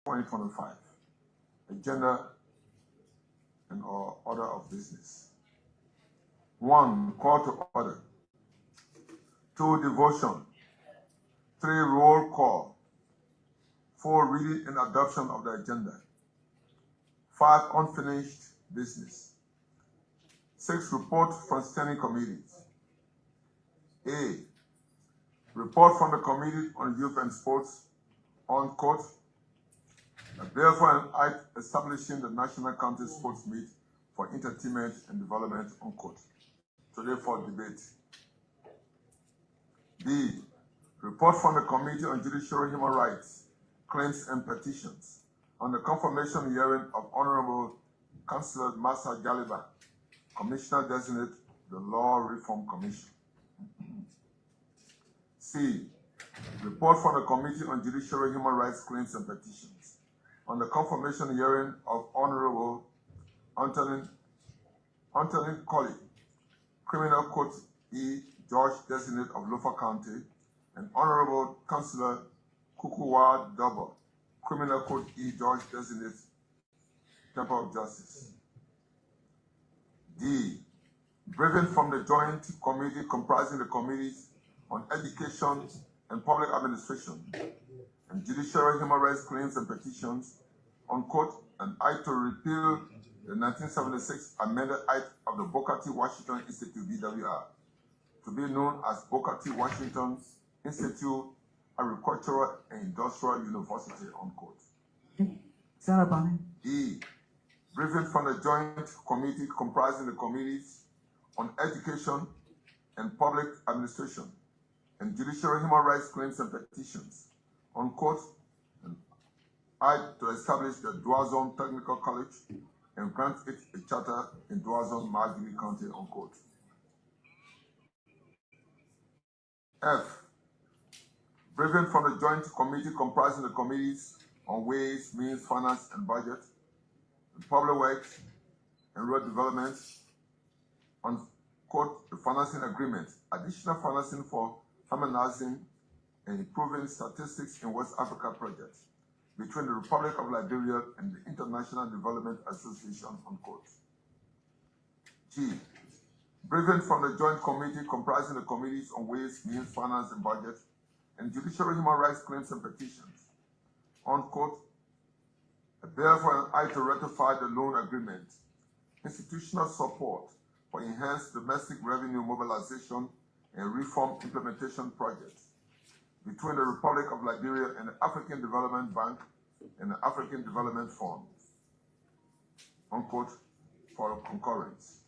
2025. Agenda and or order of business. 1. Call to order. 2. Devotion. 3. Roll call. 4. Reading and adoption of the agenda. 5. Unfinished business. 6. Report from standing committees. A. Report from the Committee on Youth and Sports on quote, a bill for an act establishing the National County Sports Meet for Entertainment and Development unquote. Today for debate. B. Report from the Committee on Judiciary, Human Rights, Claims and Petitions on the confirmation hearing of Honorable Councillor Massa Galiba, Commissioner Designate, the Law Reform Commission. C. Report from the Committee on Judiciary, Human Rights, Claims and Petitions on the confirmation hearing of Honorable Anthony Colley, Criminal Court E. Judge Designate of Lofa County, and Honorable Councillor Kukuwa Double, Criminal Court E. Judge Designate, Temple of Justice. D. Briefing from the Joint Committee comprising the committees on Education and Public Administration and Judiciary, Human Rights, Claims and Petitions on quote, an act to repeal the 1976 amended Act of the Booker T. Washington Institute, BWR, to be known as Booker T. Washington Institute Agricultural and Industrial University, unquote. Senator Bonnie. E. Briefing from the Joint Committee comprising the committees on Education and Public Administration and Judiciary, Human Rights, Claims and Petitions on quote, an act to establish the Duazon Technical College and grant it a charter in Duazon, Margibi County, unquote. F. Briefing from the Joint Committee comprising the committees on Ways, Means, Finance and Budget, and Public Works and Road Development on quote, the financing agreement, additional financing for harmonizing and improving statistics in West Africa projects between the Republic of Liberia and the International Development Association, unquote. G. Briefing from the Joint Committee comprising the committees on Ways, Means, Finance and Budget, and Judiciary, Human Rights, Claims and Petitions, unquote. A bill for an act to ratify the loan agreement, institutional support for enhanced domestic revenue mobilization and reform implementation projects between the Republic of Liberia and the African Development Bank and the African Development Fund, unquote, for concurrence.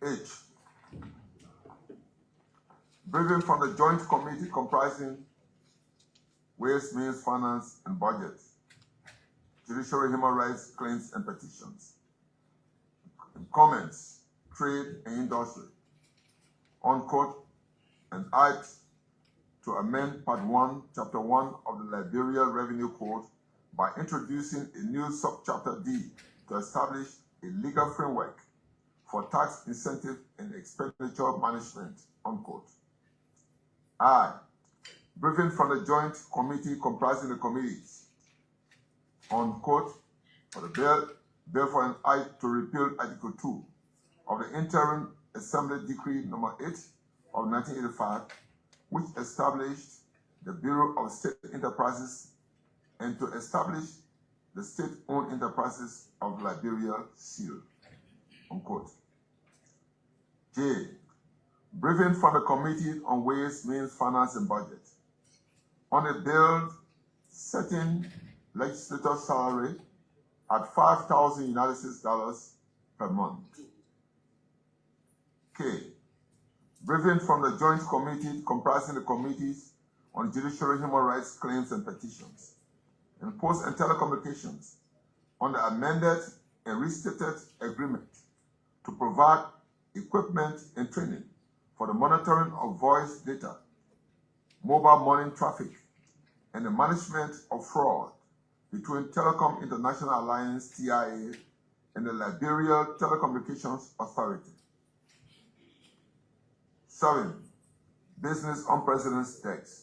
H. Briefing from the Joint Committee comprising Ways, Means, Finance and Budget, Judiciary, Human Rights, Claims and Petitions, Comments, Trade and Industry, unquote, an act to amend Part 1, Chapter 1 of the Liberia Revenue Code by introducing a new subchapter D to establish a legal framework for tax incentive and expenditure management, unquote. I. Briefing from the Joint Committee comprising the committees on quote, for the bill for an act to repeal Article 2 of the Interim Assembly Decree Number 8 of 1985, which established the Bureau of State Enterprises and to establish the State-Owned Enterprises of Liberia, SEAL, unquote. J. Briefing from the Committee on Ways, Means, Finance and Budget on a bill setting legislator salary at $5,000 United States dollars per month. K. Briefing from the Joint Committee comprising the committees on Judiciary, Human Rights, Claims and Petitions, and Post and Telecommunications on the amended and restated agreement to provide equipment and training for the monitoring of voice data, mobile money traffic, and the management of fraud between Telecom International Alliance, TIA, and the Liberia Telecommunications Authority. 7. Business on President's Desk.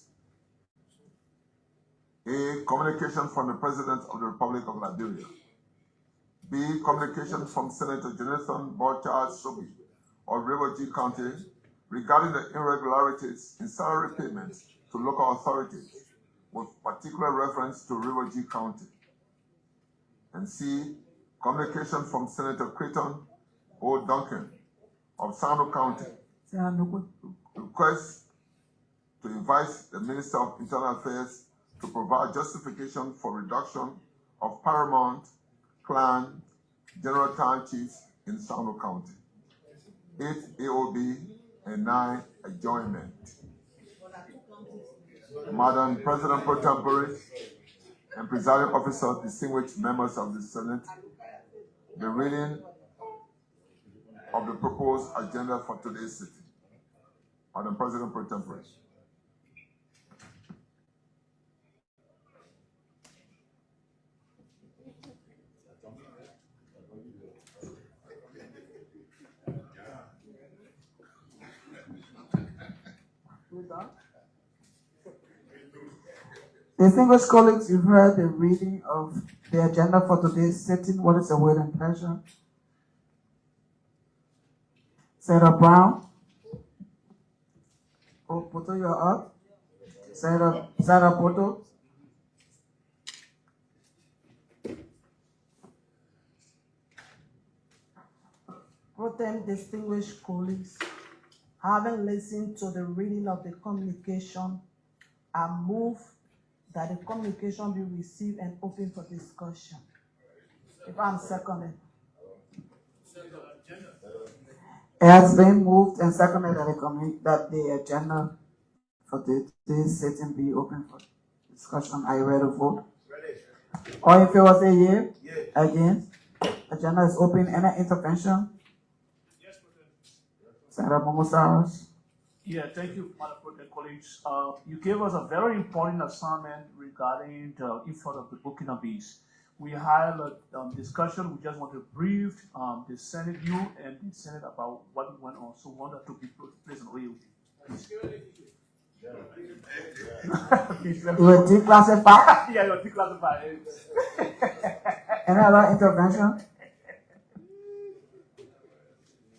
A. Communication from the President of the Republic of Liberia. B. Communication from Senator Jonathan Borchard Sobi of River G County regarding the irregularities in salary payments to local authorities, with particular reference to River G County. And C. Communication from Senator Creighton O. Duncan of Sando County, request to invite the Minister of Internal Affairs to provide justification for reduction of Paramount, Clan, General Town Chiefs in Sando County. 8 AOB and 9 adjournment. Madam President Pro Tempore and Presiding Officer, distinguished members of the Senate, the reading of the proposed agenda for today's sitting. Madam President Pro Tempore. Distinguished colleagues, you've heard the reading of the agenda for today's sitting. What is the word and pleasure? Senator Brown? Oh, Poto, you're up. Senator Poto? Pro-tem distinguished colleagues, having listened to the reading of the communication, I move that the communication be received and open for discussion. If I'm seconded. It has been moved and seconded that the agenda for today's sitting be open for discussion. Are you ready to vote? Ready. All in favor say yea. Yea. Against? Agenda is open. Any intervention? Yes, Senator Momosaros. Yeah, thank you, Madam President, colleagues. You gave us a very important assignment regarding the inflow of the Burkina Bees. We had a discussion. We just want to brief the Senate, you and the Senate about what went on. So, one that took place on OAU. You will declassify? Yeah, you're declassified. Any other intervention?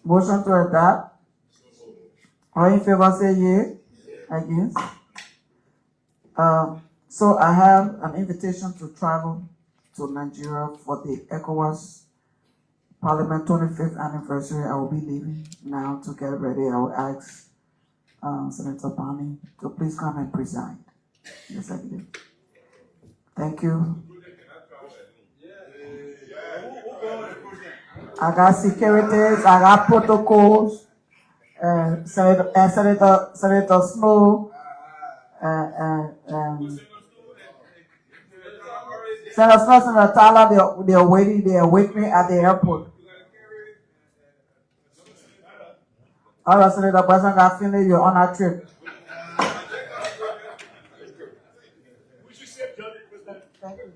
Motion to adopt. All in favor say yea. Against? So I have an invitation to travel to Nigeria for the ECOWAS Parliament 25th anniversary. I will be leaving now to get ready. I will ask Senator Bani to please come and preside. Yes, I do. Thank you. I got securities, I got protocols. Senator Snow, Senator Snow, Senator Tyler, they are waiting, they await me at the airport. All right, Senator President, I finish, you're on our trip. Thank you.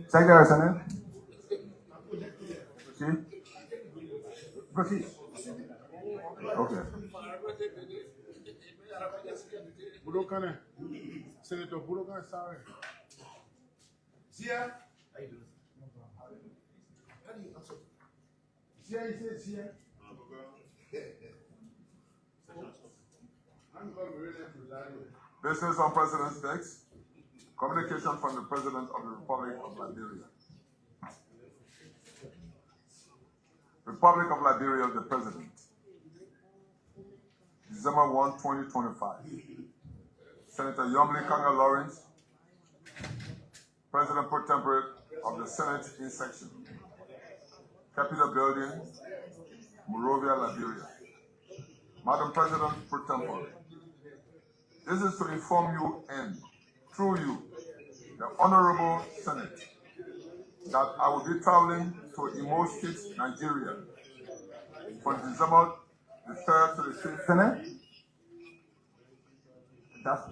Secretary Senate. Chief. Proceed. Okay. Budokane, Senator Budokane, sorry. Sia? How you doing? How do you answer? Sia, he said Sia. I'm going to be ready to lie. Business on President's next. Communication from the President of the Republic of Liberia. Republic of Liberia, the President. December 1, 2025. Senator Yomli Kanga Lawrence, President pro tempore of the Senate in section. Capitol Building, Monrovia, Liberia. Madam President pro tempore, this is to inform you and, through you, the Honorable Senate, that I will be traveling to Imo State, Nigeria, from December the 3rd to the 5th. Senate? That's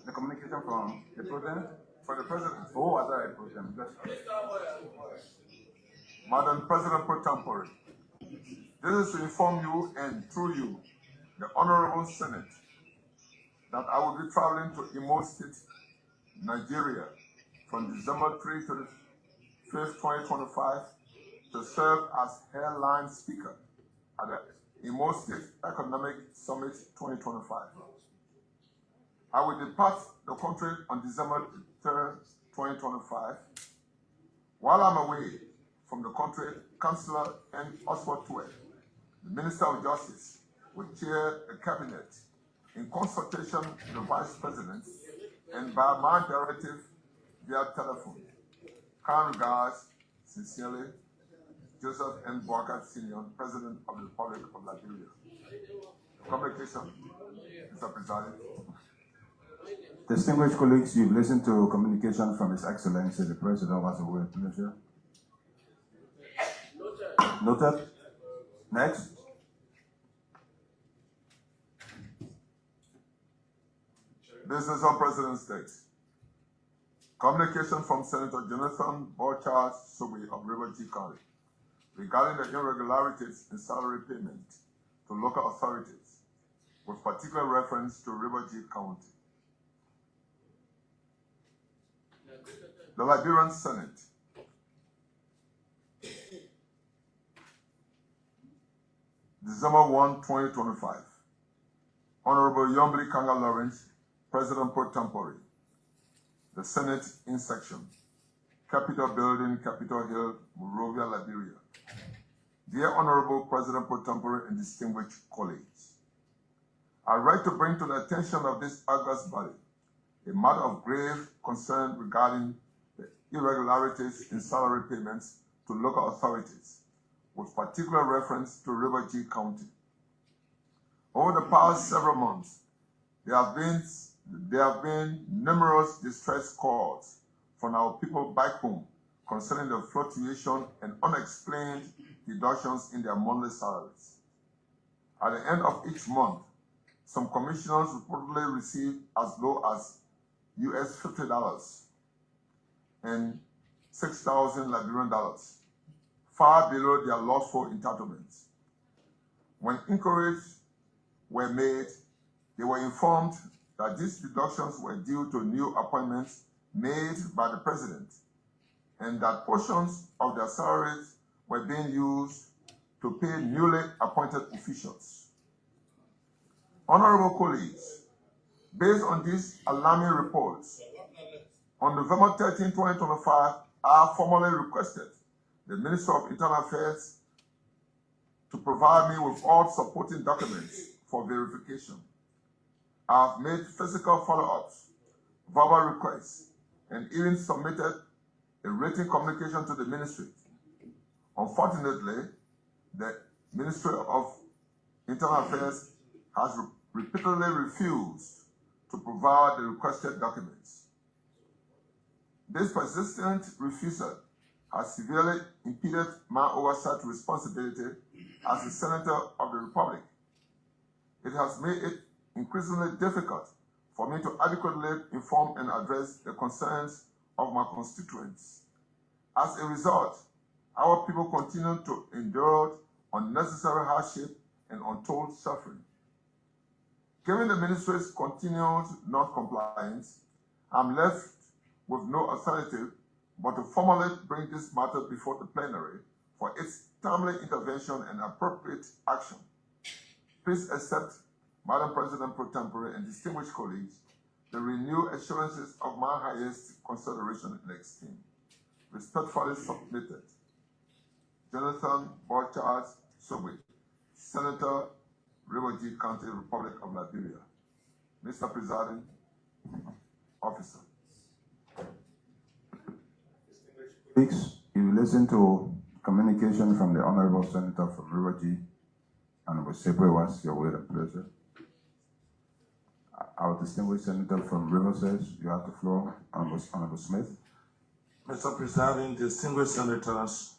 the communication from the president? For the President. Oh, I thought I put them. Madam President pro tempore, this is to inform you and, through you, the Honorable Senate, that I will be traveling to Imo State, Nigeria, from December 3 to the 5th, 2025, to serve as headline speaker at the Imo State Economic Summit 2025. I will depart the country on December 3rd, 2025. While I'm away from the country, Councillor N. Oswald Tuet, the Minister of Justice, will chair a cabinet in consultation with the Vice President and by my directive via telephone. Kind regards, sincerely, Joseph N. Boakat Sr., President of the Republic of Liberia. Communication, Mr. President. Distinguished colleagues, you've listened to communication from His Excellency the President of the Pleasure. Noted. Next. Business on President's Day. Communication from Senator Jonathan Borchardt Sobe of River G County regarding the irregularities in salary payment to local authorities, with particular reference to River G County. The Liberian Senate. December 1, 2025. Honorable Yomli Kanga Lawrence, President pro tempore. The Senate in section. Capitol Building, Capitol Hill, Monrovia, Liberia. Dear Honorable President pro tempore and distinguished colleagues, I write to bring to the attention of this august body a matter of grave concern regarding the irregularities in salary payments to local authorities, with particular reference to River G County. Over the past several months, there have been numerous distress calls from our people back home concerning the fluctuation and unexplained deductions in their monthly salaries. At the end of each month, some commissioners reportedly receive as low as US $50 and 6,000 Liberian dollars, far below their lawful entitlements. When inquiries were made, they were informed that these deductions were due to new appointments made by the President, and that portions of their salaries were being used to pay newly appointed officials. Honorable colleagues, based on these alarming reports, on November 13, 2025, I formally requested the Minister of Internal Affairs to provide me with all supporting documents for verification. I have made physical follow-ups, verbal requests, and even submitted a written communication to the ministry. Unfortunately, the Ministry of Internal Affairs has repeatedly refused to provide the requested documents. This persistent refusal has severely impeded my oversight responsibility as a Senator of the Republic. It has made it increasingly difficult for me to adequately inform and address the concerns of my constituents. As a result, our people continue to endure unnecessary hardship and untold suffering. Given the ministry's continued non-compliance, I'm left with no alternative but to formally bring this matter before the plenary for its timely intervention and appropriate action. Please accept, Madam President pro tempore and distinguished colleagues, the renewed assurances of my highest consideration and esteem. Respectfully submitted, Jonathan Borchardt Sogwe, Senator, River G County, Republic of Liberia. Mr. Presiding Officer. Speaks. You listen to communication from the Honorable Senator from River G. Honorable Sepwe, what's your word and pleasure? Our distinguished Senator from River says you have the floor. Honorable Smith. Mr. Presiding, distinguished senators,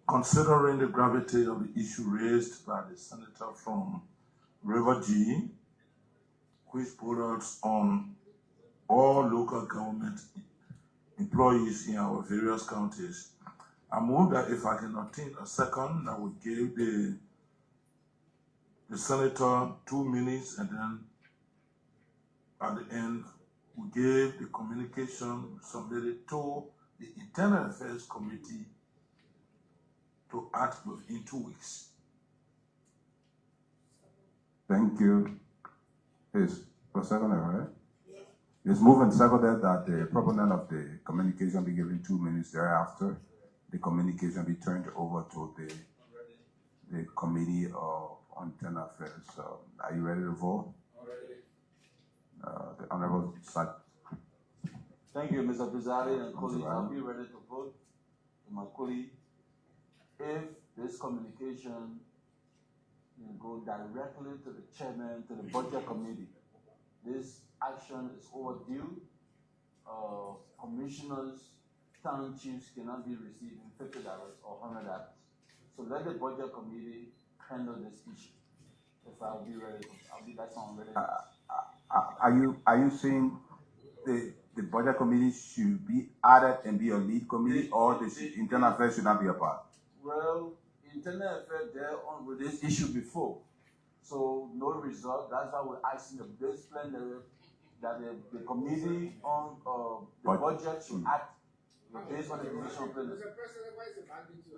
considering the gravity of the issue raised by the senator from River G, which put us on all local government employees in our various counties, I move that if I can obtain a second, I would give the senator 2 minutes, and then at the end, we gave the communication submitted to the Internal Affairs Committee to act within 2 weeks. Thank you. Is for second, right? It's moved and seconded that the proponent of the communication be given 2 minutes thereafter. The communication be turned over to the Committee of Internal Affairs. Are you ready to vote? The Honorable Sat. Thank you, Mr. Presiding and colleagues. I'll be ready to vote. To my colleague, if this communication will go directly to the chairman, to the budget committee, this action is overdue. Commissioners, town chiefs cannot be receiving $50 or $100. So let the budget committee handle this issue. If I'll be ready, that's on ready. Are you saying the budget committee should be added and be a lead committee, or the internal affairs should not be a part? Well, internal affairs there on with this issue before, so no result. That's why we're asking the discipline that the committee on the budget should act based on the commission plan. Mr. President, why is it happening to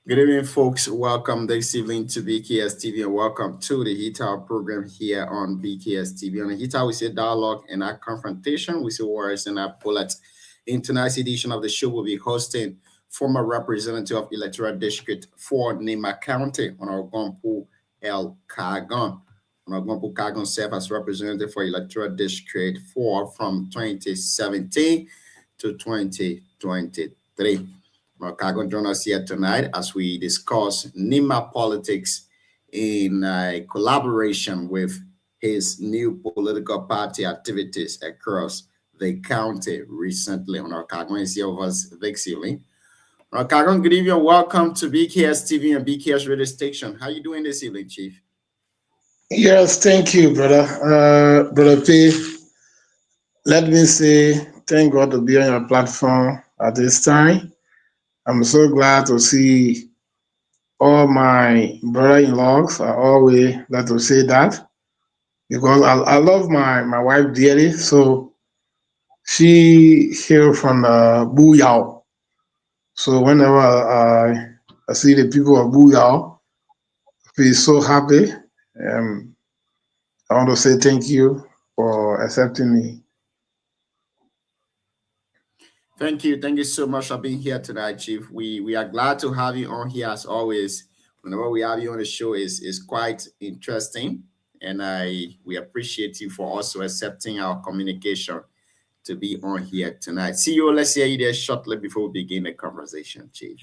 Good evening, folks. Welcome this evening to BKS TV, and welcome to the HITA program here on BKS TV. On the HITA, we see dialogue and our confrontation. We see words and our bullets. In tonight's edition of the show, we'll be hosting former representative of Electoral District 4, Nema County, Honorable L. Kagon. Honorable Kagon served as representative for Electoral District 4 from 2017 to 2023. Kagon join us here tonight as we discuss Nema politics in collaboration with his new political party activities across the county recently. Honorable Kagon is here with us this evening. Kagon, good evening. Welcome to BKS TV and BKS radio station. How are you doing this evening, Chief? Yes, thank you, brother. Brother P, let me say thank God to be on your platform at this time. I'm so glad to see all my brother-in-laws. I always like to say that because I love my wife dearly. So she here from Buyao. So whenever I see the people of Buyao, I feel so happy. I want to say thank you for accepting me. Thank you. Thank you so much for being here tonight, Chief. We are glad to have you on here as always. Whenever we have you on the show is quite interesting. And we appreciate you for also accepting our communication to be on here tonight. CEO, let's hear you there shortly before we begin the conversation, Chief.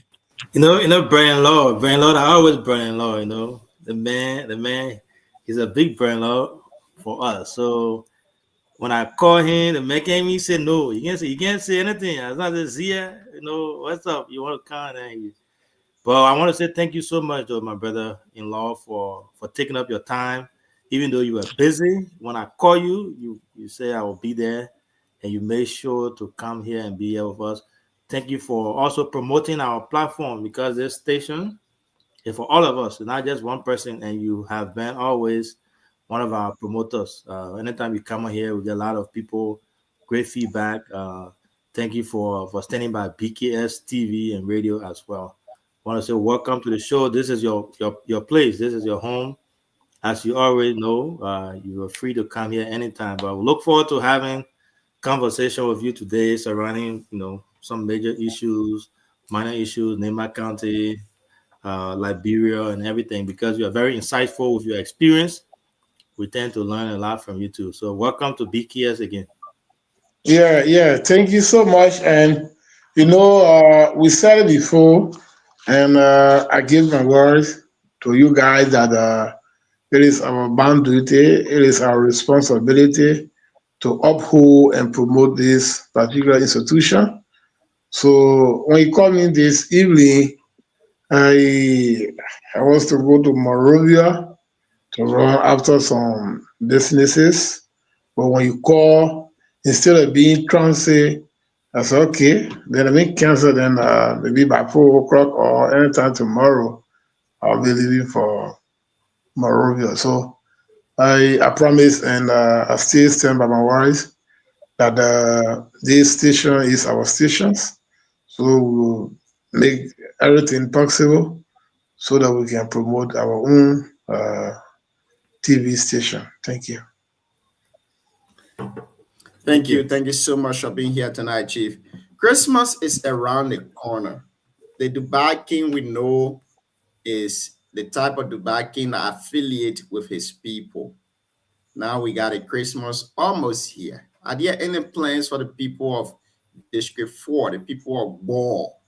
You know, Brian Law, I always Brian Law, you know, the man, he's a big Brian Law for us. So when I call him, the man came, he said, no, you can't say anything. I was not just here, you know, what's up? You want to come? But I want to say thank you so much, though, my brother-in-law, for taking up your time. Even though you were busy, when I call you, you say I will be there, and you made sure to come here and be here with us. Thank you for also promoting our platform, because this station is for all of us, not just one person, and you have been always one of our promoters. Anytime you come on here, we get a lot of people, great feedback. Thank you for standing by BKS TV and radio as well. I want to say welcome to the show. This is your place. This is your home. as you already know, you are free to come here anytime. But we look forward to having conversation with you today surrounding, some major issues, minor issues, Nema County, Liberia, and everything, because you are very insightful with your experience. We tend to learn a lot from you too. So welcome to BKS again. Yeah. Thank you so much. And we said it before, and I give my word to you guys that it is our bound duty, it is our responsibility to uphold and promote this particular institution. So when you call me this evening, I was to go to Monrovia to run after some businesses. But when you call, instead of being transit, I said, okay, then I make cancel, then maybe by 4 o'clock or anytime tomorrow, I'll be leaving for Monrovia. So I promise and I still stand by my words that this station is our stations. So we'll make everything possible so that we can promote our own TV station. Thank you. Thank you. Thank you so much for being here tonight, Chief. Christmas is around the corner. The Dubai King we know is the type of Dubai King that affiliate with his people. Now we got a Christmas almost here. Are there any plans for the people of District 4, the people of Ball?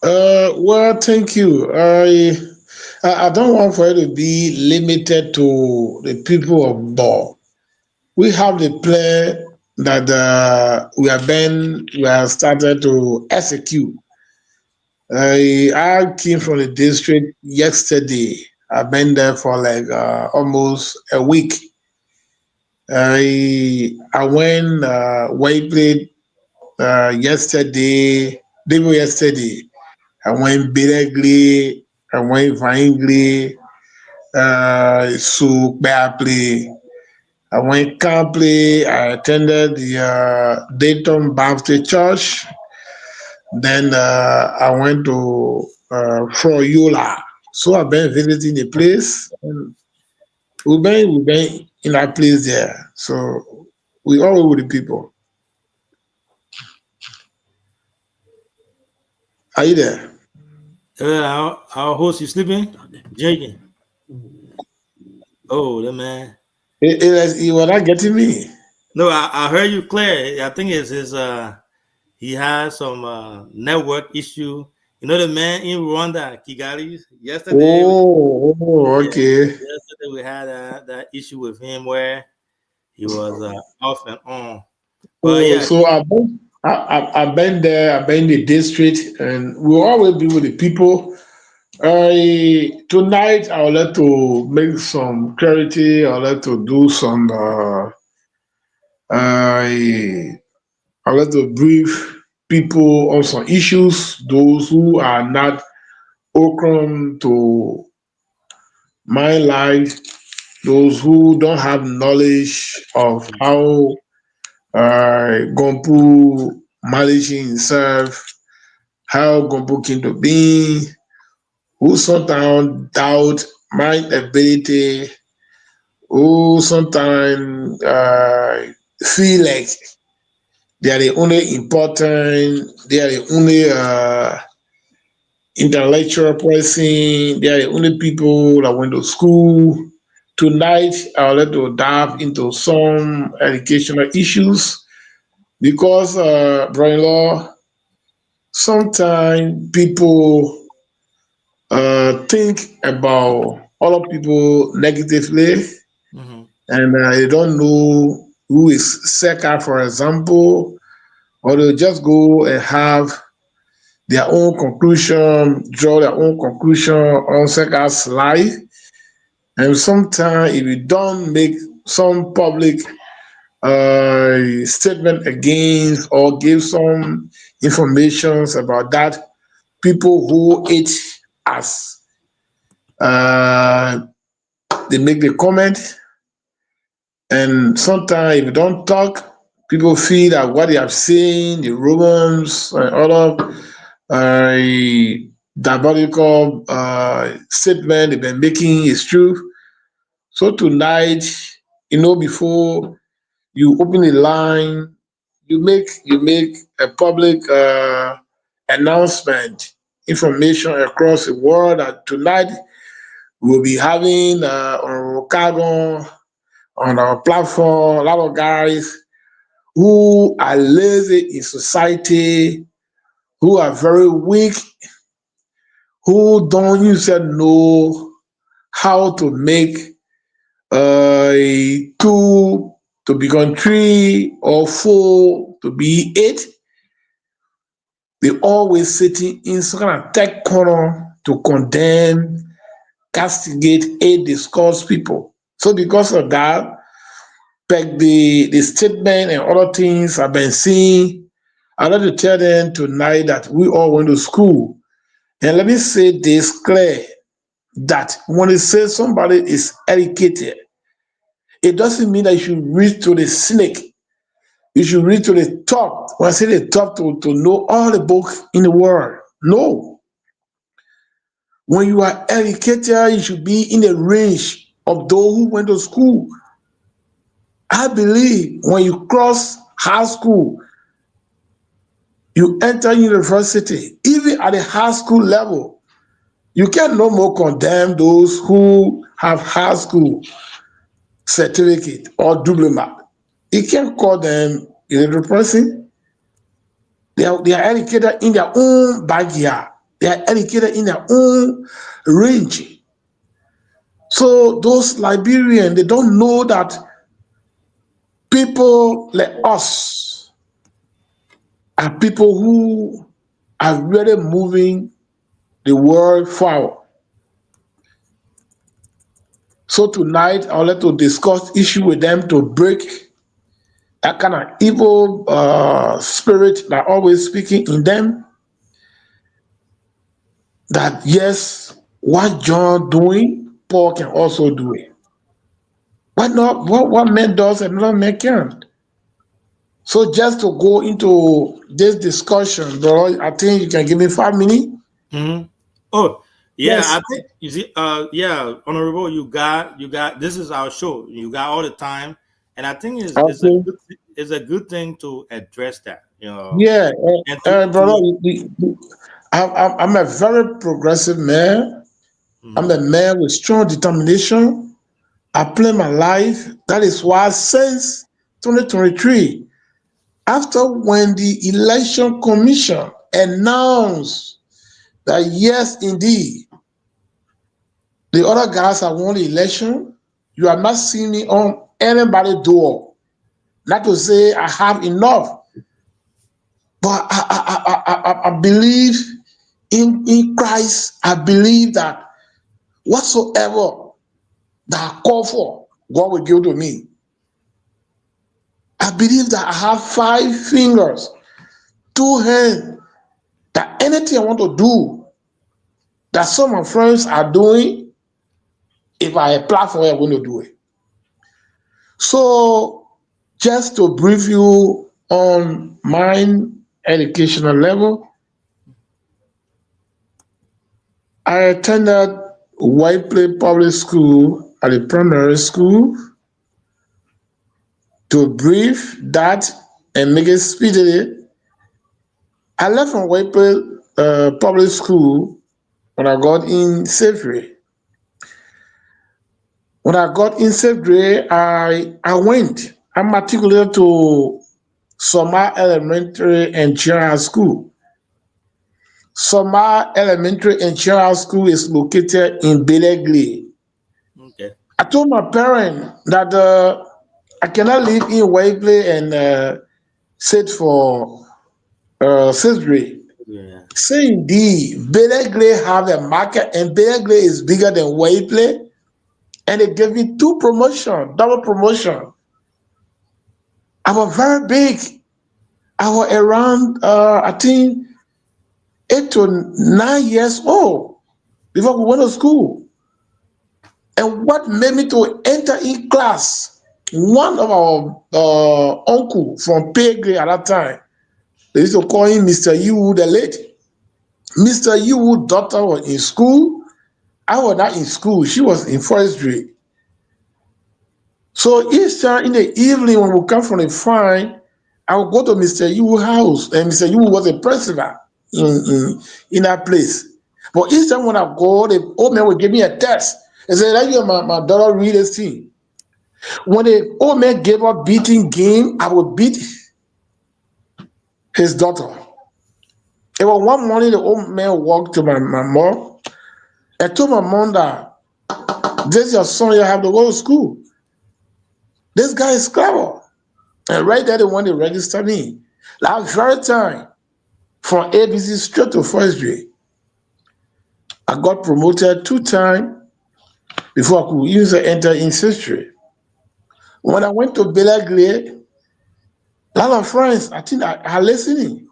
Well, thank you. I don't want for it to be limited to the people of Ball. We have the plan that we have started to execute. I came from the district yesterday. I've been there for like almost a week. I went White yesterday, day before yesterday. I went Biregli, I went Vaingli, Beapley. I went Campley. I attended the Dayton Baptist Church. Then I went to Froyola. So I've been visiting the place. And we've been in that place there. So we all with the people. Are you there? Our host, you sleeping? Jagan. Oh, the man. You were not getting me. No, I heard you clear. I think it's his he has some network issue. You know the man in Rwanda, Kigali, yesterday. Okay. Yesterday we had that issue with him where he was off and on. But yeah. So I've been there, I've been in the district, and we'll always be with the people. Tonight I would like to make some clarity. I would like to do some I would like to brief people on some issues, those who are not open to my life, those who don't have knowledge of how Gompu managing himself, how Gompu came to being, who sometimes doubt my ability, who sometimes feel like they are the only important, they are the only intellectual person, they are the only people that went to school. Tonight, I would like to dive into some educational issues because, brother-in-law, sometimes people think about other people negatively, and they don't know who is Seka, for example, or they'll just go and have their own conclusion, draw their own conclusion on Seka's life. And sometimes if you don't make some public statement against or give some informations about that, people who hate us, they make the comment. And sometimes if you don't talk, people feel that what they have seen, the Romans and other diabolical statement they've been making is true. So tonight, before you open the line, you make a public announcement, information across the world that tonight we'll be having on Cargo, on our platform, a lot of guys who are lazy in society, who are very weak, who don't even know how to make two to become 3 or 4 to be 8. They always sitting in some kind of tech corner to condemn, castigate, hate, discuss people. So because of that, the statement and other things I've been seeing, I'd like to tell them tonight that we all went to school. And let me say this clear, that when they say somebody is educated, it doesn't mean that you should reach to the snake. You should reach to the top. When I say the top, to know all the books in the world. No. When you are educated, you should be in the range of those who went to school. I believe when you cross high school, you enter university, even at the high school level, you can no more condemn those who have high school certificate or diploma. You can't call them illiterate person. They are educated in their own backyard. They are educated in their own range. So those Liberians, they don't know that people like us are people who are really moving the world forward. So tonight, I would like to discuss issue with them to break that kind of evil spirit that always speaking in them. That yes, what John doing, Paul can also do it. What not? What man does, another man can't. So just to go into this discussion, bro, I think you can give me 5 minutes. Mm-hmm. Oh, yeah, Yes. I think you see, yeah, Honorable, you got this is our show. You got all the time, and I think Okay. it's a good thing to address that, Yeah, and brother, I'm a very progressive man. I'm a man with strong determination. I plan my life. That is why since 2023, after when the election commission announced that yes, indeed, the other guys have won the election, you are not seeing me on anybody's door. Not to say I have enough, but I believe in Christ. I believe that whatsoever that I call for, God will give to me. I believe that I have 5 fingers, 2 hands, that anything I want to do, that some of my friends are doing, if I apply for it, I'm going to do it. So, just to brief you on my educational level, I attended White Plains Public School at the primary school. To brief that and make it speedily, I left from White Plains Public School when I got in 7th grade. When I got in 7th grade, I matriculated to Somar Elementary and General School. Somar Elementary and General School is located in Belegley. Okay. I told my parents that I cannot live in White and sit for 6th grade. Yeah. Say indeed, Belegley have a market, and Belegley is bigger than White Plains. And they gave me 2 promotion, double promotion. I was very big. I was around, I think, 8 to 9 years old before we went to school. And what made me to enter in class, one of our uncle from Pegre at that time, they used to call him Mr. Yu the late. Mr. Yu's daughter was in school. I was not in school. She was in forestry. So each time in the evening when we come from the farm, I would go to Mr. Yu's house, and Mr. Yu was a president in that place. But each time when I go, the old man would give me a test. He said, "Let you my daughter read this thing." When the old man gave up beating game, I would beat his daughter. It was one morning the old man walked to my mom and told my mom that this is your son, you have to go to school. This guy is clever. And right there they want to register me. That very time, from ABC straight to forestry, I got promoted 2 times before I could use enter in history. When I went to Belagley, a lot of friends, I think are listening.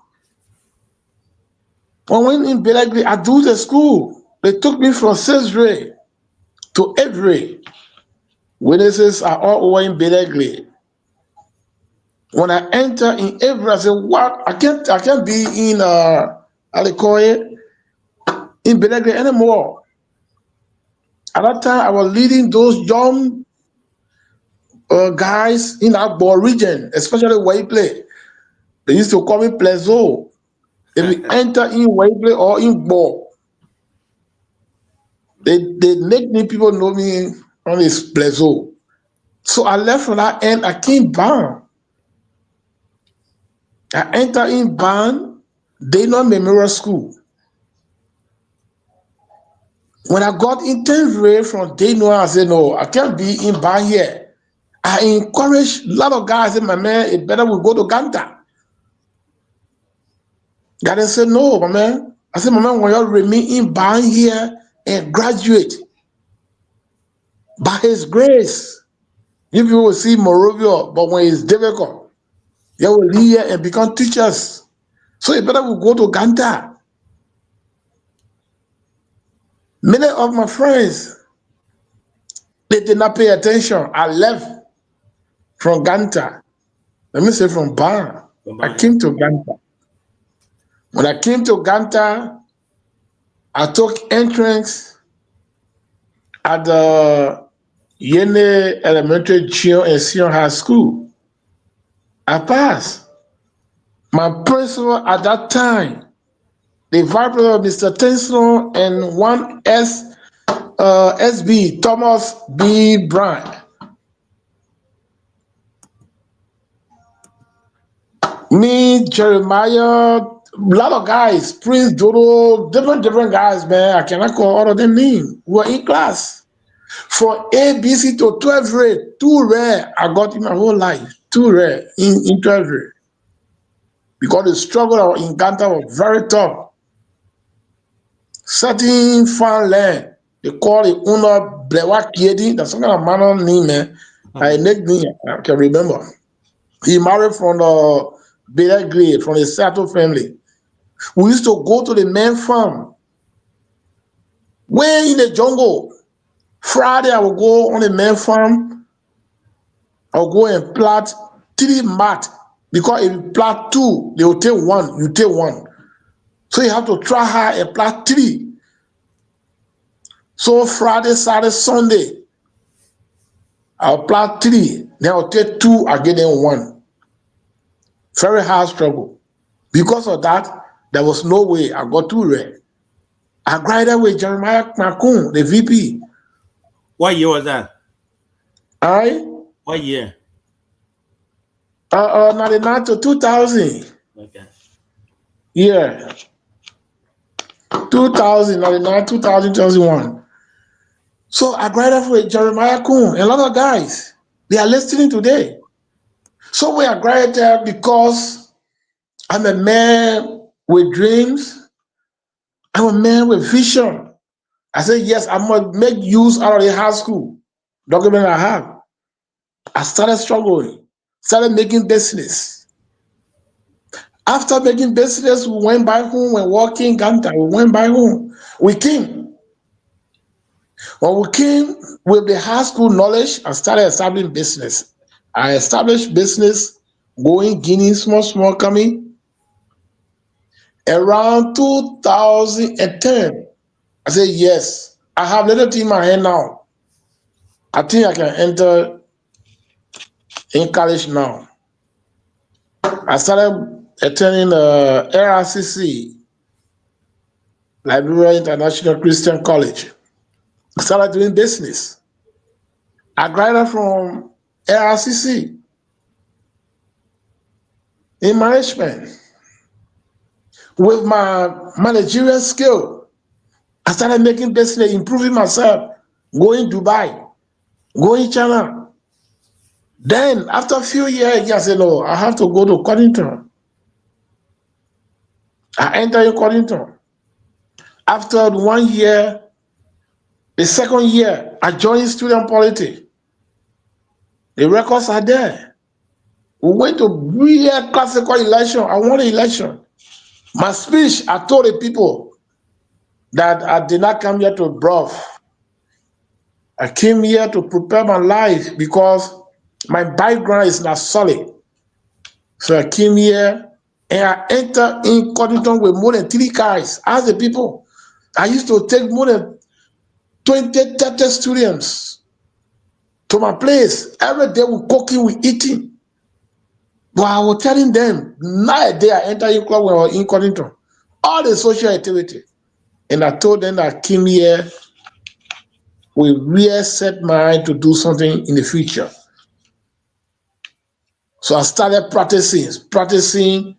When I went in Belagley, I do the school. They took me from 6th grade to 8th grade. Witnesses are all over in Belagley. When I enter in 8th grade, I said, "What? I can't be in Alikoye, in Belagley anymore." At that time, I was leading those young guys in our Bo region, especially Waiple. They used to call me Plezo. If we enter in Waiple or in Bo, they make me people know me on this Plezo. So I left from that end, I came back. I entered in Ban, Dana Memorial School. When I got in 10th grade from Dana, I said, "No, I can't be in Ban here." I encouraged a lot of guys, I said, "My man, it better we go to Ganta." God said, "No, my man." I said, "My man, when you remain in Ban here and graduate, by his grace, you people will see Morovia, but when it's difficult, you will leave here and become teachers. So it better we go to Ganta." Many of my friends, they did not pay attention. I left from Ganta. Let me say from Ban. I came to Ganta. When I came to Ganta, I took entrance at the Yene Elementary Junior and Senior High School. I passed. My principal at that time, the vice president, Mr. Tenslon, and one SB, Thomas B. Brand. Me, Jeremiah, a lot of guys, Prince Dodo, different guys, man. I cannot call all of them names. We were in class. From ABC to 12th grade, 2 rare I got in my whole life. 2 rare in 12th grade. Because the struggle in Ganta was very tough. Certain farmland, they call the owner Blewa Kiedi, that's some kind of man name, man. I can remember. He married from the Bela Grade, from the Sato family. We used to go to the main farm. Way in the jungle. Friday, I will go on the main farm. I'll go and plant 3 mat. Because if you plant 2, they will take 1, you take 1. So you have to try hard and plant 3. So Friday, Saturday, Sunday, I'll plant 3. Then I'll take 2, I'll get them 1. Very hard struggle. Because of that, there was no way I got 2 rare. I graduated with Jeremiah Makun, the VP. What year was that? What year? 99 to 2000. Okay. Yeah. 2000, 99, 2000, 2001. So I graduated with Jeremiah Kun, a lot of guys. They are listening today. So we are graduated because I'm a man with dreams. I'm a man with vision. I said, yes, I must make use out of the high school document I have. I started struggling, started making business. After making business, we went back home, we walked in Ganta, we went back home. We came. When we came with the high school knowledge, I started establishing business. I established business, going Guinea, small, coming. around 2010. I said, yes, I have little thing in my hand now. I think I can enter in college now. I started attending LRCC, Liberia International Christian College. I started doing business. I graduated from LRCC in management. With my managerial skill, I started making business, improving myself, going Dubai, going China. Then after a few years, I said, no, I have to go to Coddington. I entered in Coddington. After 1 year, the second year, I joined student politics. The records are there. We went to real classical election. I won the election. My speech, I told the people that I did not come here to bluff. I came here to prepare my life because my background is not solid. So I came here and I entered in Coddington with more than 3 cars. Ask the people. I used to take more than 20, 30 students to my place. Every day we cooking, we eating. But I was telling them, nowadays I enter in club when I was in Coddington. All the social activity. And I told them that I came here with real set mind to do something in the future. So I started practicing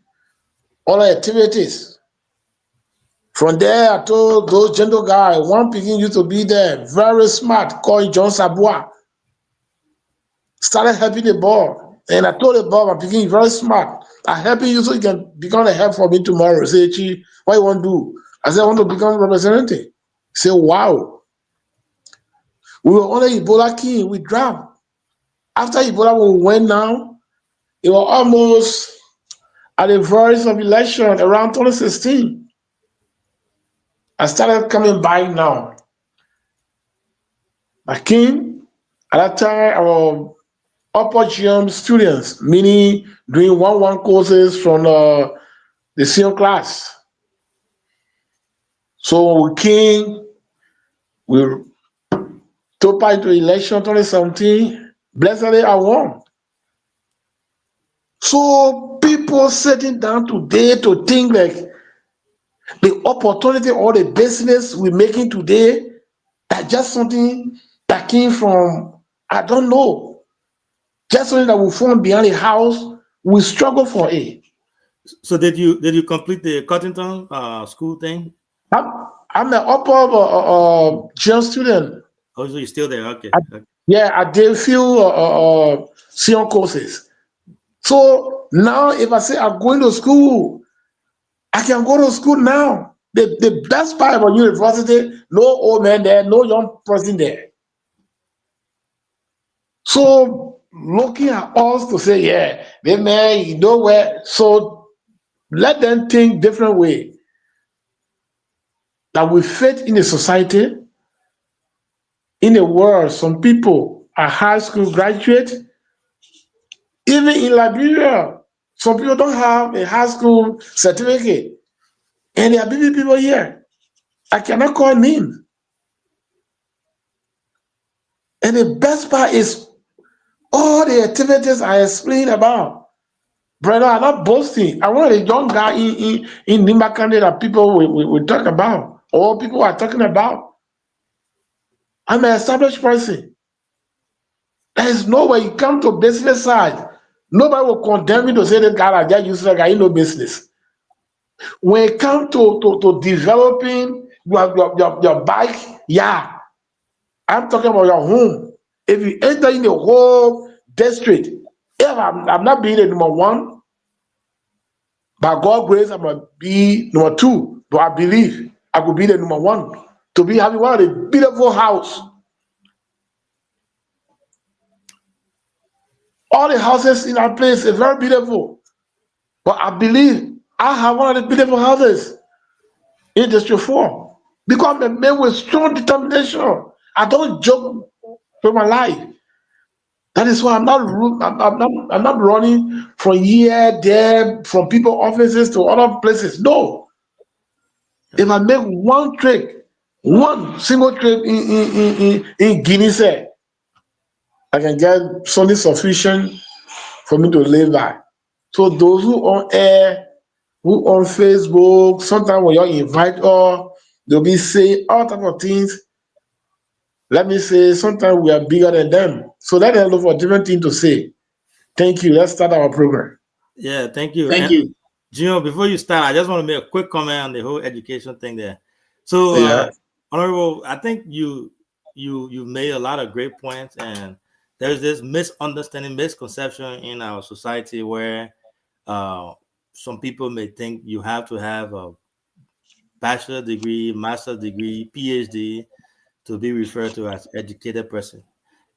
all the activities. From there, I told those gentle guys, one picking used to be there, very smart, called John Sabois. Started helping the boy. And I told the boy, my picking very smart. I'm helping you so you can become a help for me tomorrow. Say, Chi, what you want to do? I said, I want to become representative. He said, wow. We were on the Ebola king, we dropped. After Ebola, we went now, it was almost at the verge of election around 2016. I started coming by now. My king, at that time, our upper GM students, meaning doing 1-1 courses from the senior class. So we came, we took part into election 2017. Blessedly, I won. So people sitting down today to think like the opportunity or the business we're making today, that's just something that came from, I don't know, just something that we found behind the house, we struggle for it. So did you complete the Cottington school thing? I'm an upper GM student. Oh, so you're still there? Okay. Yeah, I did a few senior courses. So now if I say I'm going to school, I can go to school now. The best part about university, no old man there, no young person there. So looking at us to say, yeah, they man, you know where. So let them think different way. That we fit in a society, in the world, some people are high school graduates. Even in Liberia, some people don't have a high school certificate. And there are people here. I cannot call names. And the best part is all the activities I explained about. Brother, I'm not boasting. I want a young guy in Nimba County that people will talk about, or people are talking about. I'm an established person. There is no way you come to business side. Nobody will condemn me to say that guy, I just use that guy, no business. When it comes to developing your bike, yeah. I'm talking about your home. If you enter in the whole district, if I'm not being the number 1, by God's grace, I'm gonna be number 2. But I believe I could be the number 1 to be having one of the beautiful house. All the houses in our place are very beautiful. But I believe I have one of the beautiful houses in District 4 because I'm a man with strong determination. I don't joke with my life. That is why I'm not running from here, there, from people offices to other places. No, If I make one trip, one single trip in Guinea, say, I can get something sufficient for me to live by. So those who on air, who on Facebook, sometimes when you invite or they'll be saying all type of things. Let me say, sometimes we are bigger than them. So let them look for different things to say. Thank you. Let's start our program. Yeah, thank you. Thank And you. Gino, before you start, I just want to make a quick comment on the whole education thing there. So, Yeah. Honorable, I think you made a lot of great points, and there's this misunderstanding, misconception in our society where some people may think you have to have a bachelor degree, master's degree, PhD to be referred to as educated person.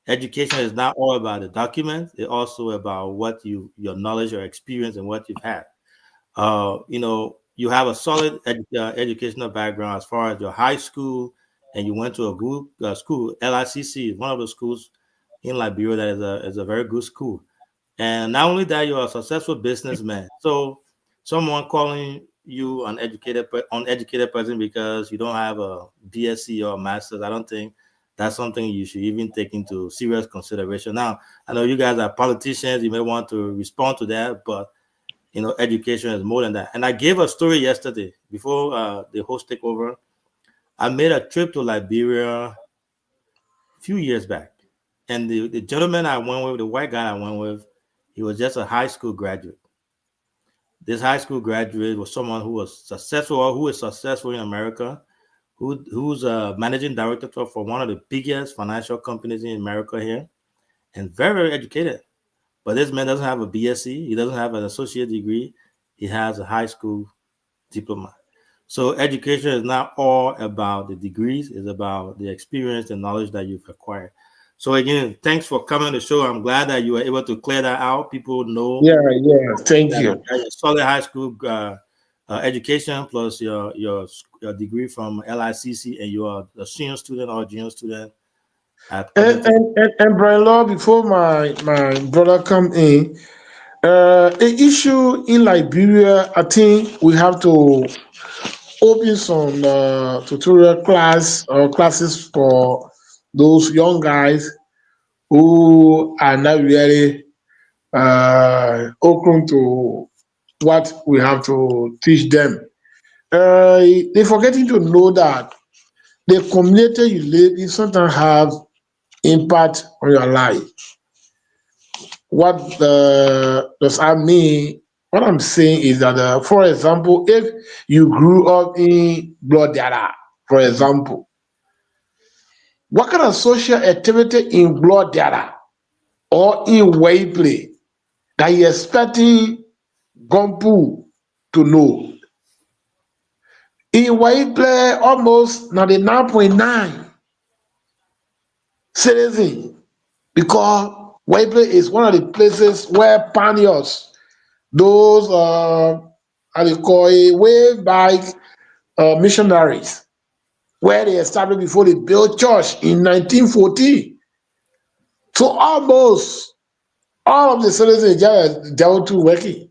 Education is not all about the documents; it's also about what your knowledge or experience and what you've had. You have a solid educational background as far as your high school, and you went to a good school. LICC is one of the schools in Liberia that is a very good school. And not only that, you're a successful businessman. So someone calling you an uneducated person because you don't have a BSc or a master's, I don't think that's something you should even take into serious consideration. Now, I know you guys are politicians, you may want to respond to that, but education is more than that. And I gave a story yesterday before the host take over. I made a trip to Liberia a few years back. And the gentleman I went with, the white guy I went with, he was just a high school graduate. This high school graduate was someone who was successful or who is successful in America, who's a managing director for one of the biggest financial companies in America here, and very, very educated. But this man doesn't have a BSc. He doesn't have an associate degree. He has a high school diploma. So education is not all about the degrees. It's about the experience and knowledge that you've acquired. So again, thanks for coming to the show. I'm glad that you were able to clear that out. People know Yeah. Thank that you. a solid high school education plus your degree from LICC, and you are a senior student or junior student at And Brian Law, before my brother come in, the issue in Liberia, I think we have to open some tutorial class or classes for those young guys who are not really open to what we have to teach them. They're forgetting to know that the community you live in sometimes have impact on your life. What does that mean? What I'm saying is that, for example, if you grew up in Blodara, for example, what kind of social activity in Blodara or in Waipley that you expecting Gompu to know? In Waipley, almost 99.9 citizens, because Waipley is one of the places where pioneers, those how they call it, wave bike missionaries, where they established before they built church in 1914. So almost all of the citizens they were to working.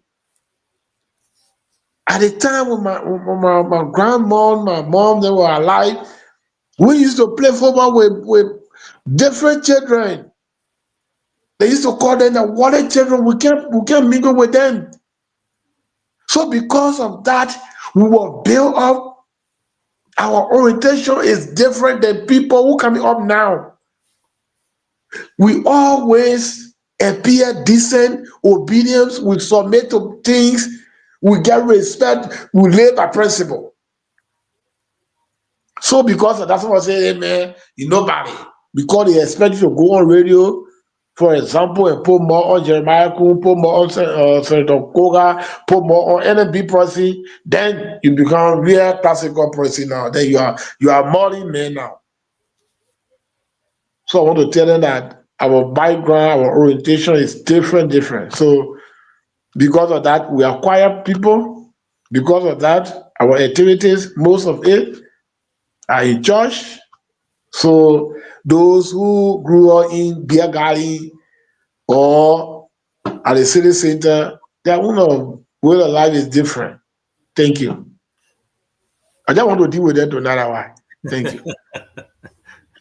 At the time when my grandma, my mom, they were alive, we used to play football with different children. They used to call them the water children. We can't mingle with them. So because of that, we were built up. Our orientation is different than people who coming up now. We always appear decent, obedience, we submit to things, we get respect, we live by principle. So because of that, someone say, hey man, nobody. Because they expect you to go on radio, for example, and put more on Jeremiah Kuhn, put more on Senator Koga, put more on NMB policy, then you become real classical person now. Then you are modern man now. So I want to tell them that our background, our orientation is different. So because of that, we acquire people. Because of that, our activities, most of it are in church. So those who grew up in beer garden or at the city center, their own way of life is different. Thank you. I just want to deal with that another way. Thank you.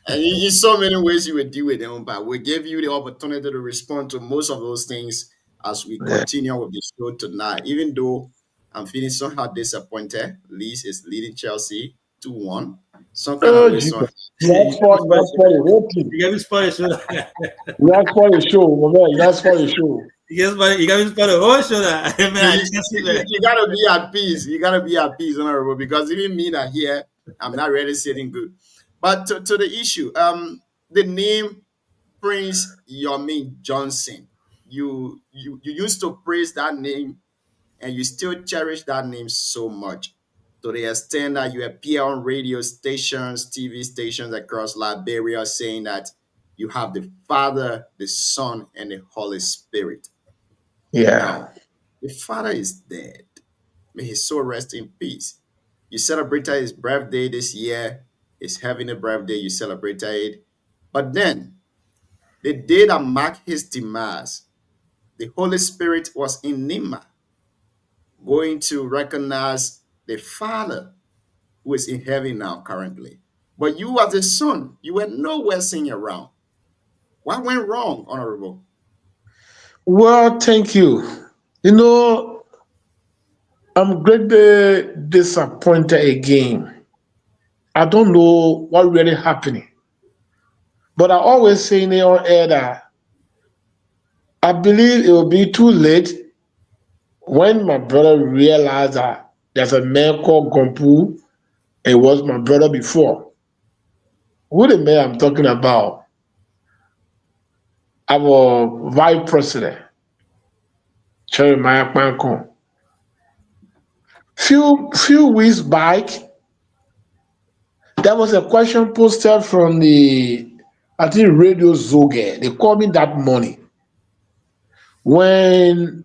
And in so many ways you will deal with them, but we give you the opportunity to respond to most of those things as we Yeah. continue with the show tonight. Even though I'm feeling somehow disappointed, Leeds is leading Chelsea 2-1. Some kind Oh, of way, Jesus. some You asked for the whole thing. You got me spoiled, show. You asked for the show, man. You asked for the show. You got me spoiled the whole show. Man, you, I just see that. you gotta be at peace. You gotta be at peace, honorable, because even me that here, I'm not really sitting good. But to the issue, the name Prince Yomi Johnson, you used to praise that name, and you still cherish that name so much, to the extent that you appear on radio stations, TV stations across Liberia, saying that you have the Father, the Son, and the Holy Spirit. Yeah. Now, the Father is dead. May his soul rest in peace. You celebrated his birthday this year. His having a birthday, you celebrated it. But then, the day that marked his demise, the Holy Spirit was in Nima, going to recognize the Father who is in heaven now currently. But you as a son, you were nowhere seen around. What went wrong, Honorable? Well, thank you. You know, I'm greatly disappointed again. I don't know what really happening. But I always say in on air that I believe it will be too late when my brother realized that there's a man called Gompu. It was my brother before. Who the man I'm talking about? Our vice president, Jeremiah Pankon. Few weeks back, there was a question posted from I think Radio Zoge. They called me that morning when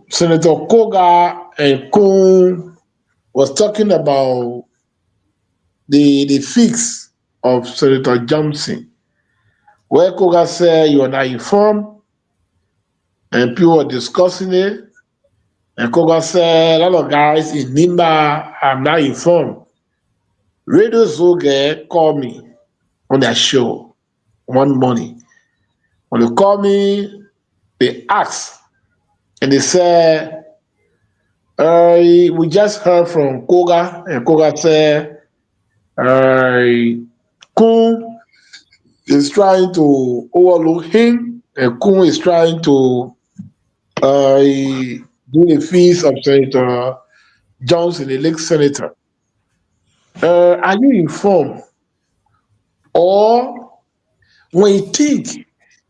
Senator Koga and Kuhn was talking about the fix of Senator Johnson, where Koga said you are not informed, and people were discussing it. And Koga said, a lot of guys in Nimba, I'm not informed. Radio Zoge called me on their show one morning. When they called me, they asked, and they said, we just heard from Koga, and Koga said, Kun is trying to overlook him, and Kun is trying to do the fees of Senator Johnson, the elect senator. Are you informed? Or when you think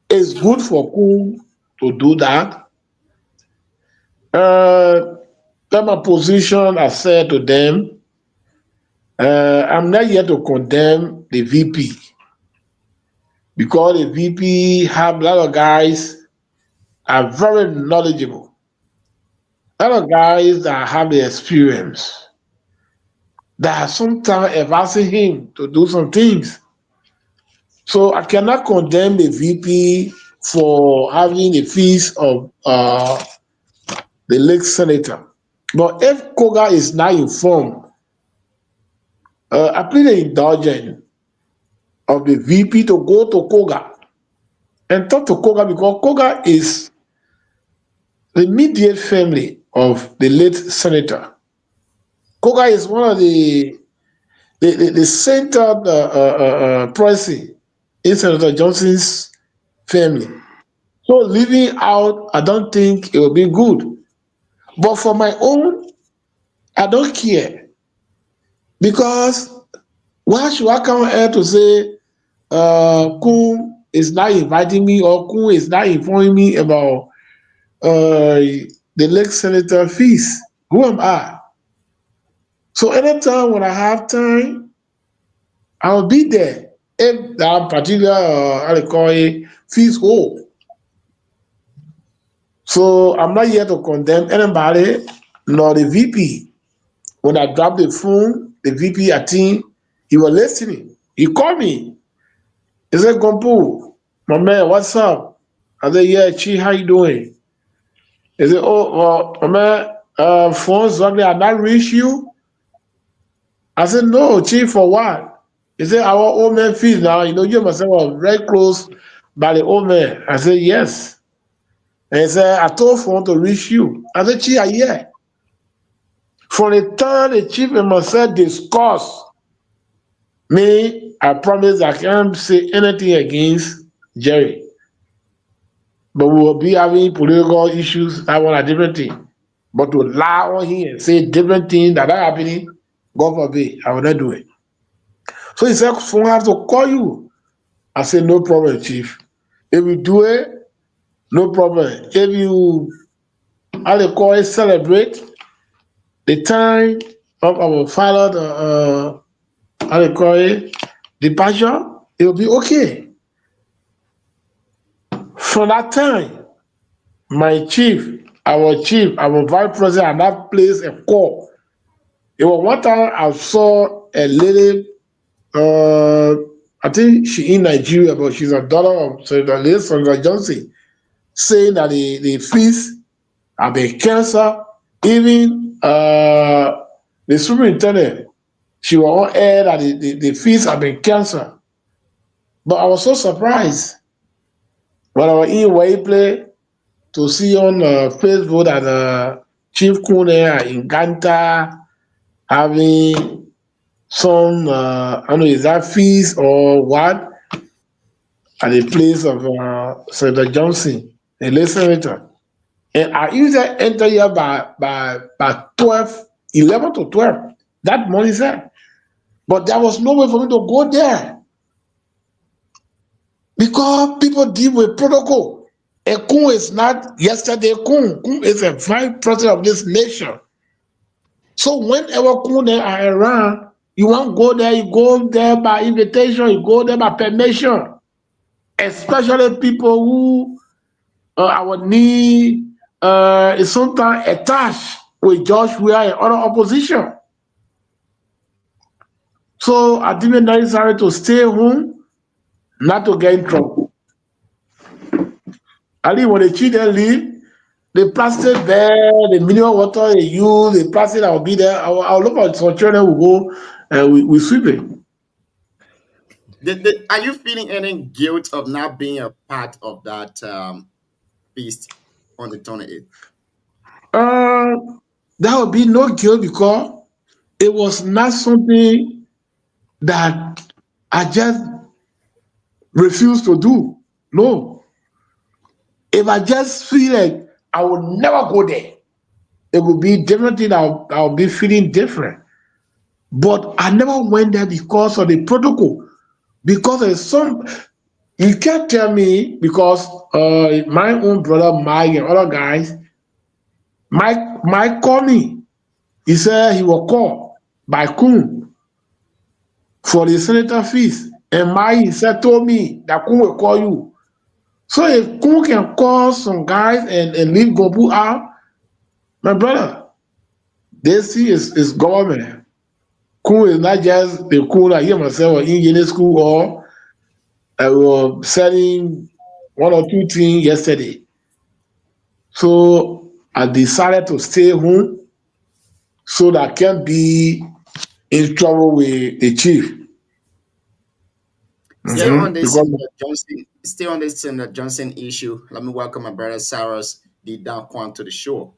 it's good for Kun to do that, that's my position. I said to them, I'm not here to condemn the VP because the VP have a lot of guys are very knowledgeable. A lot of guys that have the experience that are sometimes advising him to do some things. So I cannot condemn the VP for having the fees of the late senator. But if Koga is not informed, I plead the indulgence of the VP to go to Koga and talk to Koga, because Koga is the immediate family of the late senator. Koga is one of the center pricing in Senator Johnson's family. So leaving out, I don't think it will be good. But for my own, I don't care. Because why should I come here to say Kun is not inviting me, or Kun is not informing me about the late senator fees? Who am I? So anytime when I have time, I'll be there. If that particular, how they call it, fees hold. So I'm not here to condemn anybody, nor the VP. When I dropped the phone, the VP, I think he was listening. He called me. He said, Gompu, my man, what's up? I said, yeah, Chi, how you doing? He said, oh, well, my man, Phones Zogli had not reached you? I said, no, chief, for what? He said, our old man fees now, you know, you myself were very close by the old man. I said, yes. And he said, I told phone to reach you. I said, chief, yeah. From the time the chief and myself discussed, me, I promise I can't say anything against Jerry. But we will be having political issues, that one a different thing. But to lie on here and say different things that are happening, God forbid, I will not do it. So he said, phone have to call you. I said, no problem, chief. If you do it, no problem. If you, how they call it, celebrate the time of our father, how they call it, departure, it will be okay. From that time, my chief, our vice president, and that placed a call. It was one time I saw a lady, I think she in Nigeria, but she's a daughter of Senator Johnson, saying that the fees have been canceled. Even the superintendent, she was on air that the fees have been canceled. But I was so surprised when I was in Waiplay to see on Facebook that Chief Kune in Ganta having some, I don't know, is that fees or what, at the place of Senator Johnson, a late senator. And I usually enter here by 12, 11 to 12. That morning, sir. But there was no way for me to go there. Because people deal with protocol. A Kun is not yesterday Kun. Kun is a vice president of this nation. So whenever Kun are around, you want to go there, you go there by invitation, you go there by permission. Especially people who our need is sometimes attached with George Weah and other opposition. So I deemed it necessary to stay home, not to get in trouble. I leave when the children leave, the plastic there, the mineral water they use, the plastic that will be there. I'll look at some children will go and we sweep it. Are you feeling any guilt of not being a part of that feast on the 28th? There would be no guilt because it was not something that I just refused to do. No. If I just feel like I will never go there, it would be different thing. I'll be feeling different. But I never went there because of the protocol. Because there's some, you can't tell me, because my own brother Mike and other guys, Mike called me. He said he was called by Kun for the senator fees. And Mike told me that Kun will call you. So if Kun can call some guys and leave Gobu out, my brother, this is government. Kun is not just the Kun that hear myself in unit school or I was selling one or two things yesterday. So I decided to stay home so that I can't be in trouble with the chief. Still on this Senator Johnson issue, let me welcome my brother Cyrus D. Daquan to the show.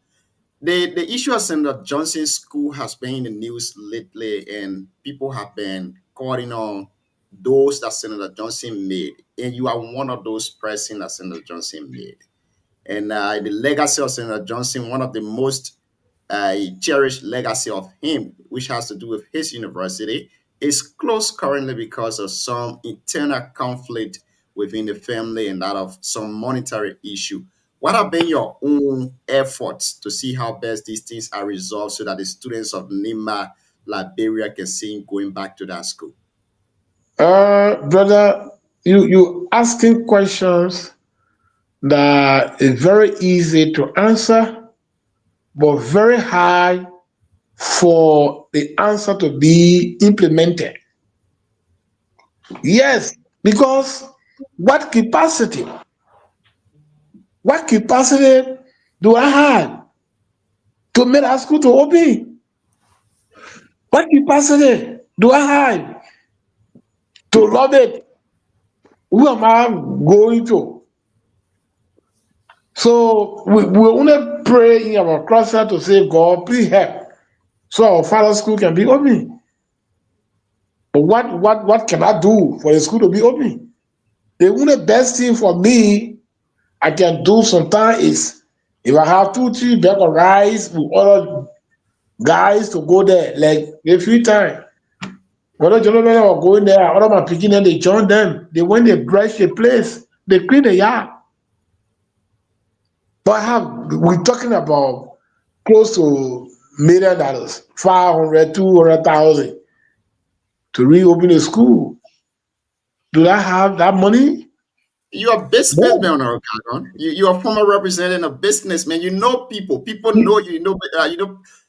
The issue of Senator Johnson's school has been in the news lately, and people have been calling on those that Senator Johnson made, and you are one of those pressing that Senator Johnson made. And the legacy of Senator Johnson, one of the most cherished legacy of him, which has to do with his university, is closed currently because of some internal conflict within the family and that of some monetary issue. What have been your own efforts to see how best these things are resolved so that the students of Nima, Liberia can see going back to that school? Brother, you asking questions that is very easy to answer, but very hard for the answer to be implemented. Yes, because what capacity do I have to make that school to open? What capacity do I have to love it? Who am I going to? So we only pray in our closet to say, God, please help, so our father school can be open. But what can I do for the school to be open? The only best thing for me I can do sometimes is if I have 2-3 bag of rice with other guys to go there, like a few times. Other gentlemen are going there, other my picking and they join them. They went, they brush the place, they clean the yard. But we're talking about close to $1 million, 500, 200,000 to reopen the school. Do I have that money? You're a businessman, you're a former representative of businessman. You know people. People know you. You know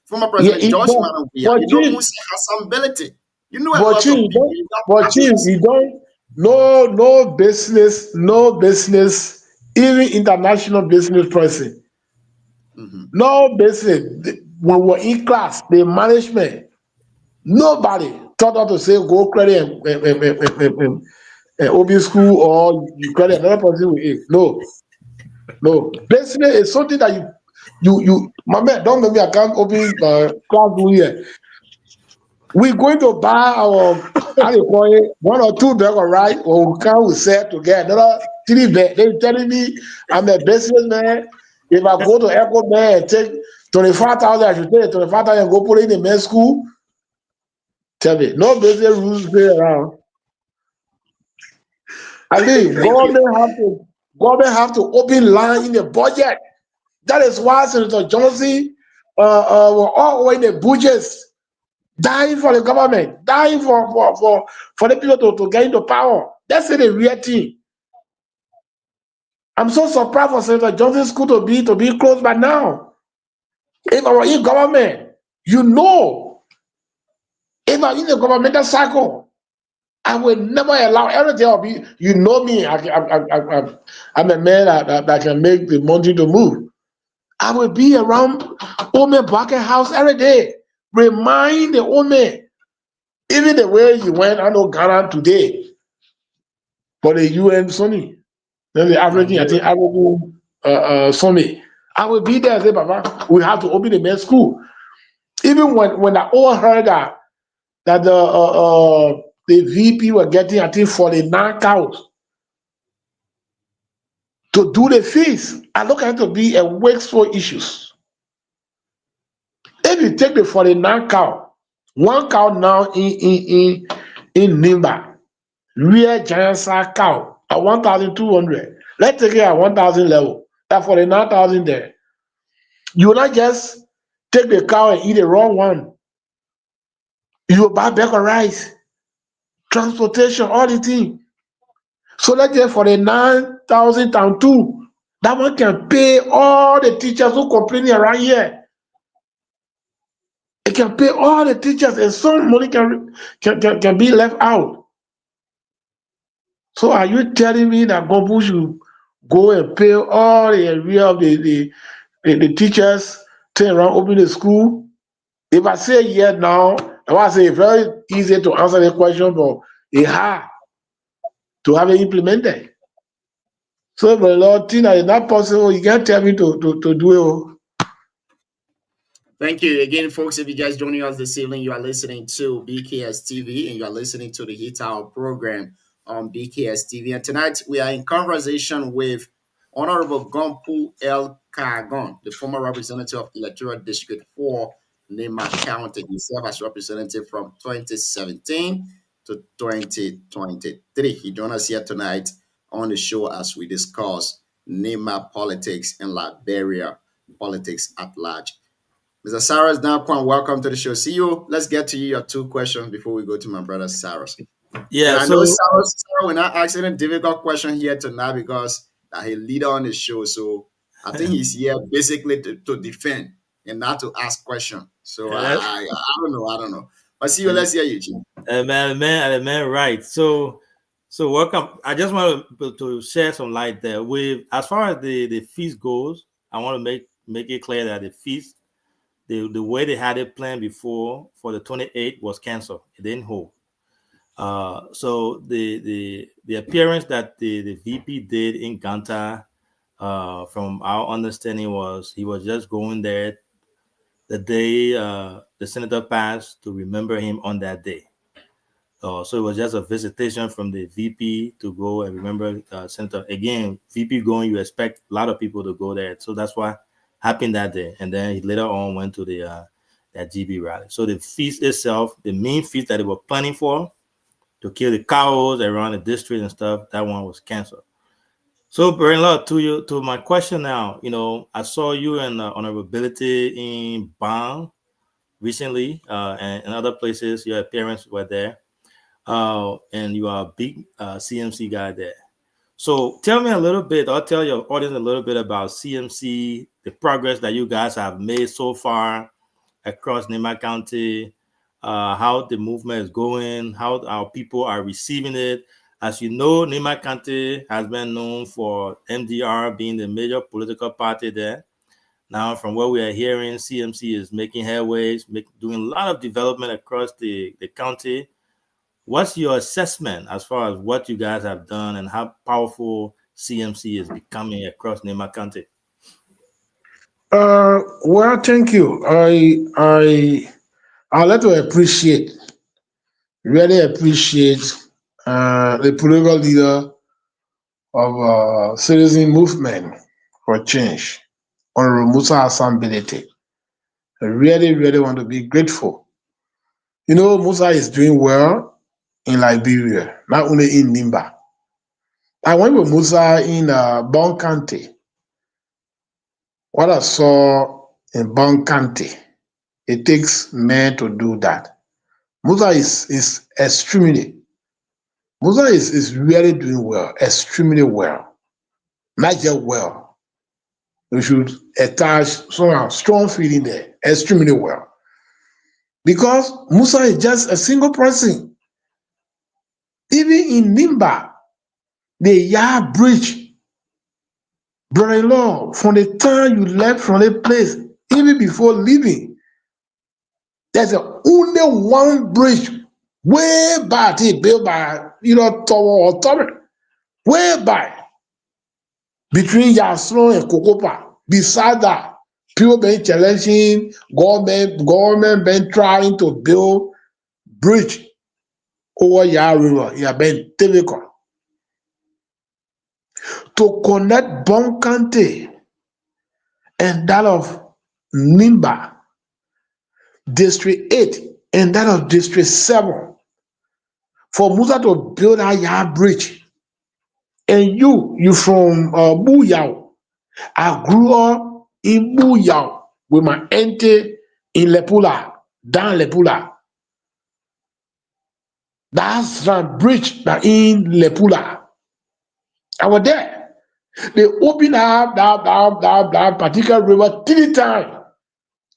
former President George Manneh. You know Musa Hassan Belete. You know a lot of people. You don't. No business, even international business person. No business. When we're in class, the management, nobody taught us to say go credit and open school or you credit another person with it. No. Business is something that you my man, don't let me I can't open class here. We're going to buy our how you call it, 1 or 2 bag of rice, or we sell to get another 3 bag. They're telling me I'm a businessman. If I go to Echo Man and take 25,000, I should take 25,000 and go put it in the men's school. Tell me, no business rules play around. I think government have to open line in the budget. That is why Senator Johnson were all in the budgets, dying for the government, dying for the people to get into power. That's the real thing. I'm so surprised for Senator Johnson's school to be closed by now. If I were in government, you know, if I'm in the governmental cycle, I will never allow everything. I'll be, you know me, I'm a man that can make the money to move. I will be around Ome Bucket House every day. Remind the Ome, even the way you went, I know Ghana today for the UN Sunni. Then the averaging, I think, Sunni. I will be there and say, Baba, we have to open the men's school. Even when I all heard that the VP were getting, I think, 49 cows to do the fees, I look at it to be a wasteful issues. If you take the 49 cow, 1 cow now in Nimba, real giant size cow at 1,200. Let's take it at 1,000 level. That's 49,000 there. You will not just take the cow and eat the raw one. You will buy bag of rice, transportation, all the things. So let's get 49,000 times 2. That one can pay all the teachers who complaining around here. It can pay all the teachers, and some money can be left out. So are you telling me that Gobu should go and pay all the area of the teachers, turn around, open the school? If I say yes now, I want to say it's very easy to answer the question, but it's hard to have it implemented. So, but Lord, Tina, it's not possible. You can't tell me to do it. Thank you again, folks. If you guys joining us this evening, you are listening to BKS TV and you are listening to the Hit Hour program on BKS TV. And tonight we are in conversation with Honorable Gompu L. Kagon, the former representative of Electoral District 4, Nema County. He served as representative from 2017 to 2023. He joined us here tonight on the show as we discuss Nema politics and Liberia politics at large. Mr. Cyrus Nakwan, welcome to the show. See you. Let's get to your 2 questions before we go to my brother Cyrus. Yeah, and I know Cyrus, we're not asking a difficult question here tonight because he's leader on the show. So I think he's here basically to defend and not to ask questions. So I don't know. But see you. Let's hear you, Chief. Man, right. So welcome. I just want to share some light there. With as far as the fees goes, I want to make it clear that the the way they had it planned before for the 28th was canceled. It didn't hold. So the appearance that the VP did in Ganta, from our understanding, was he was just going there the day the senator passed to remember him on that day. So it was just a visitation from the VP to go and remember Senator. Again, VP going, you expect a lot of people to go there. So that's why happened that day. And then he later on went to the that GB rally. So the feast itself, the main feast that they were planning for, to kill the cows around the district and stuff, that one was canceled. So, Bernard, to my question now, I saw you in honorability in Bang recently, and in other places, your appearance were there. And you are a big CMC guy there. So tell me a little bit, I'll tell your audience a little bit about CMC, the progress that you guys have made so far across Nema County, how the movement is going, how our people are receiving it. As you know, Nema County has been known for MDR being the major political party there. Now, from what we are hearing, CMC is making headways, doing a lot of development across the county. What's your assessment as far as what you guys have done and how powerful CMC is becoming across Nema County? Well, thank you. I'd like to really appreciate the political leader of citizen movement for change, Honorable Musa Hassan Belete. I really, really want to be grateful. Musa is doing well in Liberia, not only in Nimba. I went with Musa in Bon County. What I saw in Bon County, it takes men to do that. Musa is really doing well, extremely well. Not just well. We should attach some strong feeling there, extremely well. Because Musa is just a single person. Even in Nimba, the Yah Bridge, brother-in-law, from the time you left from the place, even before leaving, there's only one bridge way back, built by, Tower or Tower, way back, between Yasron and Kokopa. Beside that, people been challenging, government been trying to build bridge over Yah River. It has been difficult. To connect Bon County and that of Nimba, District 8, and that of District 7, for Musa to build a Yah Bridge. And you from Buyao. I grew up in Buyao with my auntie in Lepula, down Lepula. That's the bridge that in Lepula. I was there. They opened up that particular river 3 times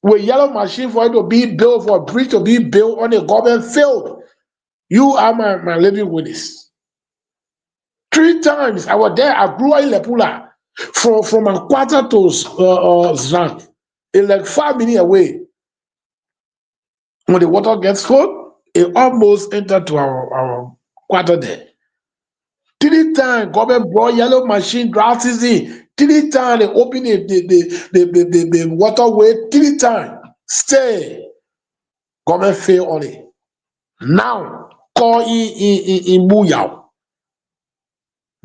with yellow machine for it to be built, for a bridge to be built on a government field. You are my living witness. 3 times I was there. I grew up in Lepula from a quarter to Zrank. It's like 5 minutes away. When the water gets cold, it almost entered to our quarter there. 3 times government brought yellow machine drought season. 3 times they open the waterway. 3 times. Stay. Government fail on it. Now call in Buyao.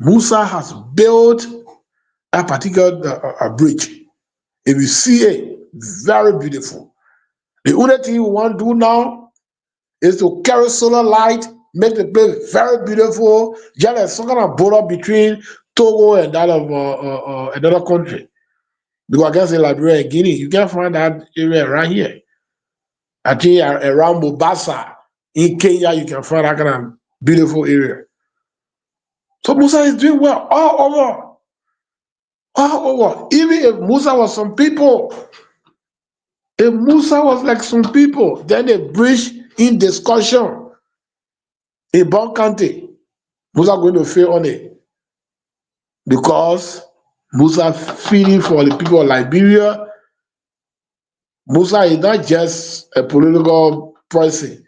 Musa has built a particular bridge. If you see it, very beautiful. The only thing we want to do now is to carry solar light, make the place very beautiful, just like some kind of border between Togo and that of another country. Because I guess in Liberia and Guinea, you can't find that area around here. I think around Mombasa, in Kenya, you can find that kind of beautiful area. So Musa is doing well all over. All over. Even if Musa was some people, if Musa was like some people, then the bridge in discussion in Bon County, Musa going to fail on it. Because Musa feeling for the people of Liberia, Musa is not just a political person.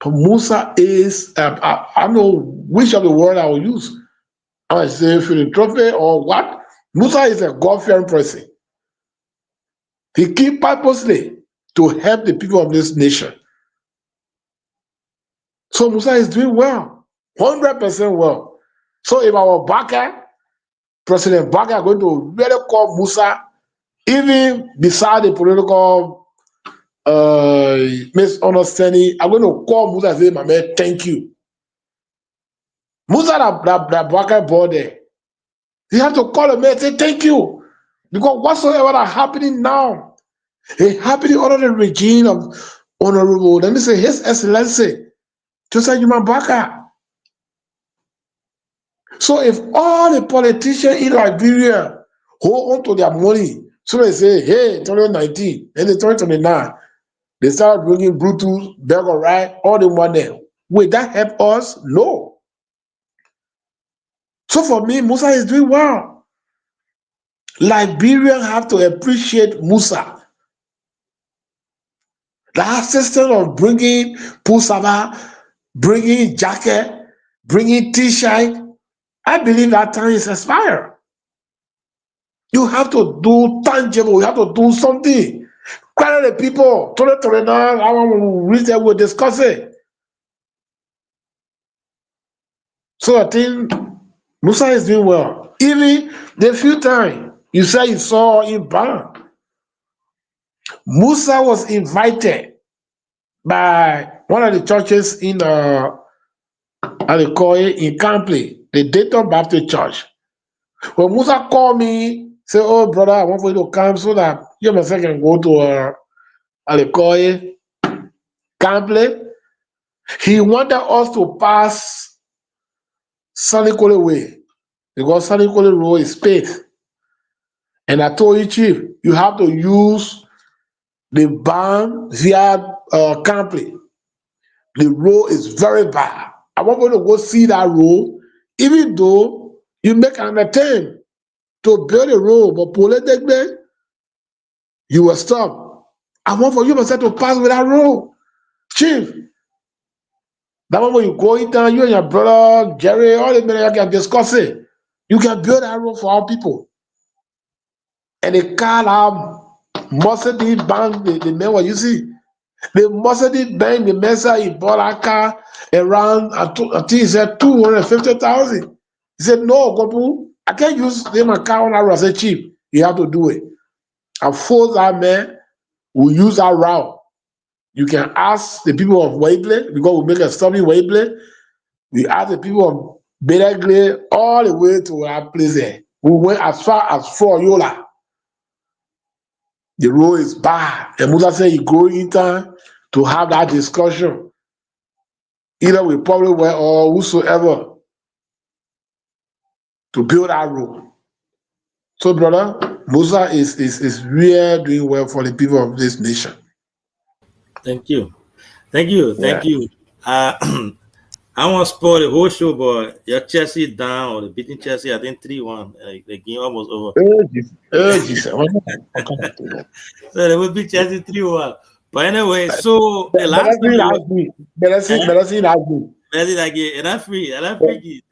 Musa is, I don't know which of the word I will use. I might say philanthropy or what. Musa is a God-fearing person. He came purposely to help the people of this nation. So Musa is doing well, 100% well. So if our Baka, President Baka, are going to really call Musa, even beside the political misunderstanding, I'm going to call Musa and say, my man, thank you. Musa that Baka brought there, you have to call him and say thank you. Because whatsoever that happening now, it's happening under the regime of Honorable, let me say, His Excellency, Joseph Juma Baka. So if all the politicians in Liberia hold on to their money, so they say, hey, 2019, and then 2029, they start bringing Bluetooth, Burger Right, all the money. Will that help us? No. So for me, Musa is doing well. Liberians have to appreciate Musa. The system of bringing Pusaba, bringing jacket, bringing t-shirt, I believe that time is expired. You have to do tangible. You have to do something. Credit the people. 2029, I want to reach there, we'll discuss it. So I think Musa is doing well. Even the few times you say you saw in Bam, Musa was invited by one of the churches in in Campley, the Dayton Baptist Church. When Musa called me, say, "Oh brother, I want for you to come so that you myself can go to Alikoye, Campley." He wanted us to pass Salikole Way because Salikole Road is paved. And I told you, Chief, you have to use the ban via Campley. The road is very bad. I want you to go see that road, even though you make an attempt to build a road, but politically, you will stop. I want for you myself to pass with that road. Chief, that one when you go in town, you and your brother, Jerry, all the men can discuss it. You can build that road for our people. And the car have Mercedes Bank, the men were using. The Mercedes Bank, the Mesa, he bought a car around, I think he said 250,000. He said, no, Gopu, I can't use them a car on that road. I said, Chief, you have to do it. And force that man will use that route. You can ask the people of Webley, because we make a stop in Webley. We ask the people of Bedagle all the way to our place there. We went as far as Yola. The road is bad. And Musa said he go in time to have that discussion. Either we probably were or whosoever to build that road. So, brother, Musa is really doing well for the people of this nation. Thank you. Thank you. Thank you. I want to spoil the whole show, but your Chelsea down or the beating Chelsea, I think 3-1. The game almost over. So they will beat Chelsea 3-1. But anyway, so the last time and I'm free. And I'm free.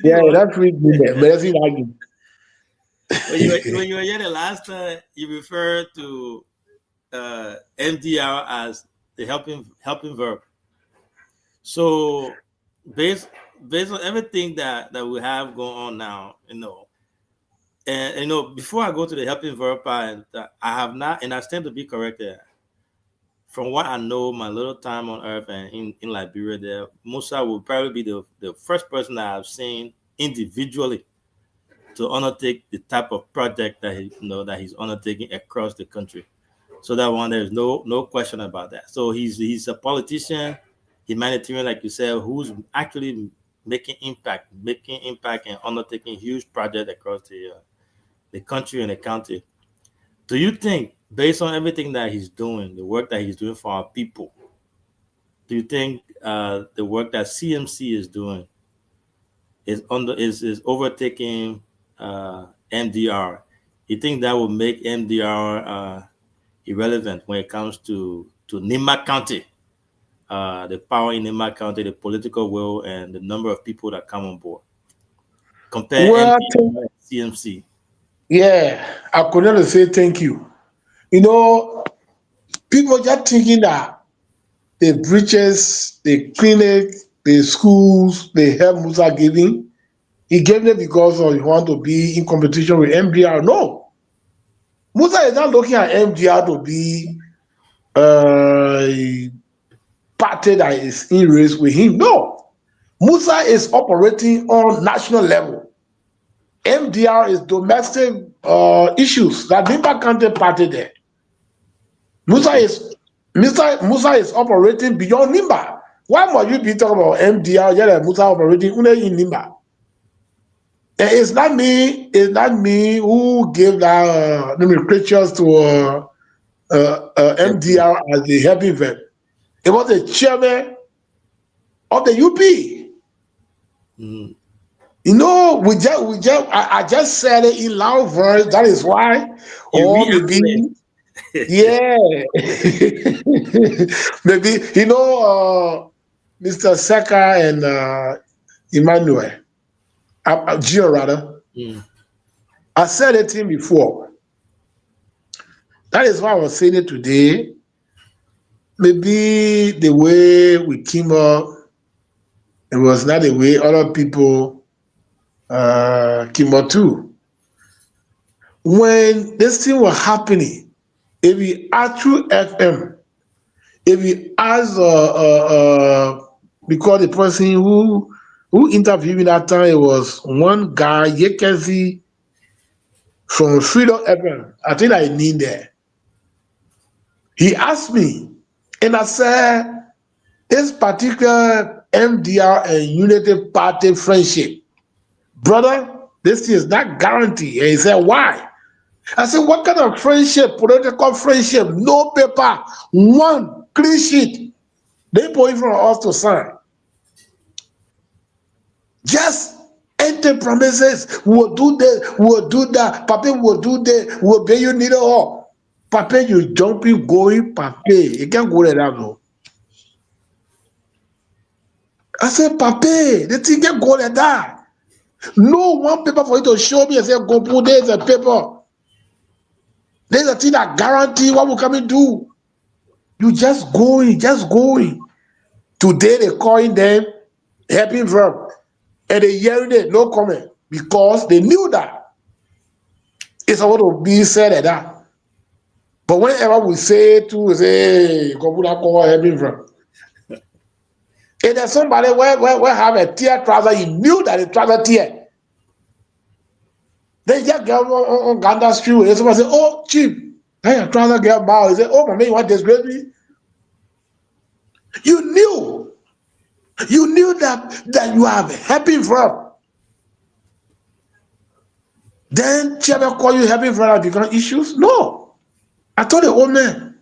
Yeah, that's free. When you were here the last time, you referred to MDR as the helping verb. So based on everything that we have going on now, and before I go to the helping verb part, I have not, and I stand to be corrected. From what I know, my little time on Earth and in Liberia, there Musa will probably be the first person that I've seen individually to undertake the type of project that he's undertaking across the country. So that one, there's no question about that. So he's a politician, humanitarian, like you said, who's actually making impact and undertaking huge projects across the country and the county. Do you think, based on everything that he's doing, the work that he's doing for our people, do you think the work that CMC is doing is overtaking MDR? You think that will make MDR irrelevant when it comes to Nimba County, the power in Nimba County, the political will, and the number of people that come on board. Compare Well, MPR and CMC. yeah, I could not say thank you. You know, people just thinking that the bridges, the clinic, the schools, the help Musa giving, he gave them because he want to be in competition with MDR. No, Musa is not looking at MDR to be a party that is in race with him. No, Musa is operating on national level. MDR is domestic issues that Nimba County party there. Musa is operating beyond Nimba. Why must you be talking about MDR? Yeah, Musa operating only in Nimba. It's not me who gave that nomenclatures to MDR as the helping verb. It was the chairman of the UP. Mm. You know, I just said it in loud voice. That is why. Or maybe, yeah. Maybe, you know, Mr. Saka and Emmanuel, Gio rather. Mm. I said it to him before. That is why I was saying it today. Maybe the way we came up, it was not the way other people came up too. When this thing was happening, if we ask through FM, if we ask because the person who interviewed me that time, it was one guy, Yekezi, from Freedom FM. I think I need there. He asked me, and I said, this particular MDR and Unity Party friendship, brother, this is not guaranteed. And he said, why? I said, what kind of friendship, political friendship, no paper, one clean sheet, they put for us to sign. Just enter promises, we'll do this, we'll do that, Papa will do this, we'll pay you neither or. Papa, you jumping, going, Papa, you can't go there now. I said, Papa, the thing can't go like that. No one paper for you to show me and say, go put there's a paper. There's a thing that guarantee what will come and do. You just going. Today they calling them helping verb. And they hearing it, no comment. Because they knew that it's supposed to be said like that. But whenever we say to say, go put that call helping verb. And there's somebody where have a tear trouser, he knew that the trouser tear. They just get on Ganda Street and somebody say, oh, Chief, hey, your trouser get bow. He said, oh, my man, you want to disgrace me? You knew that you have a happy verb. Then Chairman call you happy verb because issues? No. I told the old man.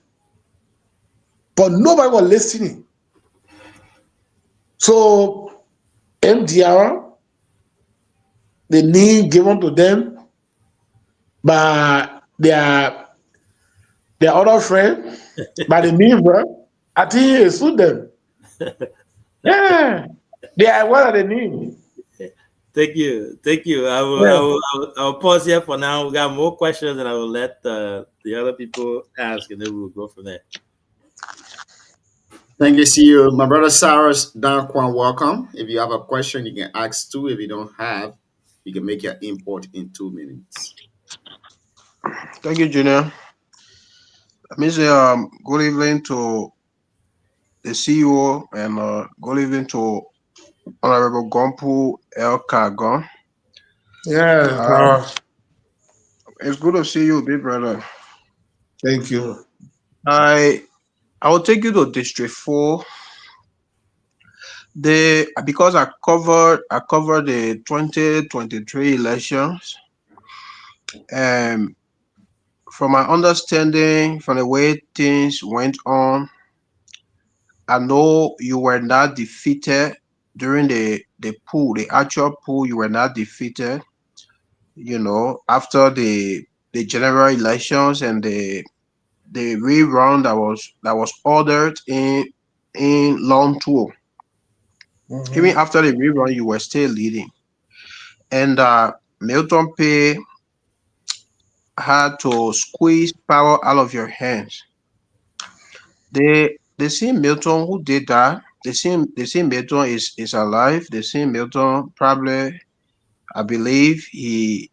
But nobody was listening. So MDR, the name given to them by their other friend, by the neighbor, I think it suit them. Yeah, they are aware of the name. Thank you. I will pause here for now. We got more questions, and I will let the other people ask, and then we'll go from there. Thank you, CEO. My brother Cyrus Danquan, welcome. If you have a question, you can ask two. If you don't have, you can make your import in 2 minutes. Thank you, Junior. Let me say good evening to the CEO and good evening to Honorable Gompu El Kagon. Yeah, it's good to see you, big brother. Thank you. I will take you to District 4. Because I covered the 2023 elections, and from my understanding, from the way things went on, I know you were not defeated during the poll, the actual poll. You were not defeated. You know, after the general elections and the the rerun that was ordered in Long Tour. Even after the rerun, you were still leading, and Milton Pay had to squeeze power out of your hands. The same Milton who did that, the same Milton is alive. The same Milton probably, I believe he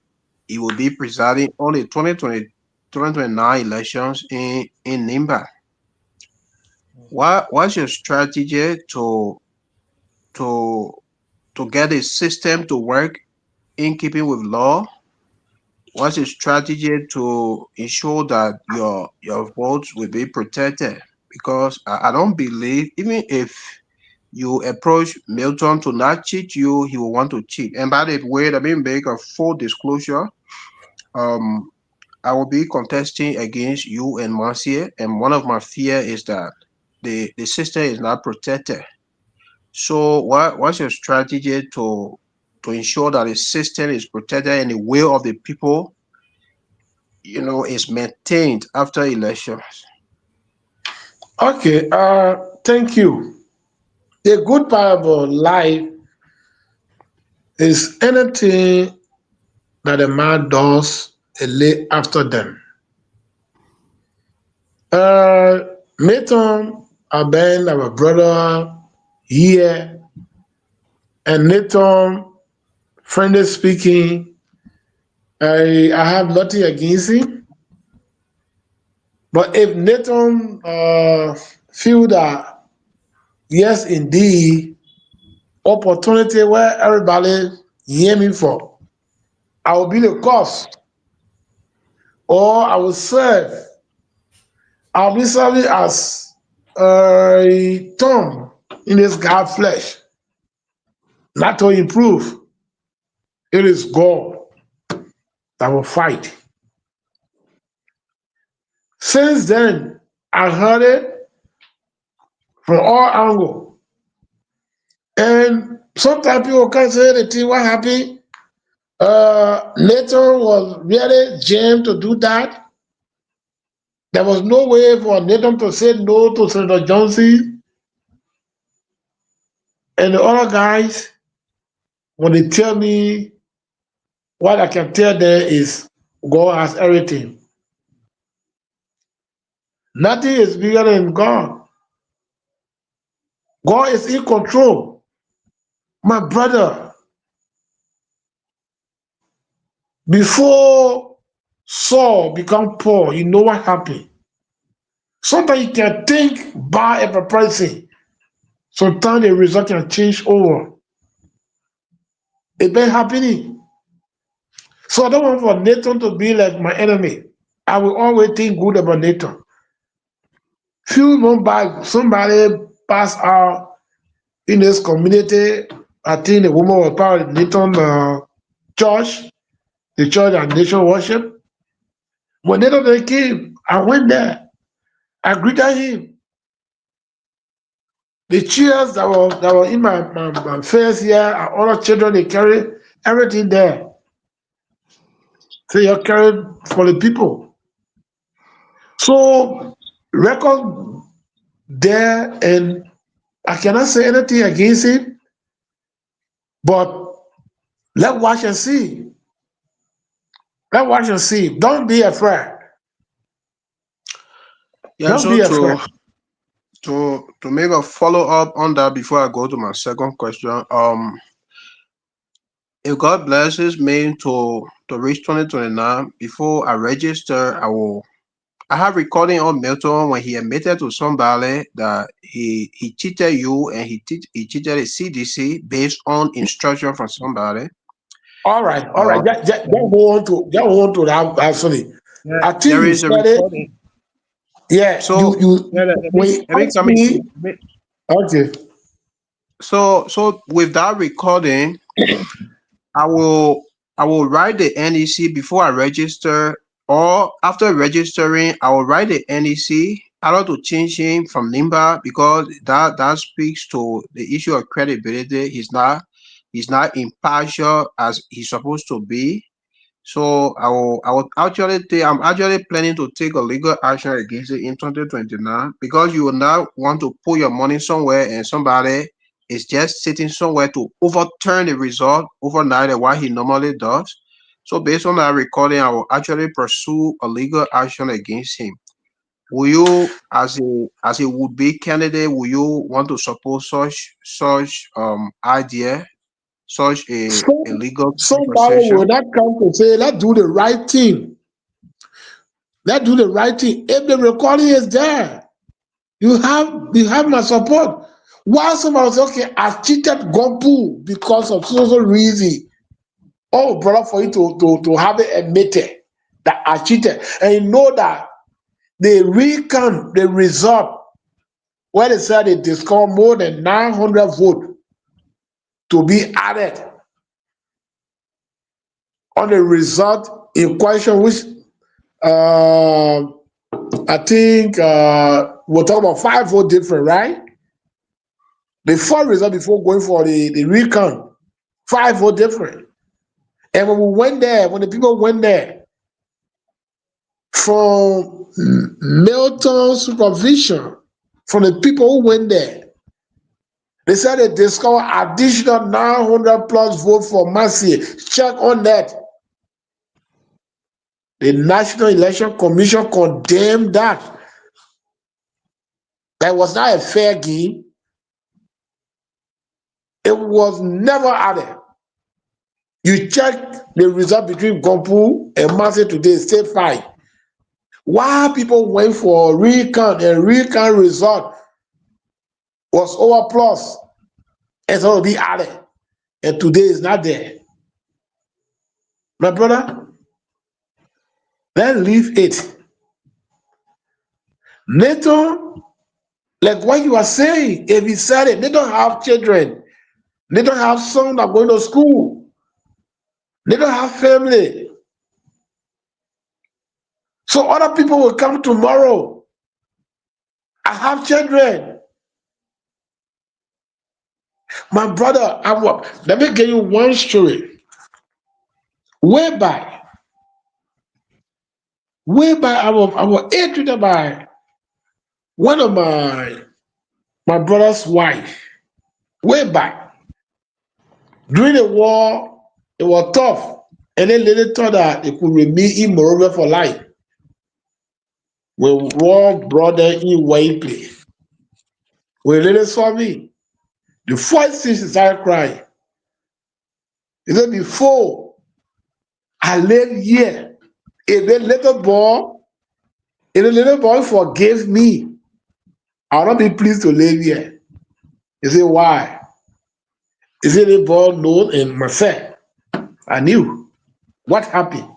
will be presiding on the 2029 elections in Nimba. What's your strategy to get a system to work in keeping with law? What's your strategy to ensure that your votes will be protected? Because I don't believe, even if you approach Milton to not cheat you, he will want to cheat. And by the way, let me make a full disclosure. I will be contesting against you and Marcia, and one of my fear is that the system is not protected. So what's your strategy to ensure that the system is protected and the will of the people, is maintained after elections? Okay, thank you. The good part about life is anything that a man does, a lay after them. Nathan, Ben, our brother here, and Nathan, friendly speaking, I have nothing against him. But if Nathan feel that, yes, indeed, opportunity where everybody hear me for, I will be the cause, or I will serve. I'll be serving as a thumb in this God's flesh, not to improve. It is God that will fight. Since then, I heard it from all angles. And sometimes people can say the thing, what happened? Nathan was really jammed to do that. There was no way for Nathan to say no to Senator Johnson. And the other guys, when they tell me, what I can tell them is God has everything. Nothing is bigger than God. God is in control. My brother, before Saul become Paul, you know what happened? Sometimes you can think by a person. Sometimes the result can change over. It been happening. So I don't want for Nathan to be like my enemy. I will always think good about Nathan. Few months back, somebody passed out in this community. I think the woman was part of Nathan church, the church and nation worship. When Nathan came, I went there. I greeted him. The cheers that were in my face here, and other children, they carry everything there. So you carry for the people. So record there, and I cannot say anything against it, but let's watch and see. Let's watch and see. Don't be afraid. Yeah, Don't so be afraid. to make a follow-up on that before I go to my second question, if God blesses me to reach 2029, before I register, I have recording on Milton when he admitted to somebody that he cheated you and he cheated the CDC based on instruction from somebody. All right. Just go on to that. Actually, I think There you is a said it. recording. Yeah. So let me come in. Okay. So with that recording, I will write the NEC before I register, or after registering, I will write the NEC. I want to change him from Nimba because that speaks to the issue of credibility. He's not impartial as he's supposed to be. So I'm actually planning to take a legal action against it in 2029 because you will not want to put your money somewhere and somebody is just sitting somewhere to overturn the result overnight and what he normally does. So based on that recording, I will actually pursue a legal action against him. Will you, as a would-be candidate, will you want to support such idea, such a So, legal somebody will conversation? not come to say, let's do the right thing. Let's do the right thing. If the recording is there, you have my support. Why somebody say, okay, I cheated Gompu because of so reason. Oh, brother, for you to have it admitted that I cheated. And you know that they recount the result where they said they discovered more than 900 votes to be added on the result in question, which I think we're talking about 5 votes different, right? The full result before going for the recount, 5 votes different. And when we went there, when the people went there, from Milton supervision, from the people who went there, they said they discovered additional 900 plus votes for Massey. Check on that. The National Election Commission condemned that. That was not a fair game. It was never added. You check the result between Gompu and Massey today, state 5. Why people went for recount and recount result was over plus and so to be added. And today is not there. My brother, let's leave it. Nathan, like what you are saying, if he said it, they don't have children. They don't have sons that are going to school. They don't have family. So other people will come tomorrow. I have children. My brother, let me give you one story. Way back, I was treated by one of my brother's wife. Way back. During the war, it was tough. And then later thought that it could remain in Monrovia for life. When war brought them in way place. When later saw me, the first thing she started crying. He said, before I live here, if the little boy forgave me, I will not be pleased to live here. He said, why? He said, the boy knows in myself. I knew what happened.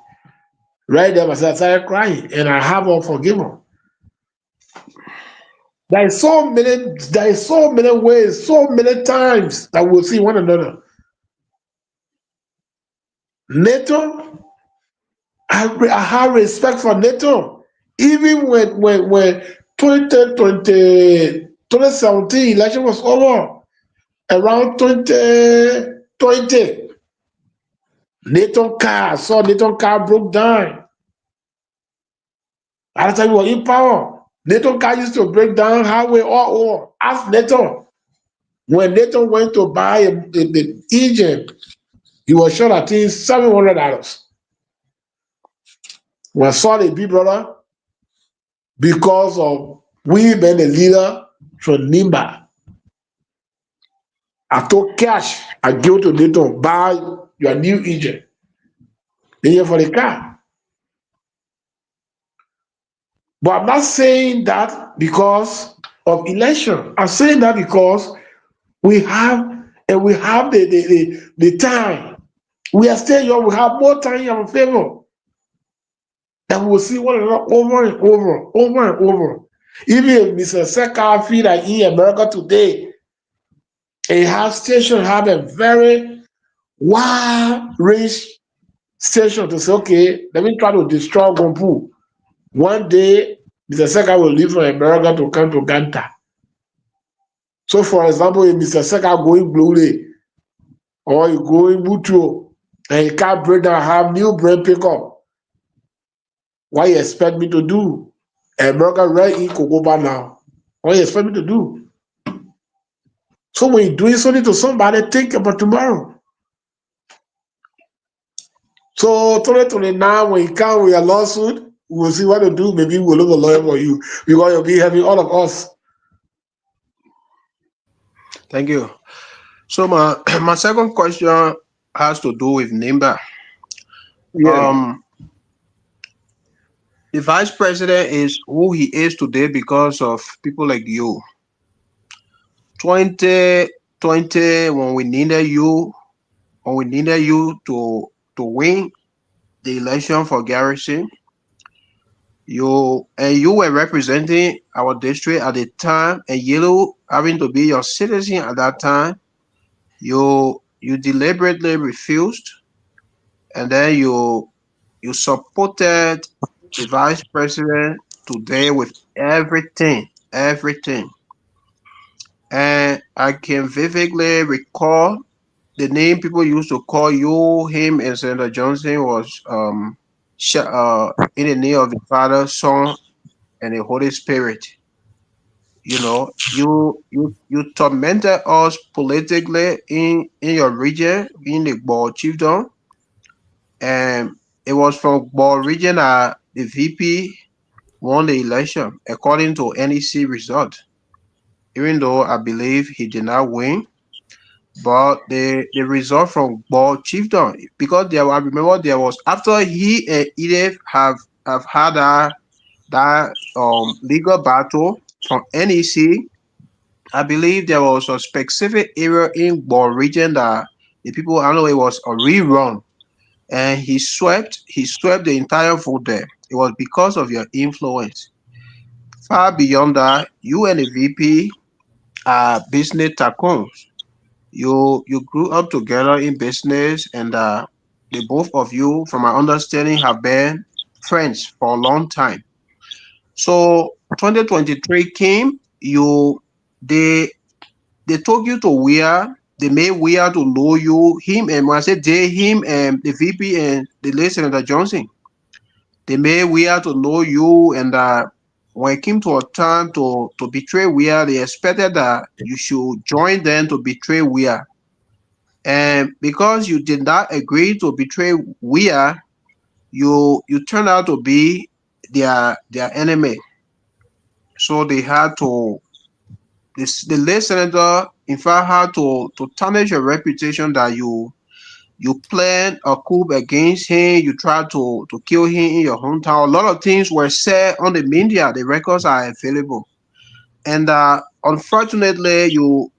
Right there, I started crying, and I have all forgiven. There is so many ways, so many times that we'll see one another. NATO, I have respect for NATO. Even when 2017 election was over, around 2020, NATO car broke down. At the time we were in power, NATO car used to break down highway all over. Ask NATO. When NATO went to buy the engine, he was short at least $700. When I saw the big brother, because of we being the leader from Nimba, I took cash. I give to NATO, buy your new engine. Then for the car. But I'm not saying that because of election. I'm saying that because we have the time. We are still young, we have more time in our favor. And we will see one another over and over. Even if Mr. Seka feel like in America today, it has station have a very wide range station to say, okay, let me try to destroy Gompu. One day, Mr. Seka will leave from America to come to Ganta. So, for example, if Mr. Seka going Blue or you going Butro, and he can't break down, have new brain pick up. What you expect me to do? America right in Kogoba now. What you expect me to do? So when you're doing something to somebody, think about tomorrow. So 2029, when you come with a lawsuit, we'll see what to do. Maybe we'll look a lawyer for you. Because you'll be having all of us. Thank you. So my second question has to do with NIMBA. Yeah. The vice president is who he is today because of people like you. 2020, when we needed you to win the election for Garrison, you were representing our district at the time, and Yellow having to be your citizen at that time, you deliberately refused, and then you supported the vice president today with everything. And I can vividly recall the name people used to call you, him, and Senator Johnson was in the name of the Father, Son, and the Holy Spirit. You know, you tormented us politically in your region, in the Ball Chiefdom, and it was from Ball region that the VP won the election according to NEC result. Even though I believe he did not win, but the result from Ball Chiefdom, because I remember there was after he and Edith have had that legal battle from NEC. I believe there was a specific area in Ball region that the people, I know it was a rerun, and he swept the entire vote there. It was because of your influence. Far beyond that, you and the VP are business tycoons. You grew up together in business, and the both of you, from my understanding, have been friends for a long time. So 2023 came, they took you to where they made where to know you, him, and when I say they, him and the VP and the late Senator Johnson, they made where to know you, and when it came to a time to betray where, they expected that you should join them to betray where. And because you did not agree to betray where, you turned out to be their enemy. So they had to the late senator, in fact, had to tarnish your reputation that you planned a coup against him. You tried to kill him in your hometown. A lot of things were said on the media. The records are available, and unfortunately, you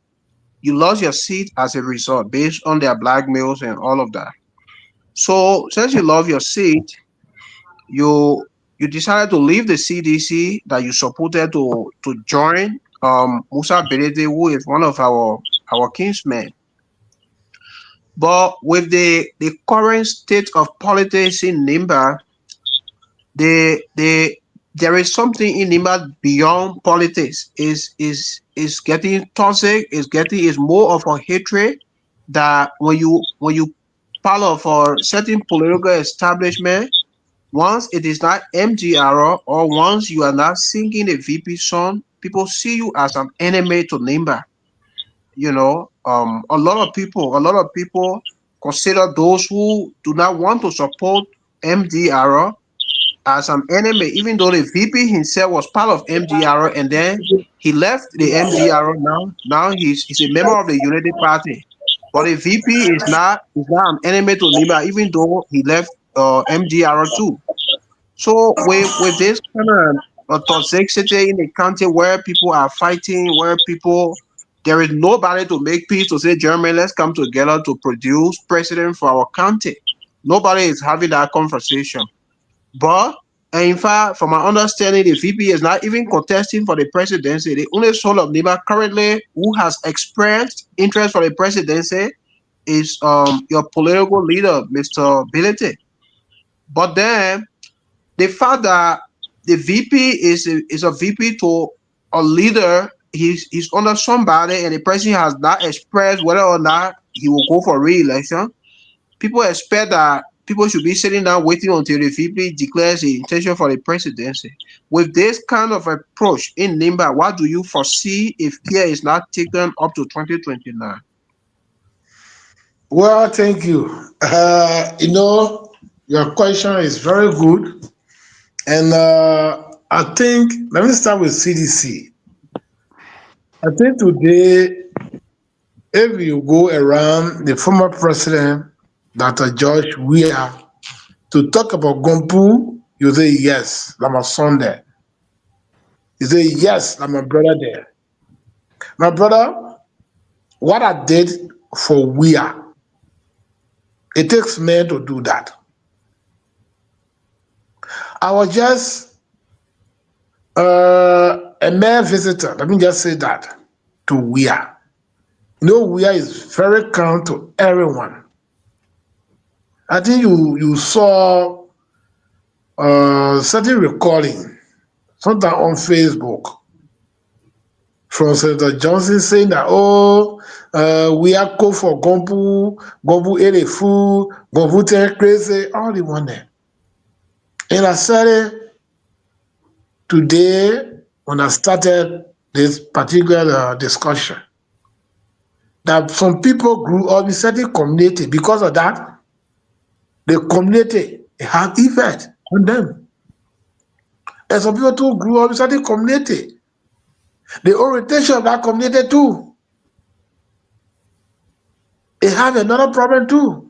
lost your seat as a result, based on their blackmails and all of that. So since you lost your seat, you decided to leave the CDC that you supported to join Musa Belede, who is one of our kinsmen. But with the current state of politics in Nimba, there is something in Nimba beyond politics. Is getting toxic. Is more of a hatred that when you part of a certain political establishment, once it is not MDR or once you are not singing a VP song, people see you as an enemy to Nimba. You know, a lot of people consider those who do not want to support MDR as an enemy, even though the VP himself was part of MDR and then he left the MDR. Now he's a member of the Unity Party. But the VP is not an enemy to Nimba, even though he left MDR too. So with this kind of toxicity in the country where people are fighting, where there is nobody to make peace to say, Germany, let's come together to produce president for our country. Nobody is having that conversation. But in fact, from my understanding, the VP is not even contesting for the presidency. The only soul of Nimba currently who has expressed interest for the presidency is your political leader, Mr. Bilete. But then the fact that the VP is a VP to a leader, he's under somebody, and the person has not expressed whether or not he will go for re-election. people expect that people should be sitting down waiting until the VP declares the intention for the presidency. With this kind of approach in NIMBA, what do you foresee if care is not taken up to 2029? Well, thank you. Your question is very good. And I think, let me start with CDC. I think today, if you go around the former president, Dr. George Weah, to talk about Gompu, you say, yes, I'm a son there. You say, yes, I'm a brother there. My brother, what I did for Weah, it takes men to do that. I was just a mere visitor, let me just say that, to Weah. Weah is very kind to everyone. I think you saw certain recording, sometime on Facebook, from Senator Johnson saying that, Weah call for Gompu ate a food, Gompu turned crazy, all the one there. And I said it today when I started this particular discussion, that some people grew up in certain community. Because of that, the community had effect on them. And some people too grew up in certain community. The orientation of that community too, it have another problem too.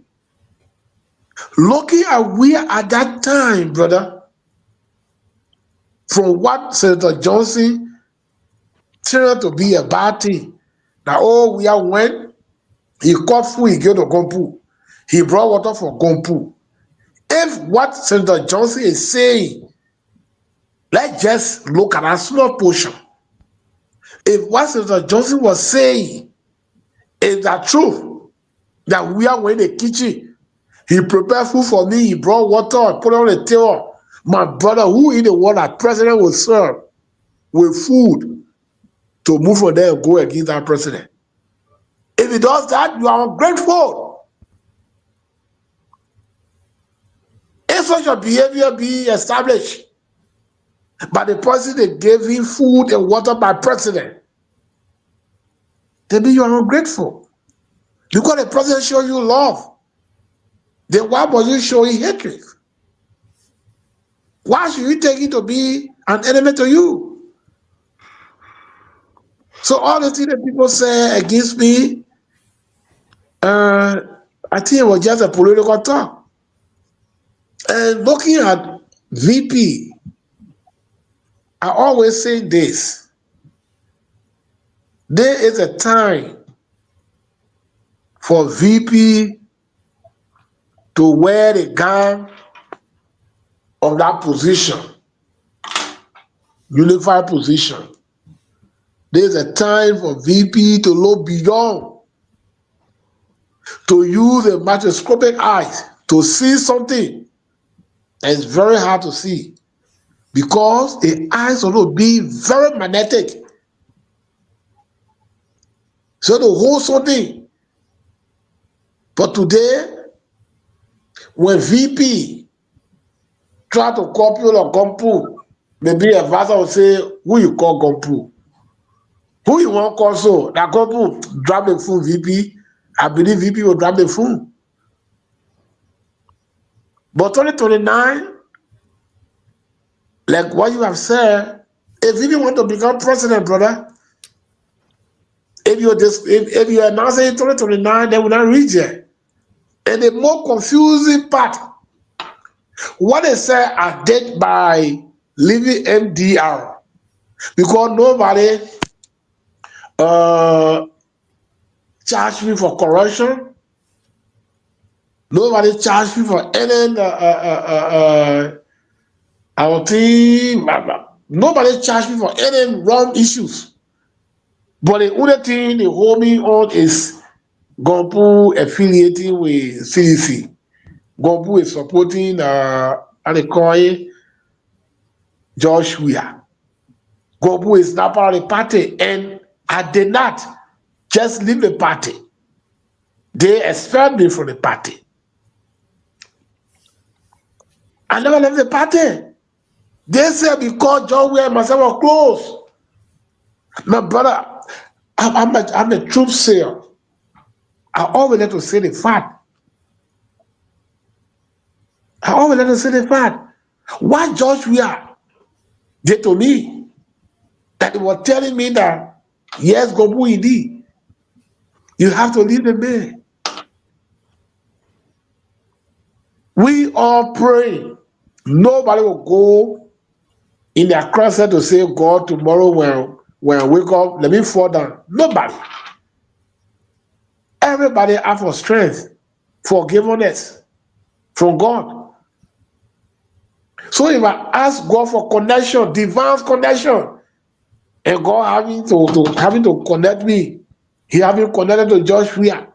Looking at Weah at that time, brother, from what Senator Johnson turned to be a bad thing, that Weah went, he caught food, he gave to Gompu. He brought water for Gompu. If what Senator Johnson is saying, let's just look at a small portion. If what Senator Johnson was saying is the truth, that Weah went in the kitchen, he prepared food for me, he brought water, put it on the table. My brother, who in the world that president will serve with food to move from there and go against that president? If he does that, you are ungrateful. If such a behavior be established by the person that gave him food and water by president, then you are ungrateful. Because the president show you love, then why must you show him hatred? Why should you take it to be an enemy to you? So all the things that people say against me, I think it was just a political talk. And looking at VP, I always say this. There is a time for VP to wear the gown of that position, unified position. There's a time for VP to look beyond, to use a microscopic eyes to see something that is very hard to see, because the eyes will be very magnetic. So to hold something. But today, when VP try to copy or Gompu, maybe a pastor will say, who you call Gompu? Who you want to call so? That Gompu drop the phone VP. I believe VP will drop the phone. But 2029, like what you have said, if VP want to become president, brother, if you announce it in 2029, they will not reach it. And the more confusing part, what they say I did by leaving MDR, because nobody charged me for corruption, nobody charged me for any nobody charged me for any wrong issues. But the only thing they hold me on is Gompu affiliating with CDC. Gompu is supporting Adekoye, George Weah. Gompu is not part of the party, and I did not just leave the party. They expelled me from the party. I never left the party. They said because John Wayne and myself were close. My brother, I'm a truth sayer. I always like to say the fact. I always like to say the fact. What George Weah did to me, that he was telling me that, yes, Gobu Idi, you have to leave the man. We all pray. Nobody will go in their closet to say, God, tomorrow when I wake up, let me fall down. Nobody. Everybody ask for strength, forgiveness from God. So if I ask God for connection, divine connection, and God having to connect me, He having connected to Josh Weah,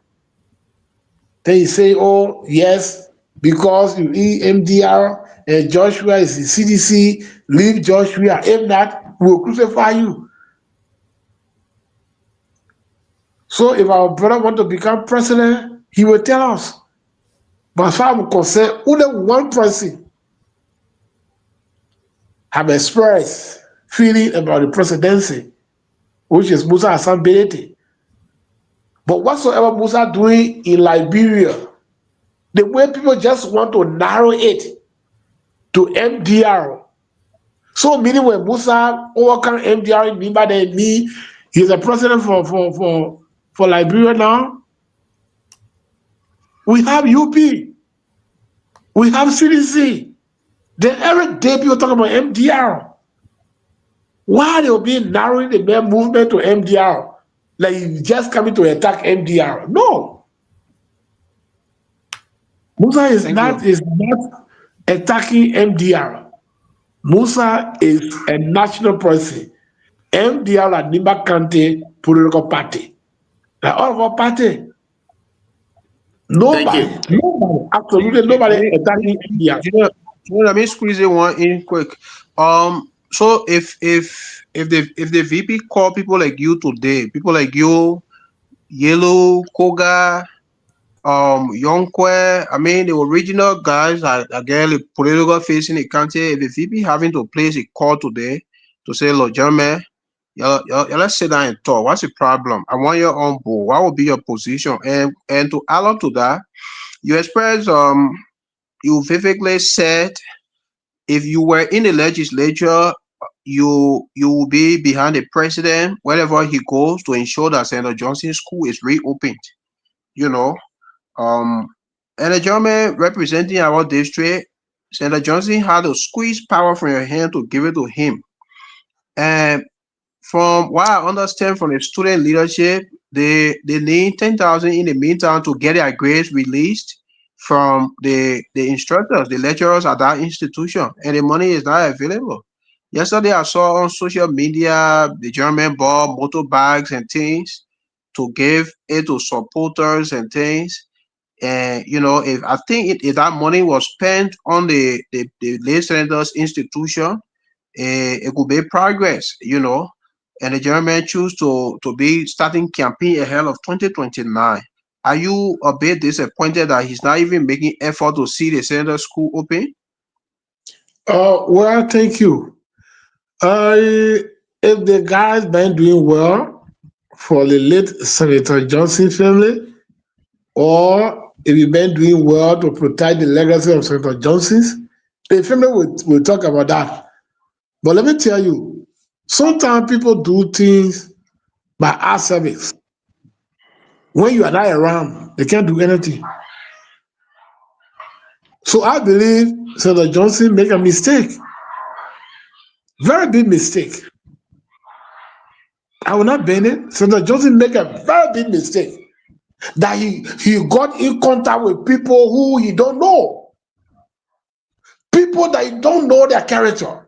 then He say, oh yes, because you eat MDR and Joshua is the CDC, leave Joshua. If not, we will crucify you. So if our brother want to become president, he will tell us. But as far as I'm concerned, only one person have expressed feeling about the presidency, which is Musa Hassan Benete. But whatsoever Musa doing in Liberia, the way people just want to narrow it to MDR. So meaning when Musa overcome MDR in Nimba, then he's a president for Liberia now. We have UP. We have CDC. Then every day people talk about MDR. Why they will be narrowing the main movement to MDR? Like you just coming to attack MDR. No. Musa is not attacking MDR. Musa is a national person. MDR and Nimba County political party. Like all of our party. Nobody, absolutely nobody attacking MDR. Let me squeeze it one in quick. So if the VP call people like you today, people like you, Yellow, Koga, Yonkwe, I mean the original guys are again the political face in the country. If the VP having to place a call today to say, look, gentlemen, let's sit down and talk. What's the problem? I want you on board. What will be your position? And to add on to that, you express you vividly said if you were in the legislature, you will be behind the president wherever he goes to ensure that Senator Johnson's school is reopened. You know, and the gentleman representing our district, Senator Johnson had to squeeze power from your hand to give it to him. And from what I understand from the student leadership, they need 10,000 in the meantime to get their grades released from the instructors, the lecturers at that institution, and the money is not available. Yesterday, I saw on social media the German bought motorbikes and things to give it to supporters and things. And you know, if I think if that money was spent on the lay senators institution, it could be progress. You know, and the German choose to be starting campaign ahead of 2029. Are you a bit disappointed that he's not even making effort to see the senator school open? Well, thank you. If the guy's been doing well for the late Senator Johnson family, or if you've been doing well to protect the legacy of Senator Johnson's, the family will talk about that. But let me tell you, sometimes people do things by our service. When you are not around, they can't do anything. So I believe Senator Johnson make a mistake. Very big mistake. I will not ban it. Senator Johnson make a very big mistake. That he got in contact with people who he don't know. People that you don't know their character.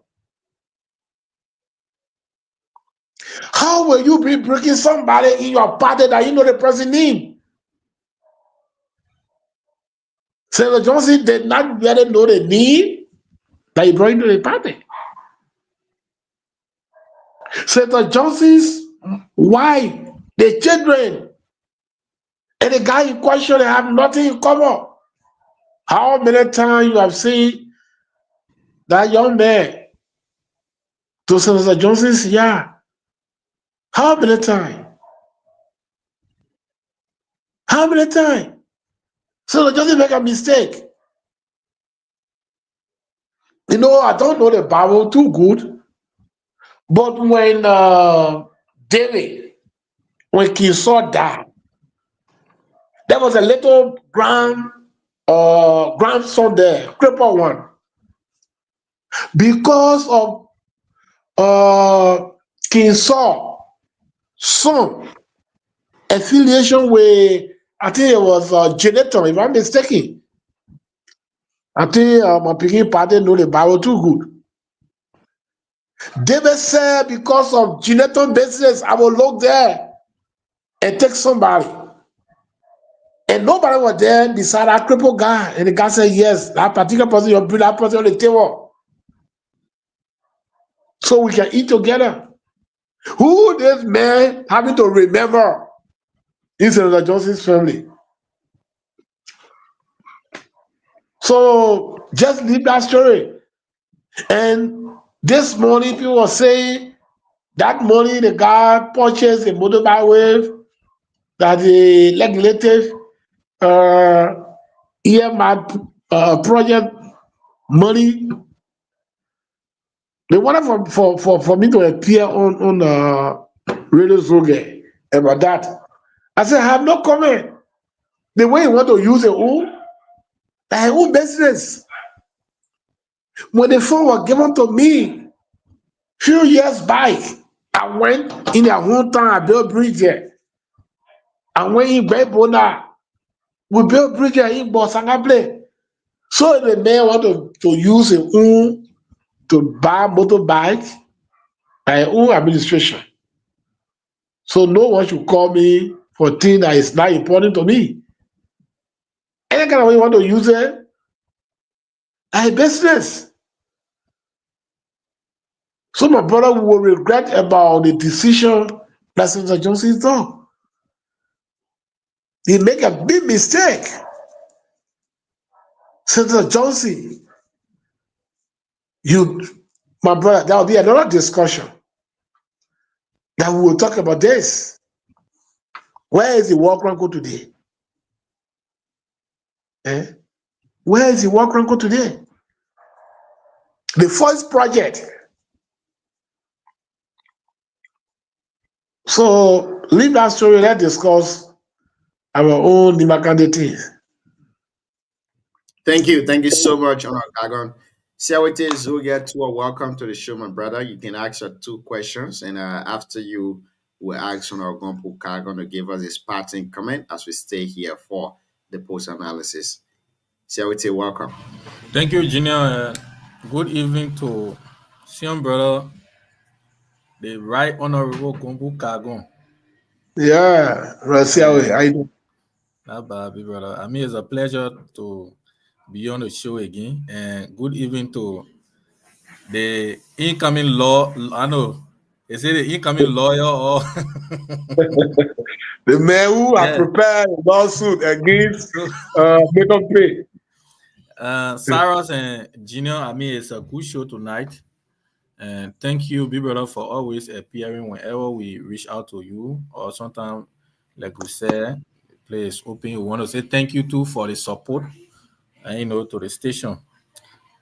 How will you be breaking somebody in your party that you know the person name? Senator Johnson did not really know the name that he brought into the party. Senator Johnson's wife, the children, and the guy in question have nothing in common. How many times you have seen that young man to Senator Johnson's yard. How many times? How many times? Senator Johnson make a mistake. You know, I don't know the Bible too good, but when David, when King Saul died, there was a little grandson there, crippled one, because of King Saul's son affiliation with, I think it was Jonathan, if I'm mistaken. I think my picking party know the Bible too good. David said, because of Jonathan business, I will look there and take somebody. And nobody was there beside that crippled guy. And the guy said, yes, that particular person, you bring that person on the table so we can eat together. Who this man having to remember in Senator Johnson's family? So just leave that story. And this morning, people were saying that money the guy purchased a motorbike with, that the legislative earmark project money. They wanted for me to appear on Radio Zoge about that. I said, I have no comment. The way you want to use it, that own business. When the phone was given to me few years back, I went in their hometown, I built bridge there. I went in Bebona. We built bridge here in Bosangable. So the man want to use his own to buy motorbike and own administration. So no one should call me for things that is not important to me. Any kind of way you want to use it, a business. So my brother will regret about the decision that Senator Johnson done. He make a big mistake. Senator Johnson, my brother, there will be another discussion that we will talk about this. Where is the war chronicle today? Where is the war chronicle today? The first project. So leave that story, let's discuss our own Nimakande things. Thank you so much, Honor Kagon. Siawete Zugia Tua, welcome to the show, my brother. You can ask your 2 questions, and after you will ask Honor Gompo Kagon to give us his parting comment as we stay here for the post analysis. Siawete, welcome. Thank you, Junior. Good evening to Sion brother, the Right Honorable Gompo Kagon. Yeah, Siawe, how you doing? Not bad, big brother. I mean, it's a pleasure to be on the show again. And good evening to the incoming law. I know, is it the incoming lawyer or the man who has prepared a lawsuit against Makeup Pay. Cyrus and Junior? I mean, it's a good show tonight. And thank you, big brother, for always appearing whenever we reach out to you. Or sometimes, like we said, the place is open. We want to say thank you too for the support, and to the station.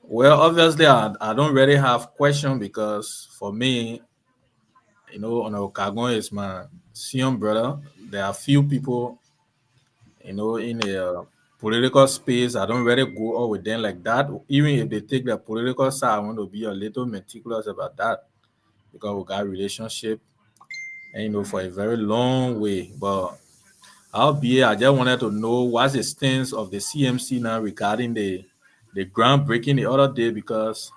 Well, obviously, I don't really have question because for me, Honor Kagon is my Sion brother. There are few people, in the political space. I don't really go out with them like that. Even if they take the political side, I want to be a little meticulous about that because we got relationship, and for a very long way. But I just wanted to know what's the stance of the CMC now regarding the groundbreaking the other day, because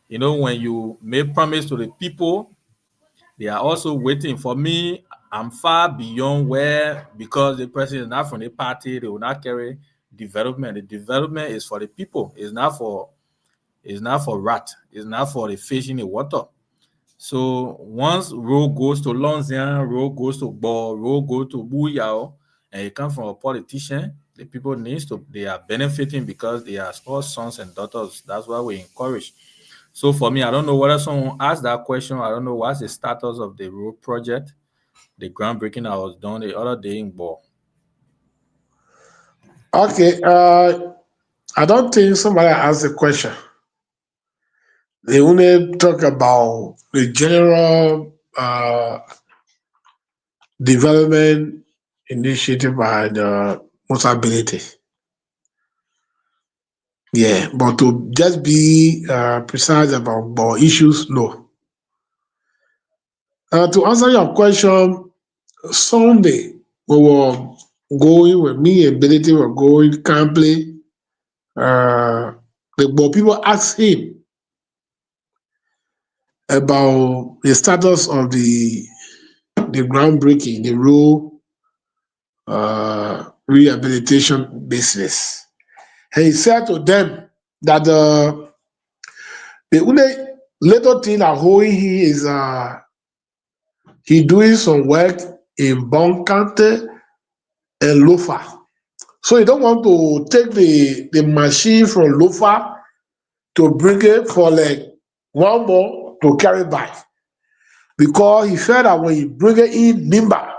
when you make promise to the people, they are also waiting. For me, I'm far beyond where, because the president is not from the party, they will not carry development. The development is for the people. It's not for rat. It's not for the fish in the water. So once road goes to Lonzian, road goes to Bo, road goes to Buyao, and it comes from a politician, the people they are benefiting because they are all sons and daughters. That's why we encourage. So for me, I don't know whether someone asked that question. I don't know what's the status of the road project, the groundbreaking that was done the other day in Bo. Okay, I don't think somebody asked the question. They only talk about the general development initiative by the Musability. Yeah, but to just be precise about issues, no. To answer your question, Sunday we were going with me and Ability were going camply. But people asked him about the status of the groundbreaking, the road rehabilitation business. And he said to them that the only little thing that holding he is he doing some work in Bon County and Lofa. So he don't want to take the machine from Lofa to bring it for like one more to carry back. Because he felt that when he bring it in Nimba,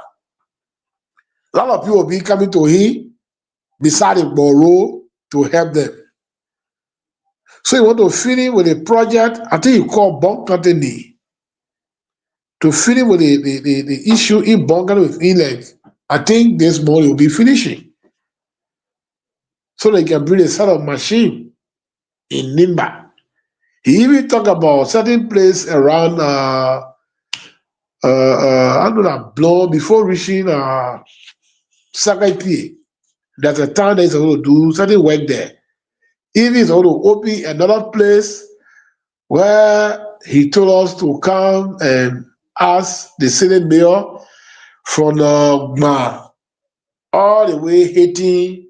a lot of people will be coming to him beside the Borough to help them. So he want to finish with a project, I think he called Bon County, to finish with the issue in Bon County with inlet. I think this morning will be finishing. So they can bring a set of machine in Nimba. He even talk about certain place around I don't know, Blow before reaching Sakaipi. There's a town that is going to do certain work there. If he's going to open another place where he told us to come and ask the Senate mayor from Gma all the way hitting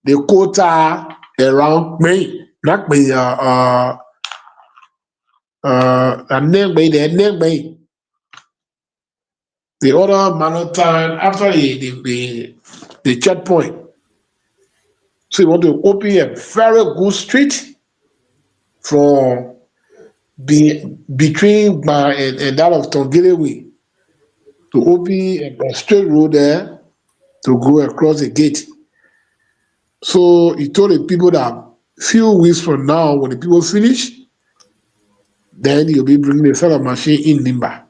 the quota around me. Not me, the other Manotan after the checkpoint. So you want to open a very good street from between Gma and that of Tongilewe to open a straight road there to go across the gate. So he told the people that few weeks from now, when the people finish, then you'll be bringing the solar machine in Nimba.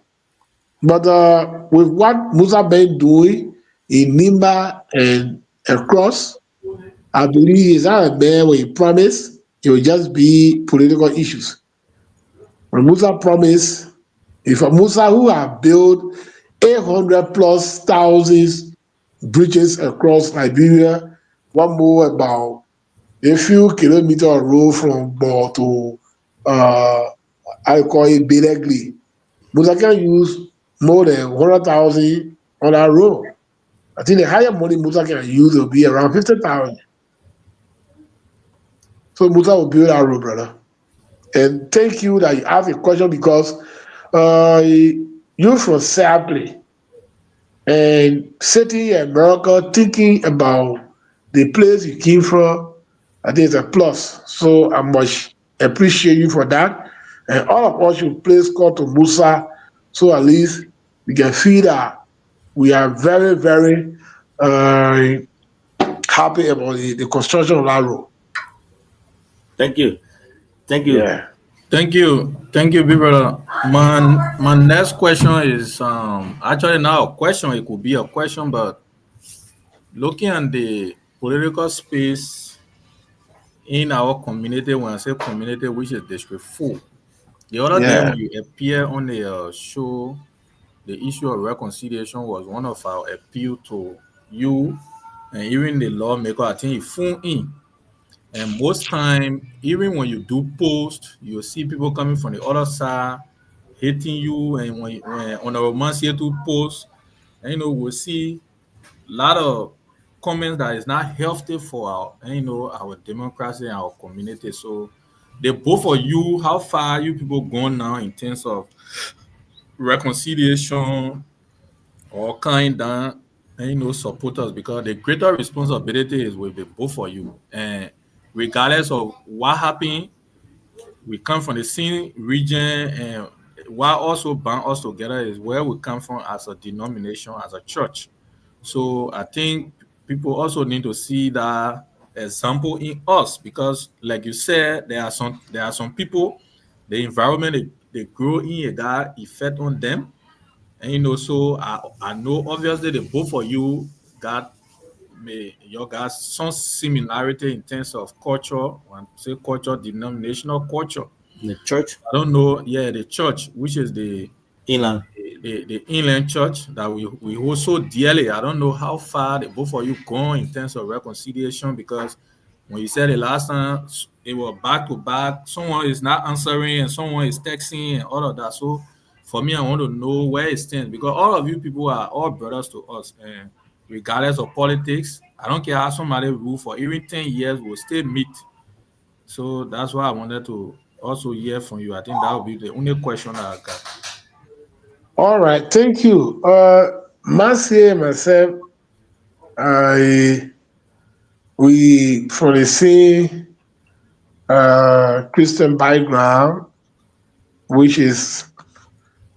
But with what Musa been doing in Nimba and across, I believe he's not a man where he promised it will just be political issues. When Musa promised, if a Musa who have built 800,000+ bridges across Liberia, one more about a few kilometers of road from Bo to I call it Belegli. Musa can use more than 100,000 on that road. I think the higher money Musa can use will be around 50,000. So Musa will build that road, brother. And thank you that you asked a question because you from Sapley and sitting in America thinking about the place you came from, I think it's a plus. So I must appreciate you for that. And all of us should place call to Musa so at least we can feel that we are very, very happy about the construction of that road. Thank you. Thank you. Yeah. Thank you, big brother. My next question is actually not a question. It could be a question, but looking at the political space in our community, when I say community, which is District 4, the other day when you appear on the show, the issue of reconciliation was one of our appeal to you and even the lawmaker. I think he phoned in. And most time, even when you do post, you'll see people coming from the other side, hating you. And when on a romance here to post, and we'll see a lot of comments that is not healthy for our, our democracy and our community. So the both of you, how far are you people gone now in terms of reconciliation or kind down and support us, because the greater responsibility is with the both of you. And regardless of what happened, we come from the same region, and what also bound us together is where we come from as a denomination, as a church. So I think people also need to see that example in us, because like you said, there are some people, the environment they grow in, that effect on them. And so I know obviously the both of you got you got some similarity in terms of culture, when say culture, denominational culture. The church, I don't know, the church, which is the inland. the inland church that we hold so dearly. I don't know how far the both of you gone in terms of reconciliation, because when you said the last time, it was back to back. Someone is not answering and someone is texting and all of that. So for me, I want to know where it stands, because all of you people are all brothers to us, and regardless of politics, I don't care how somebody rule for even 10 years, we'll still meet. So that's why I wanted to also hear from you. I think that would be the only question that I got. All right, thank you. Marcy and myself, we from the same Christian background, which is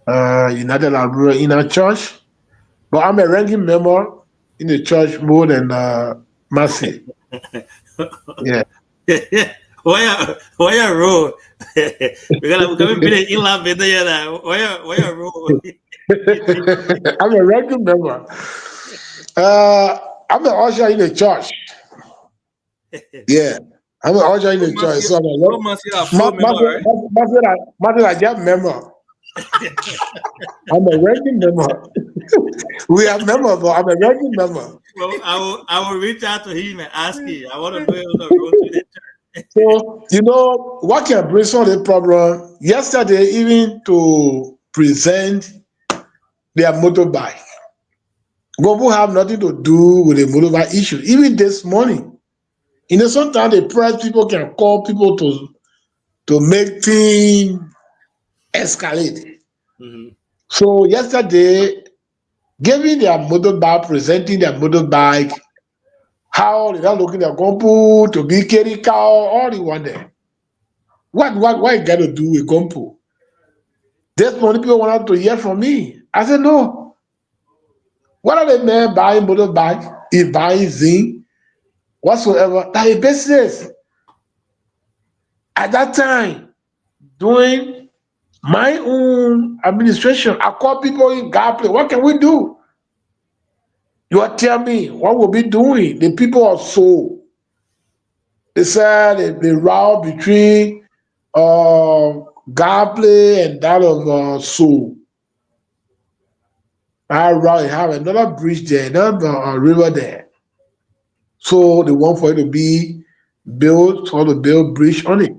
United Alberta Inner Church, but I'm a ranking member in the church more than Marcy. Yeah. Why a road? We're gonna be the inland bit there. Why a road? I'm a ranking member. I'm an usher in the church. Yeah, I'm an usher in the church. So I'm a just member. I'm a ranking member. We are members, but I'm a ranking member. Well, I will reach out to him and ask him. I want to know on the road to the church. So, what can bring some of the problem? Yesterday, even to present their motorbike, Gobu have nothing to do with the motorbike issue. Even this morning, sometimes the press people can call people to make things escalate. Mm-hmm. So yesterday, giving their motorbike, presenting their motorbike, how they're not looking at Gompu to be carry cow, all the one there. What you got to do with Gompu? This morning people wanted to hear from me. I said, no. What are the men buying motorbike? He buying zinc, whatsoever. That is business. At that time, doing my own administration, I call people in Gapley. What can we do? You are telling me what we'll be doing. The people are so. They said the route between Gapley and that of Seoul. That route have another bridge there, another river there. So they want for it to be built, so to build bridge on it.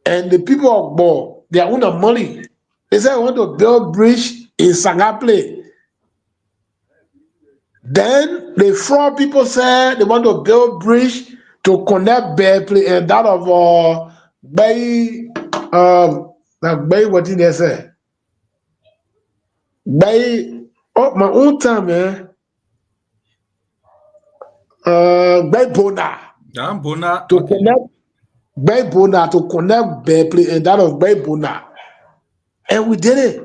And the people of Bo, they own the money. They said they want to build bridge in Sagaple. Then the fraud people said they want to build bridge to connect Berkeley and that of Bay, what did they say? Bay, oh, my own time, man. Bay Bona. Bona. To connect Bay Bona, to connect Berkeley and that of Bay Bona. And we did it.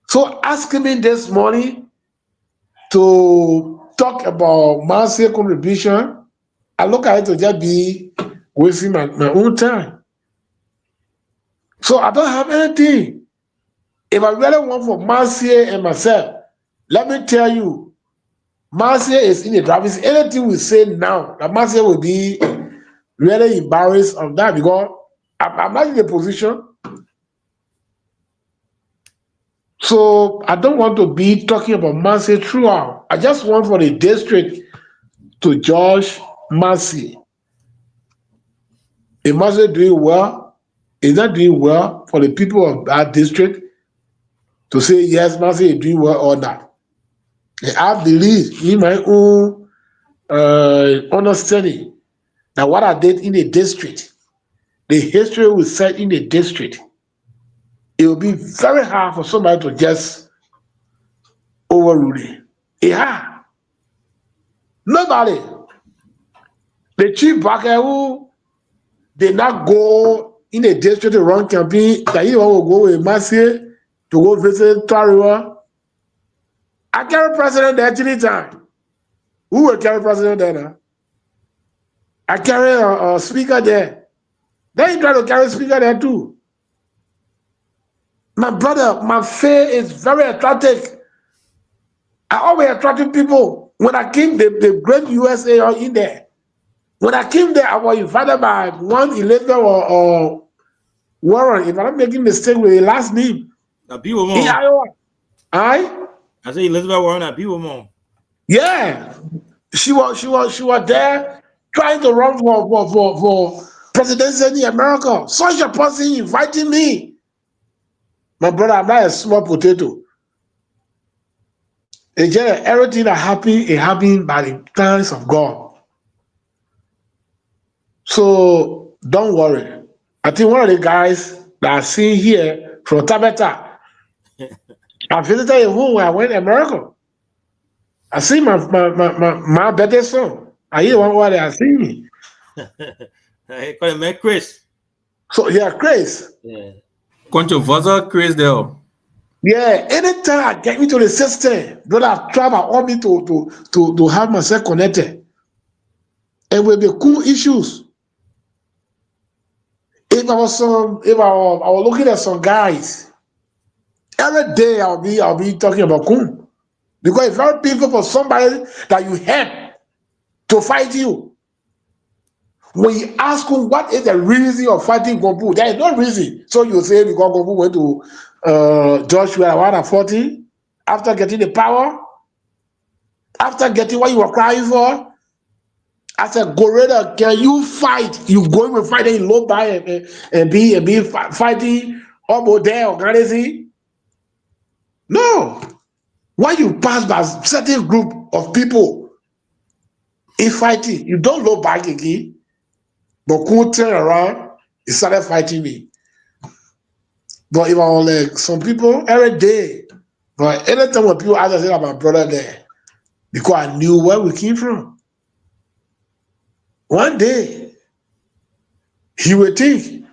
So asking me this morning to talk about Marcy contribution, I look at it to just be wasting my own time. So I don't have anything. If I really want for Marcy and myself, let me tell you, Marcy is in the driving. Anything we say now, that Marcy will be really embarrassed of that, because I'm not in the position. So I don't want to be talking about Marcy throughout. I just want for the district to judge Marcy. If Marcy doing well, is not doing well, for the people of that district to say yes, Marcy is doing well or not. And I believe in my own understanding that what I did in the district, the history we set in the district, it will be very hard for somebody to just overrule it. Yeah. Nobody. The chief backer who did not go in a district to run campaign, that he will go with Massey to go visit Tariwa. I carry president there 3 times. Who will carry president there now? I carry a speaker there. Then he try to carry speaker there too. My brother, my faith is very attractive. I always attracted people. When I came, the great USA are in there. When I came there, I was invited by one Elizabeth or Warren, if I'm not making mistake with the last name. In Iowa. I say Elizabeth Warren at Bewamon. Yeah. She was there trying to run for presidency in America. Such a person inviting me. My brother, I'm not a small potato. It's just everything that happened by the plans of God. So don't worry. I think one of the guys that I see here from Tabata, I visited a home when I went to America. I see my better son. I hear one word I see me. I call him Chris. So yeah, Chris. Yeah. Controversial Chris there. Yeah, anytime I get into the system, brother, I travel all me to have myself connected. And with the cool issues. If I was looking at some guys, every day I'll be talking about Kun. Because it's very painful for somebody that you help to fight you. When you ask him what is the reason of fighting Gombu, there is no reason. So you say because Gombu went to Joshua 140 after getting the power, after getting what you were crying for. I said, Gorilla, can you fight? You going to fight in low by and be fighting almost there organizing? No. When you pass by a certain group of people in fighting, you don't look back again. But could turn around, he started fighting me. But if I was like some people every day, but anytime when people ask, I said, my brother there, because I knew where we came from. One day, he would think,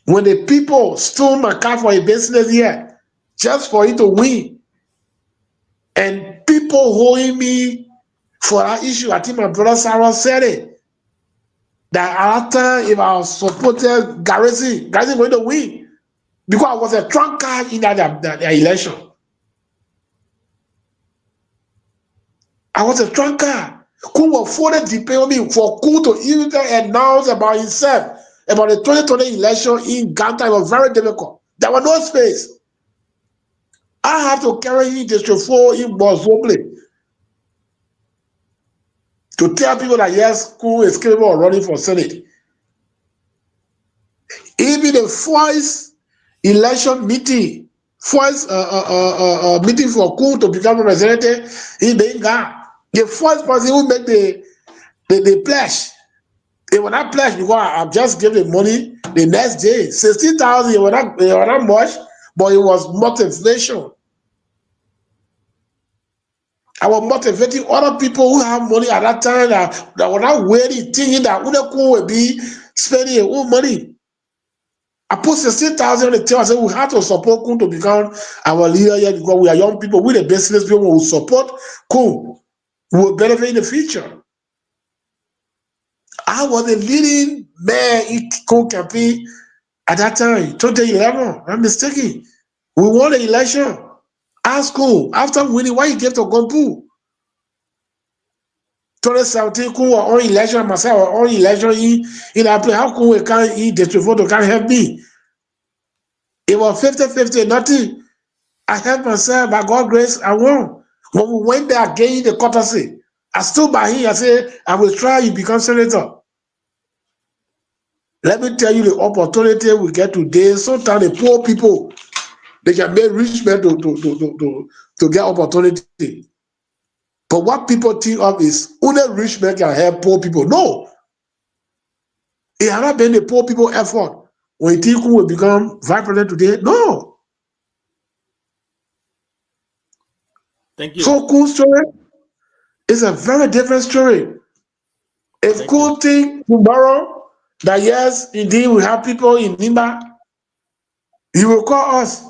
when the people stole my car for a business here, just for it to win, and people holding me for that issue, I think my brother Sarah said it. That after if I supported Garrison going to win because I was a trump card in that election. I was a trump card. Who will further depend on me for Ku to even announce about himself about the 2020 election in Ghana. It was very difficult. There was no space. I have to carry him District 4 in Bozoble to tell people that yes, Ku is capable of running for Senate. Even the first election meeting, first meeting for Ku to become a representative in Benga, the first person who made the pledge, they were not pledged because I just gave the money the next day. 16,000, it was not much, but it was motivation. I was motivating other people who have money at that time that were not waiting, thinking that Udeku would be spending their own money. I put 16,000 on the table. I said we have to support Kun to become our leader here because we are young people. We the business people who will support Kun. We will benefit in the future. I was the leading man in Kun campaign at that time, 2011. I'm mistaken. We won the election. Ask Kun after winning why he gave to Gombu. 2017, Kun was on election, myself was on election in that place. How Kun can he District 4 can't help me? It was 50-50, nothing. I helped myself, by God's grace, I won. When we went there, I gained the courtesy. I stood by him, I said, I will try you become senator. Let me tell you the opportunity we get today. Sometimes the poor people, they can make rich men to get opportunity. But what people think of is only rich men can help poor people. No. It has not been the poor people effort. When you think who will become vice president today, no. Thank you. So Kun's story is a very different story. If Kun think tomorrow that yes, indeed, we have people in Nimba, he will call us.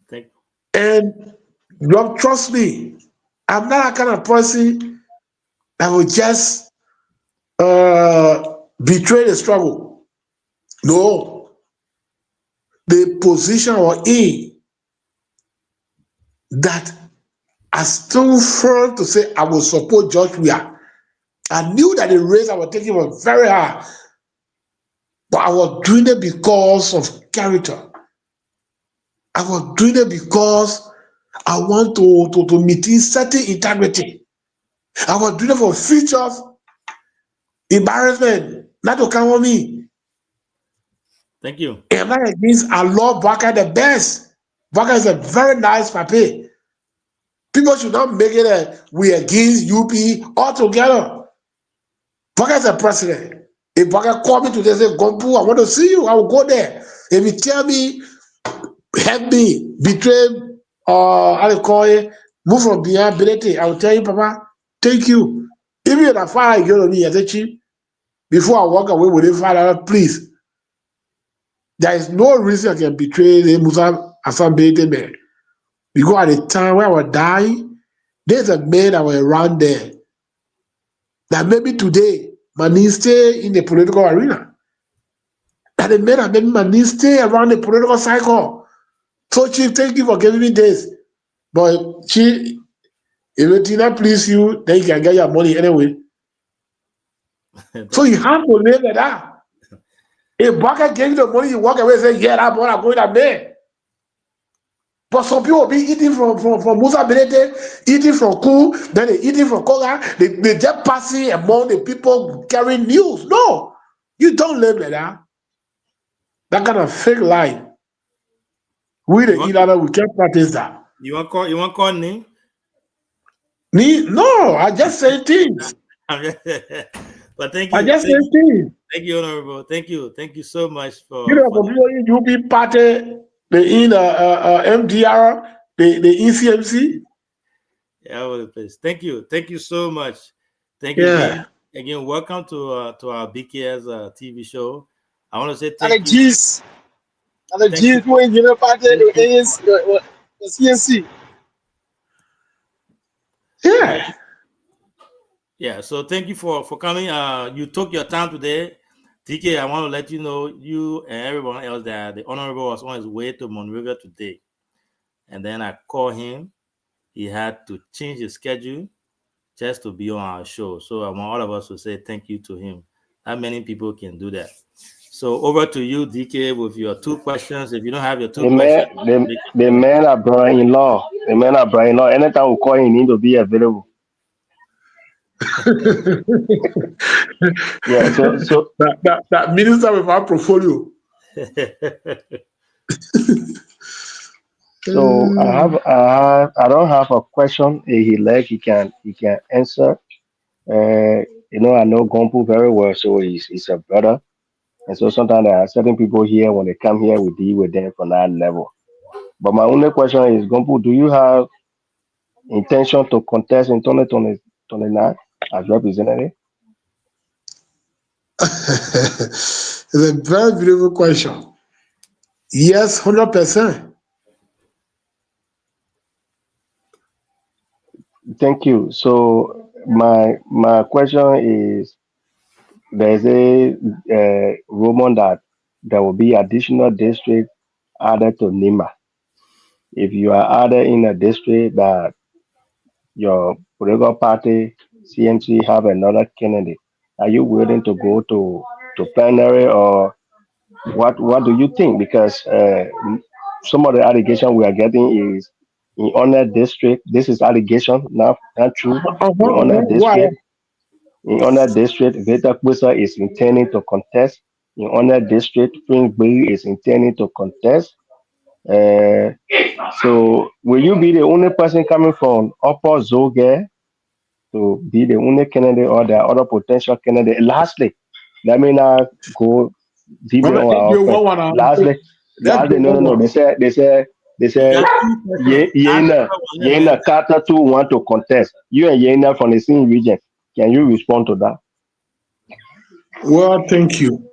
Thank And Lord, trust me, I'm not that kind of person that will just betray the struggle. No, the position we're in, that I still firm to say I will support George Weah. I knew that the race I was taking was very hard, but I was doing it because of character. I was doing it because I want to maintain certain integrity. I was doing it for futures embarrassment, not to come on me. Thank you. I'm not against, I love Baka the best. Baka is a very nice papi. People should not make it a we against UP altogether. Baka is a president. If Baka call me today and say, Gompu, I want to see you, I will go there. If you tell me, help me, betray, how do you call it, move from beyond ability, I will tell you, Papa, thank you. Even if I fire you to me as a chief, before I walk away with it, Father, please. There is no reason I can betray the Musa Asambete man. Because at the time when I was dying, there's a man that was around there that maybe today might stay in the political arena. That the man that maybe might stay around the political cycle. So, Chief, thank you for giving me this. But, Chief, if it did not please you, then you can get your money anyway. So you have to live like that. If Baka gave you the money, you walk away and say, yeah, that boy, I'm going to man. But some people will be eating from Musa Benete, eating from Ku, then they eating from Koga. They just passing among the people carrying news. No, you don't live like that. That kind of fake life. We the Ilana, we can't practice that. You want call name? Me? No, I just say things. But thank you. I just say things. Thank you, Honorable. Thank you so much for. You know, for people in UP party, the in MDR, the ECMC. Yeah, all over the place. Thank you so much. Thank you again. Welcome to our BKS TV show. I want to say thank you. And the G's going to the party is the CNC. Yeah. Yeah. So thank you for coming. You took your time today. TK, I want to let you know, you and everyone else, that the Honorable was on his way to Monrovia today. And then I called him. He had to change his schedule just to be on our show. So I want all of us to say thank you to him. Not many people can do that. So over to you, DK, with your two questions. If you don't have your two questions. The men are brother-in-law. The men are brother-in-law. Anytime we call him, he need to be available. Yeah, so that minister with our portfolio. So I don't have a question. He can answer. You know, I know Gompu very well, so he's a brother. And so sometimes there are certain people here, when they come here, we deal with them from that level. But my only question is, Gompu, do you have intention to contest in 2029 as representative? It's a very beautiful question. Yes, 100%. Thank you. So my question is, there's a rumor that there will be additional district added to Nima. If you are added in a district that your political party, CMC, have another candidate, are you willing to go to plenary, or what do you think? Because some of the allegation we are getting is in Honor District. This is allegation, not true. In Honor District, Veta Kusa is intending to contest. In Honor District, Finsbury is intending to contest. So will you be the only person coming from Upper Zoge to be the only candidate, or the other potential candidate? Lastly, let me not go deeper on our Lastly, no. They say Yena Carter 2 want to contest. You and Yena from the same region. Can you respond to that? Well, thank you.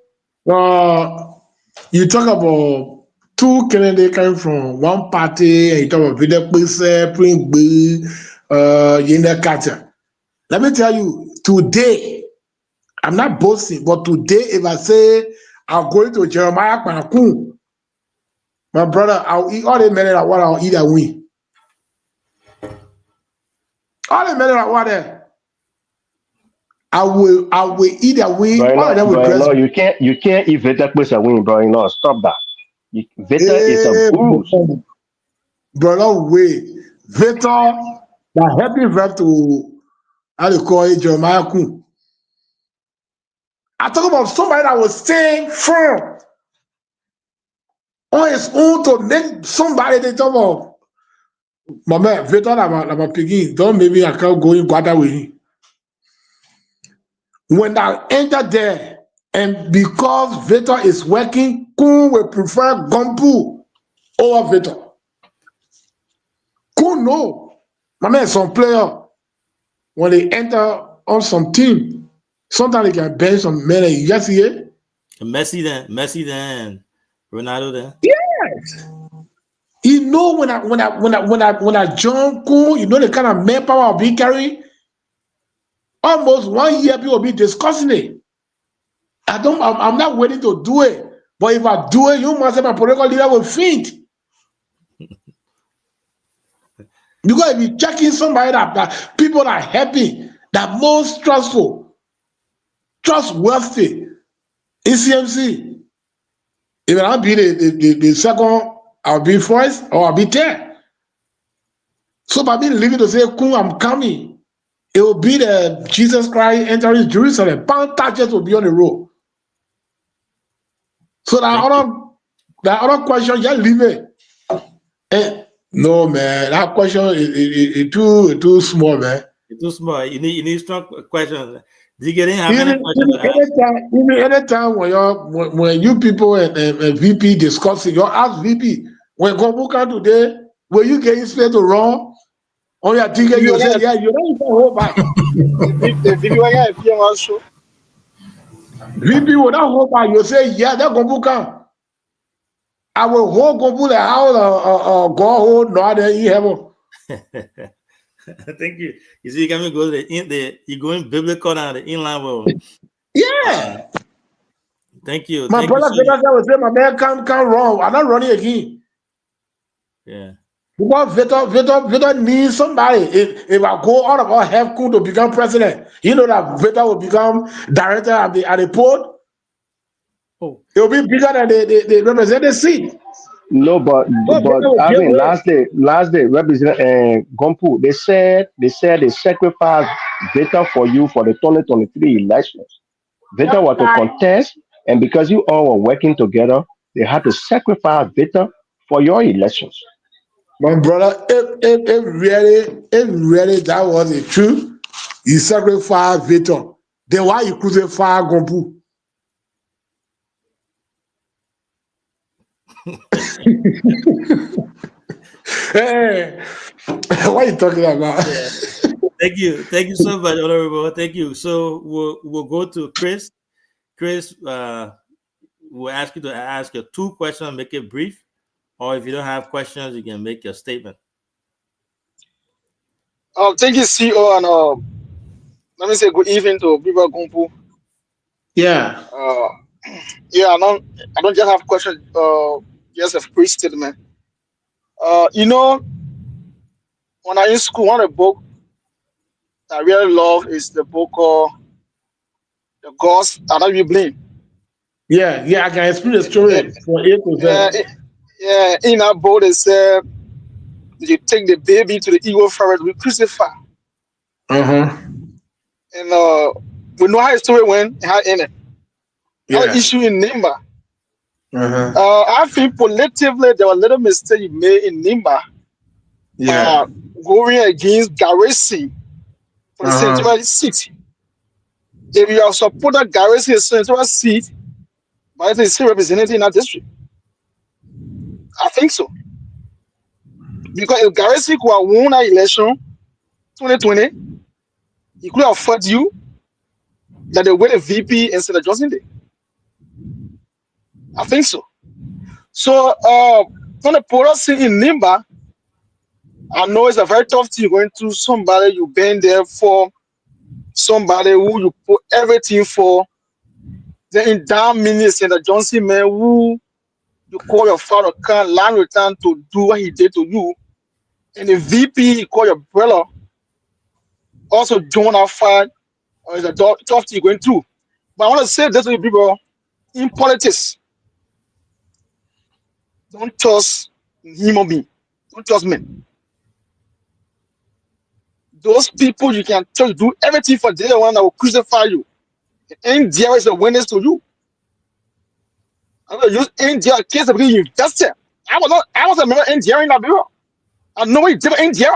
You talk about two candidates coming from one party, and you talk about Vida Pise, Pringbe, Yenda Kata. Let me tell you, today, I'm not boasting, but today, if I say I'm going to Jeremiah Kpanakun, my brother, I'll eat all the men that what I'll eat and win. All the men that what I will either win, all of them will dress. Bro, you can't eat Vita place and win, bro. Stop that. Vita is a boost. Brother, wait. Vita, the happy verb to how they call it, Jeremiah Kun. I talk about somebody that was staying firm on his own to make somebody they talk about. My man, Vita, I'm picking. Don't maybe I can't go in Guada with him. When I enter there, and because Vita is working, Kun will prefer Gompu over Vita. Kun no. My man, some player, when they enter on some team, sometimes they can bench some men. You just see it? Messi then, Ronaldo then. Yes. You know when I join Kun, you know the kind of manpower I'll be carrying. Almost 1 year people will be discussing it. I'm not waiting to do it. But if I do it, you must have my political leader will faint. Because if you check in somebody that people are happy, that most trustful, trustworthy, in CMC. If I'll be the second, I'll be first or I'll be 10. So by me leaving to say, Kun, I'm coming, it will be the Jesus Christ entering Jerusalem. Pound touches will be on the road. So that other question, just leave it. No, man, that question is too small, man. It's too small. You need strong questions. Do you get in? How many questions? Anytime when you people and VP discussing, you ask VP, when Gomuka today, will you get inspired to run on your ticket? You say, yeah, you don't even hold back. VP will not hold back. You say, yeah, that Gomuka. I will hold Gomu the house go hold no other in heaven. Thank you. You see, you can go to you're going biblical now, the inline world. Yeah. Thank you. My brother will say, my man can't run. I'm not running again. Yeah. Because Vita needs somebody. If I go out of our have Kun to become president, you know that Vita will become director at the port. Oh. It will be bigger than the representative seat. No, but I mean last day Representative Gompu, they said they sacrificed Vita for you for the 2023 elections. Vita was to contest, and because you all were working together, they had to sacrifice Vita for your elections. My brother, if really that was the truth, you sacrificed Vita. Then why you crucify Gompu? Hey, what are you talking about? Yeah. Thank you so much, Honorable. Thank you. So we'll go to Chris. Chris, we'll ask you to ask your 2 questions, make it brief, or if you don't have questions, you can make your statement. Thank you, CEO, and let me say good evening to Biba Gumpu. Yeah. Yeah, I don't just have questions. Just a brief statement. You know, when I in school, one of the book I really love is the book called The Gods Are Not You Blame. Yeah, I can explain the story for A to Z. Yeah, in that book they said you take the baby to the evil forest, we crucify. And we know how the story went, how it ended. That was issue in Nimba. I think collectively there was a little mistake made in Nimba. Going against Garrison for the central seat. If you have supported Garrison's central seat, but it's still represented in that district. I think so. Because if Garrison could have won that election 2020, he could have fought you that the way the VP and Senator Johnson did. I think so. So when the police in Nimba, I know it's a very tough thing going to somebody you've been there for, somebody who you put everything for. Then in that minute, Senator Johnson, man, who you call your father, can't land return to do what he did to you. And the VP, you call your brother, also join our fight. It's a tough thing going through. But I want to say this to you people, in politics, don't trust human being. Don't trust men. Those people you can trust do everything for, the one that will crucify you. And there is a witness to you. I'm going to use India case because you invested. I was a member of India in that bureau. I know what you did in India.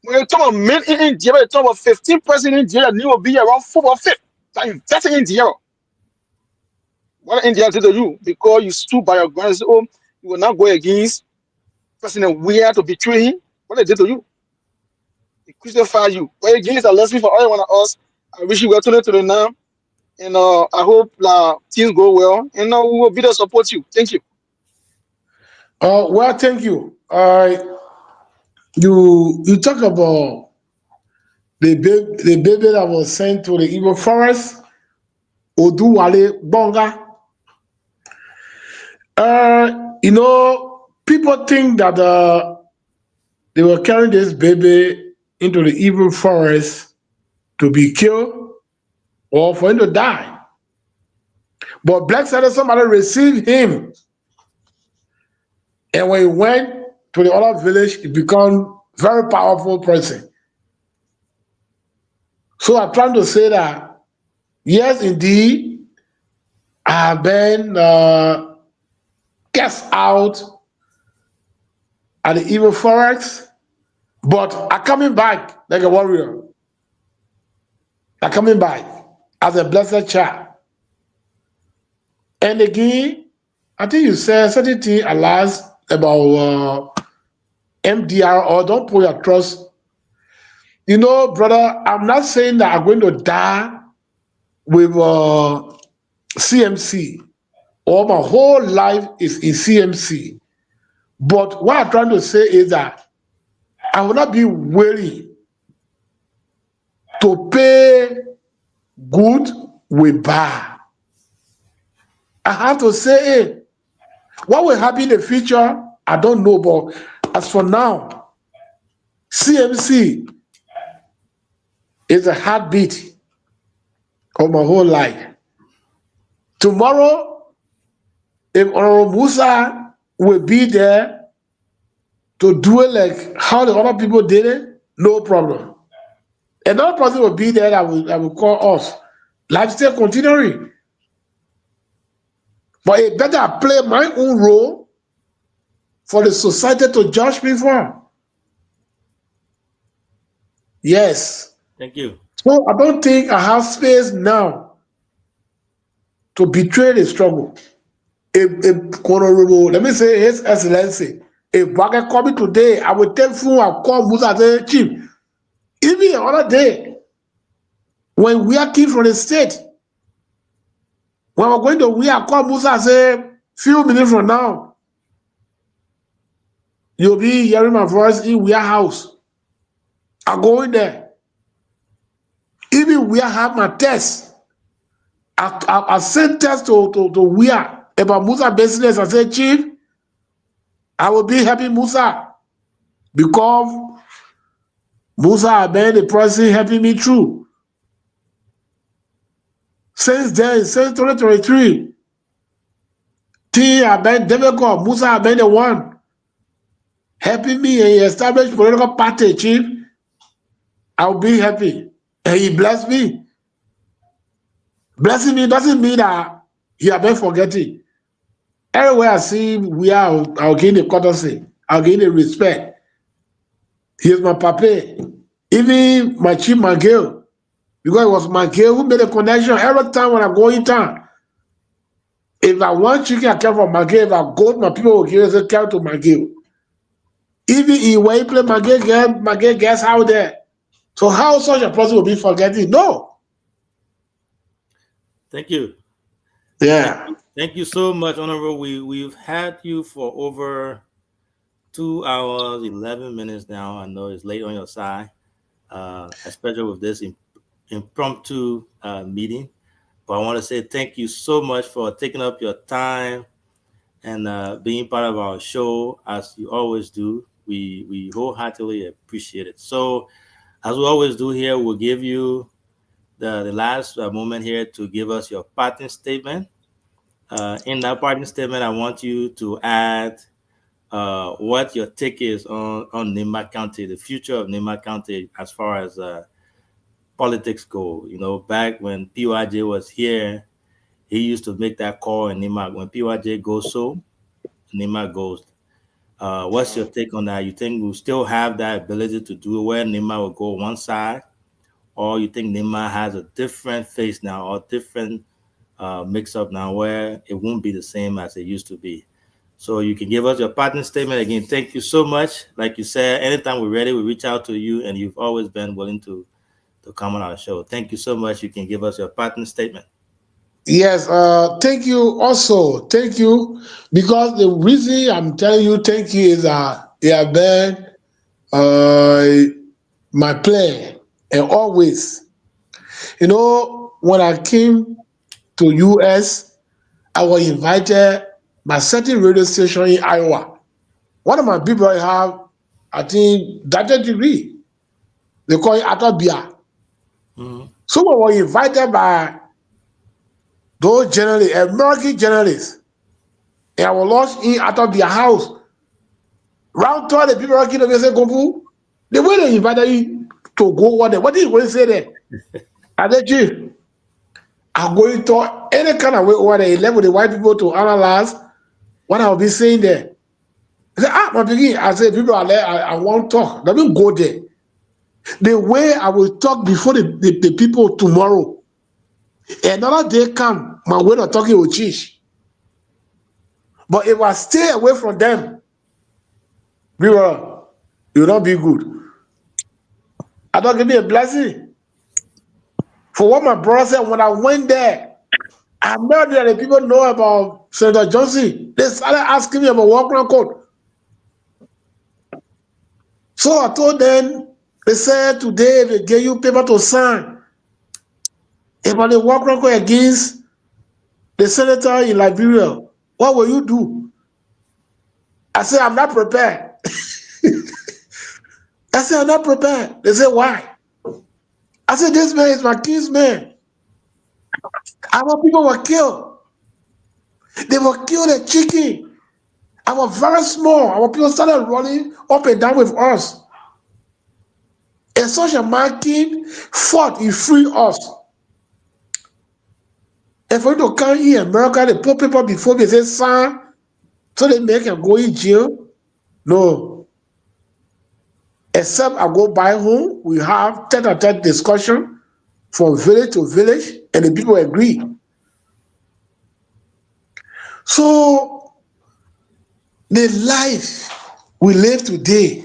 When you talk about men in India, you talk about 15% in India, and you will be around 4 or 5 that invested in India. What India did to you because you stood by your ground and said, oh, you will not go against President Weah to betray him. What they did to you? They crucify you. But again, it's a lesson for every one of us. I wish you well to now. And I hope things go well. And we will be there to support you. Thank you. Well, thank you. You talk about the baby that was sent to the Igbo forest, Oduwale Bonga. People think that they were carrying this baby into the Igbo forest to be killed or for him to die. But Black said somebody received him. And when he went to the other village, he became a very powerful person. So I'm trying to say that, yes, indeed, I have been cast out at the Igbo forest, but I'm coming back like a warrior. I'm coming back as a blessed child. And again, I think you said certain thing alas about MDR or don't put your trust. You know, brother, I'm not saying that I'm going to die with CMC or my whole life is in CMC. But what I'm trying to say is that I will not be willing to pay good with bad. I have to say it. What will happen in the future, I don't know, but as for now, CMC is a heartbeat of my whole life. Tomorrow, if Honorable Musa will be there to do it like how the other people did it, no problem. Another person will be there that will call us. Life still continuing. But it better play my own role for the society to judge me for. Yes. Thank you. So I don't think I have space now to betray the struggle. If Honorable, let me say His Excellency, if Waka call me today, I will take phone and call Musa the chief. Even the other day, when we are kids from the state, when we're going to we are call Musa and say, few minutes from now, you'll be hearing my voice in Weah house. I go in there. Even Weah have my test. I sent test to Weah about Musa business. I said, Chief, I will be happy Musa because Musa has been the person helping me through. Since then, since 2023, things have been difficult. Musa has been the one helping me and he established political party, Chief. I'll be happy. And he blessed me. Blessing me doesn't mean that he has been forgetting. Everywhere I see I'll gain the courtesy. I'll gain the respect. He is my papa. Even my chief Miguel, because it was Miguel who made a connection every time when I go in town. If I want chicken, I care for Miguel. If I go, my people will give us care to Miguel. Even when he play Miguel gets out there. So how such a person will be forgetting? No. Thank you. Yeah. Thank you so much, Honorable. We've had you for over 2 hours, 11 minutes now. I know it's late on your side, especially with this impromptu meeting. But I want to say thank you so much for taking up your time and being part of our show as you always do. We wholeheartedly appreciate it. So, as we always do here, we'll give you the last moment here to give us your parting statement. In that parting statement, I want you to add what your take is on Nimba County, the future of Nimba County as far as politics go. You know, back when PYJ was here, he used to make that call in Nimba. When PYJ goes so, Nimba goes. What's your take on that? You think we'll still have that ability to do it where Nimba will go one side, or you think Nimba has a different face now or different mix up now where it won't be the same as it used to be? So you can give us your partner statement. Again, thank you so much. Like you said, anytime we're ready, we reach out to you, and you've always been willing to come on our show. Thank you so much. You can give us your partner statement. Yes, thank you also. Thank you. Because the reason I'm telling you thank you is that you have been my plan and always. You know, when I came to US, I was invited by certain radio station in Iowa. One of my people have, I think, doctorate degree. They call it Atobia. So we were invited by those journalists, American journalists. And I was launched in Atobia house. Round 12, the people are looking at me and say, Gombu, the way they invited you to go over there, what did you say there? I said, Chief, I'm going to any kind of way over there. He left with the white people to analyze what I'll be saying there. I said, my begin. I said, people are there, I won't talk. Let me go there. The way I will talk before the people tomorrow. Another day come, my way of talking will change. But if I stay away from them, it will not be good. I don't give me a blessing. For what my brother said, when I went there, I heard that the people know about Senator Johnson. They started asking me about Walker Code. So I told them, they said today they gave you paper to sign about the Walker Code against the senator in Liberia. What will you do? I said, I'm not prepared. I said, I'm not prepared. They said, why? I said, this man is my kinsman. Our people were killed. They were killed at chicken. I was very small. Our people started running up and down with us. And such a man king fought, he freed us. And for you to come in America, they put people before me, they say, son, so they make him go in jail. No. Except I go by home, we have tete-a-tete discussion from village to village, and the people agree. So the life we live today,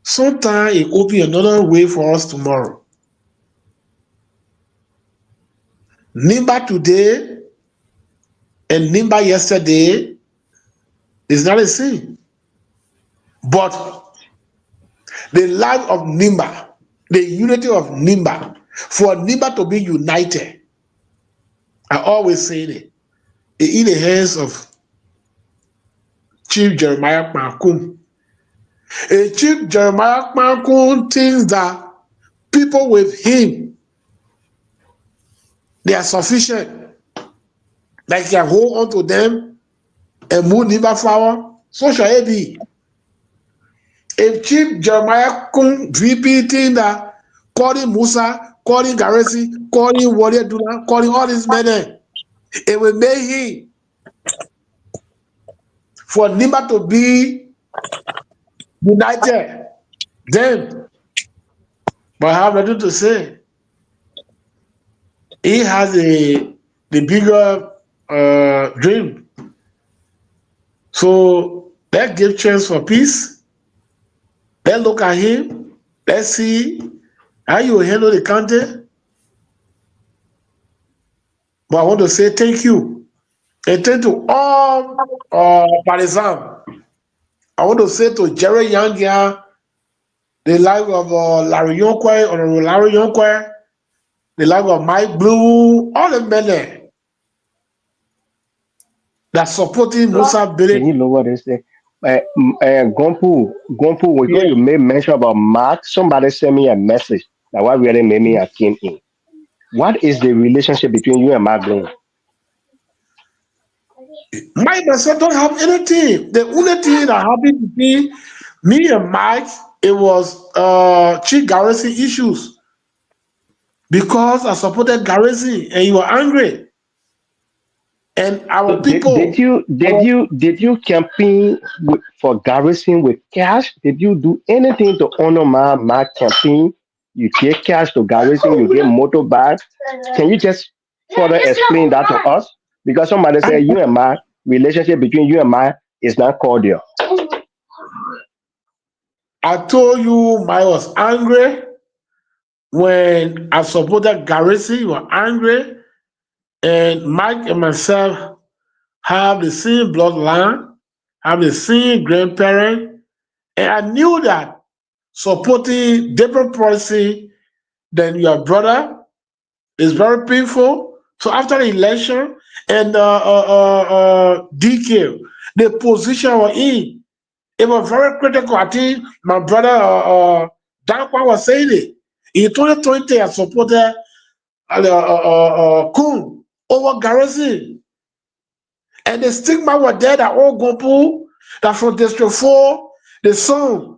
sometimes it opens another way for us tomorrow. Nimba today and Nimba yesterday is not the same. But the life of Nimba, the unity of Nimba, for Nimba to be united, I always say it, in the hands of Chief Jeremiah Kpakum. Chief Jeremiah Kpakum thinks that people with him, they are sufficient. Like he can hold on to them and move Nimba forward. So shall it be. If Chief Jeremiah Kpakum VP thinks that calling Musa, calling Garesi, calling Warrior Duna, calling all these men, it will make him for Nimba to be united. Then, but I have nothing to say. He has the bigger dream. So let's give chance for peace. Let's look at him. Let's see how you handle the country. But I want to say thank you. And thank to all partisans. I want to say to Jerry Yangia, the life of Larry Yonkwe, Honorable Larry Yonkwe, the life of Mike Blue, all the men there that supporting Musa Billy. Can you know what they say? Gompu, because Yeah. you made mention about Mark, somebody sent me a message that what really made me a came in. What is the relationship between you and Mark Blaine? Mike myself don't have anything. The only thing that happened between me and Mike, it was Chief Garrison issues. Because I supported Garrison and you were angry. And our people. Did you campaign for Garrison with cash? Did you do anything to honor my campaign? You take cash to Garrison, you get motorbike. Can you just further explain that to us? Because somebody said you and my relationship between you and my is not cordial. I told you Mike was angry when I supported Garrison. You were angry. And Mike and myself have the same bloodline, have the same grandparent. And I knew that supporting different policy than your brother is very painful. So after the election and DK, the position we're in, it was very critical. I think my brother Dankwa was saying it. In 2020, I supported Kun over Garrison. And the stigma was there that all Gompu, that from District 4, the son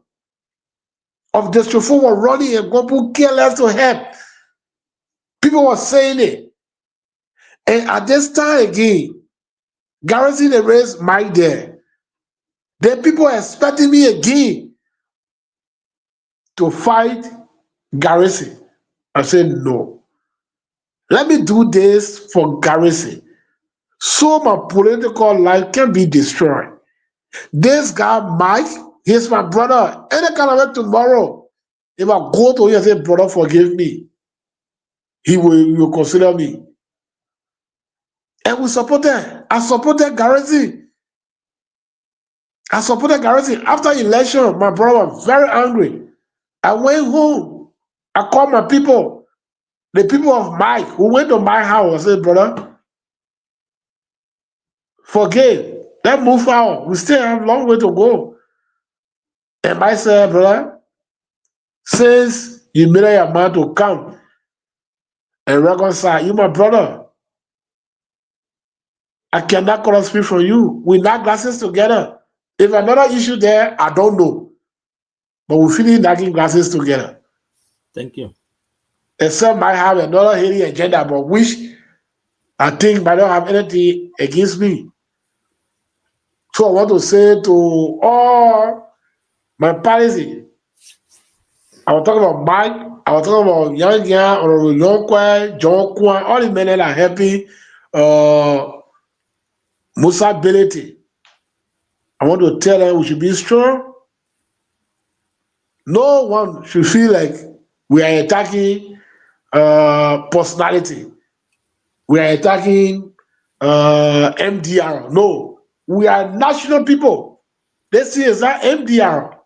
of District 4 were running and Gompu care less to help. People were saying it. And at this time again, Garrison they raised Mike there. Then people were expecting me again to fight Garrison. I said, no. Let me do this for Garrison. So my political life can be destroyed. This guy, Mike, he's my brother. Any kind of way tomorrow, if I go to him and say, brother, forgive me, he will consider me. And we supported. I supported Garrison. After election, my brother was very angry. I went home. I called my people, the people of Mike, who went to my house. I said, brother, forgive. Let's move forward. We still have a long way to go. And I said, brother, since you made your man to come and reconcile, you my brother, I cannot call speak from you. We knock glasses together. If another issue there, I don't know. But we finish knocking glasses together. Thank you. Except might have another hidden agenda, but which I think might not have anything against me. So I want to say to all my policy, I was talking about Mike, I was talking about Yang, or Yonkwe, John Kwan, all the men that are helping Musa ability. I want to tell them we should be strong. No one should feel like we are attacking personality. We are attacking MDR. No, we are national people. This is that MDR.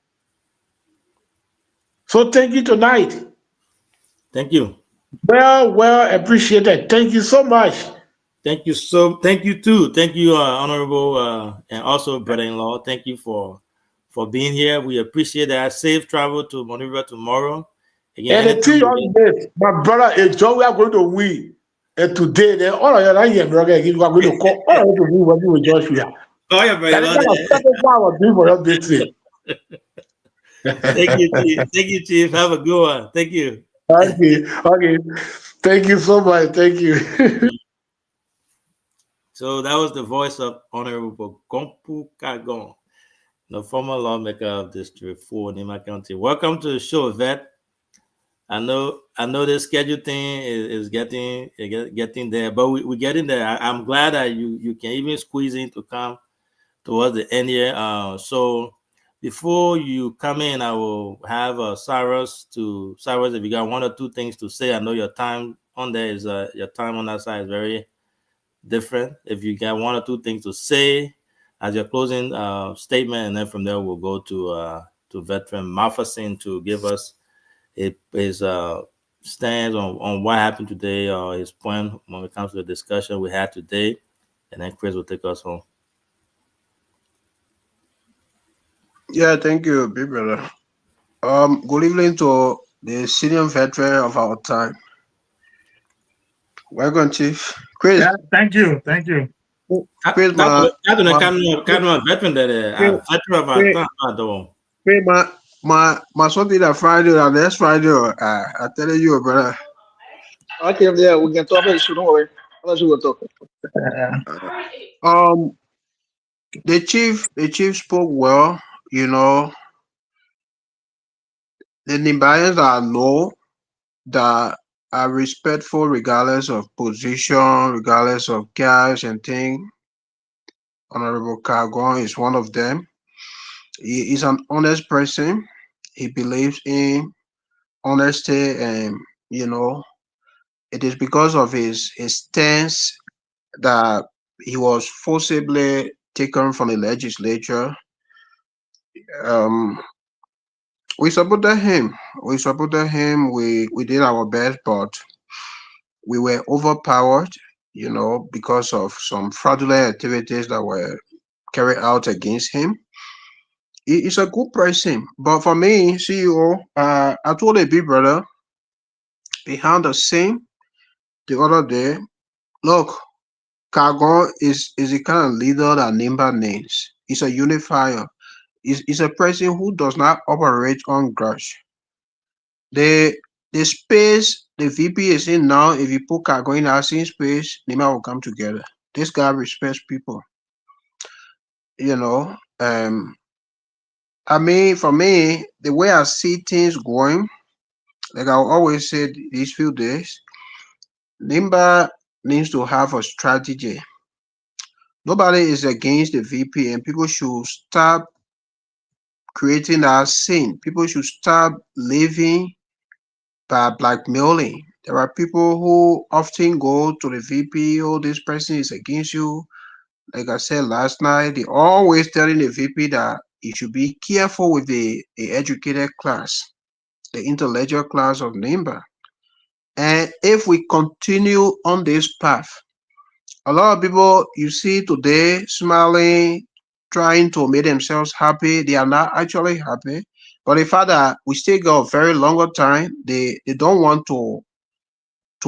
So thank you tonight. Thank you. Well appreciated. Thank you so much. Thank you too. Thank you, Honorable, and also brother-in-law. Thank you for being here. We appreciate that. Safe travel to Monrovia tomorrow. Again, and the thing on this, my brother, is John, we are going to win. And today, then all of you are here, brother, you are going to call all of you to win when you will Joshua. Oh, yeah, very well. Thank you, Chief. Thank you, Chief. Have a good one. Thank you. Okay. Thank you so much. Thank you. So that was the voice of Honorable Gompu Kagon, the former lawmaker of District 4, Nima County. Welcome to the show, Vet. I know the schedule thing is getting there, but we're getting there. I'm glad that you can even squeeze in to come towards the end here. So before you come in, I will have Cyrus, if you got one or two things to say. I know your time on there is your time on that side is very different. If you got one or two things to say as your closing statement, and then from there we'll go to veteran Mafasin to give us his stance on what happened today, or his point when it comes to the discussion we had today, and then Chris will take us home. Yeah, thank you, big brother. Good evening to the senior veteran of our time. Welcome, Chief. Chris. Yeah, thank you. Chris, veteran my something that Friday or next Friday, I tell you, brother. Okay, yeah, we can talk about it. Don't worry. Unless we will talk. The chief spoke well. You know, the Nimbayans that are respectful regardless of position, regardless of cash and thing. Honorable Kagon is one of them. He is an honest person. He believes in honesty, and you know, it is because of his stance that he was forcibly taken from the legislature. We supported him. We did our best, but we were overpowered, you know, because of some fraudulent activities that were carried out against him. He is a good person, but for me, CEO, I told a big brother behind the scene the other day, look, Kagon is the kind of leader that Nimba needs. He's a unifier. He's a person who does not operate on grudge. The space the VP is in now, if you put Kagon in our same space, Nimba will come together. This guy respects people. You know, I mean, for me, the way I see things going, like I always said these few days, Nimba needs to have a strategy. Nobody is against the VP, and people should stop creating that scene. People should stop living by blackmailing. There are people who often go to the VP, oh, this person is against you. Like I said last night, they always telling the VP that he should be careful with the educated class, the intellectual class of Nimba. And if we continue on this path, a lot of people you see today smiling, trying to make themselves happy, they are not actually happy. But the fact that we still got a very longer time, they don't want to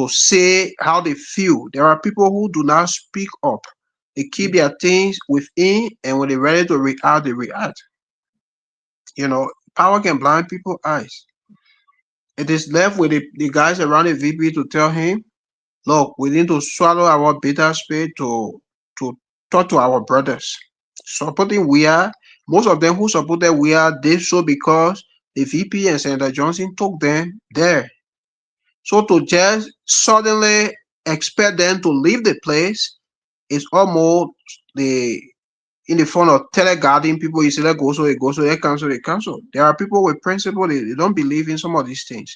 say how they feel. There are people who do not speak up. They keep their things within, and when they're ready to react, they react. You know, power can blind people's eyes. It is left with the guys around the VP to tell him, look, we need to swallow our bitter spirit to talk to our brothers. Supporting most of them who supported did so because the VP and Senator Johnson took them there. So to just suddenly expect them to leave the place is almost in the form of teleguarding people. You say, let go, so they go, so they cancel. There are people with principle, they don't believe in some of these things.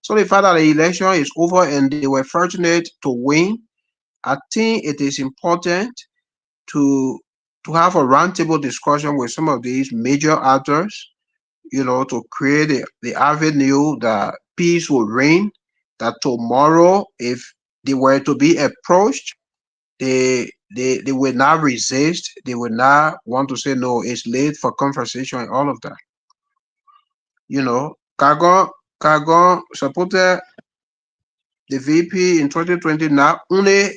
So the fact that the election is over and they were fortunate to win, I think it is important to have a roundtable discussion with some of these major actors, you know, to create the avenue that peace will reign, that tomorrow, if they were to be approached, they will not resist. They will not want to say, no, it's late for conversation and all of that. You know, Kagon supported the VP in 2020, not only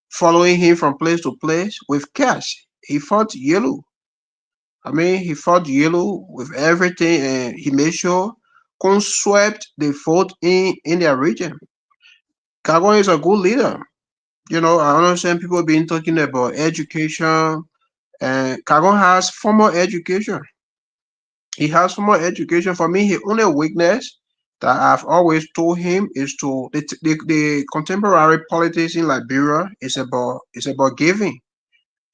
following him from place to place with cash. He fought Yellow. I mean, he fought Yellow with everything, and he made sure Con swept the vote in their region. Kagon is a good leader. You know, I understand people been talking about education, and Kagon has formal education. He has formal education. For me, his only weakness that I've always told him is the contemporary politics in Liberia is about giving.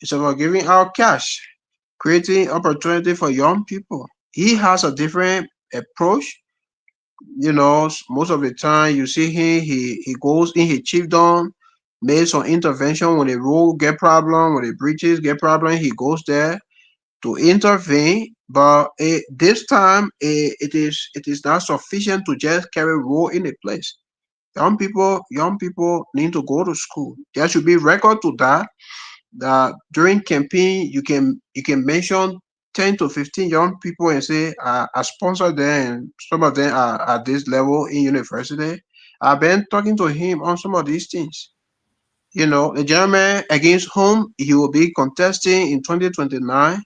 It's about giving out cash, creating opportunity for young people. He has a different approach. You know, most of the time you see him, he goes in his chiefdom, made some intervention when the road get problem, when the bridges get problem. He goes there to intervene, but this time it is not sufficient to just carry road in a place. Young people need to go to school. There should be record to that. That during campaign you can mention 10 to 15 young people and say I sponsor them, and some of them are at this level in university. I've been talking to him on some of these things. You know, the gentleman against whom he will be contesting in 2029.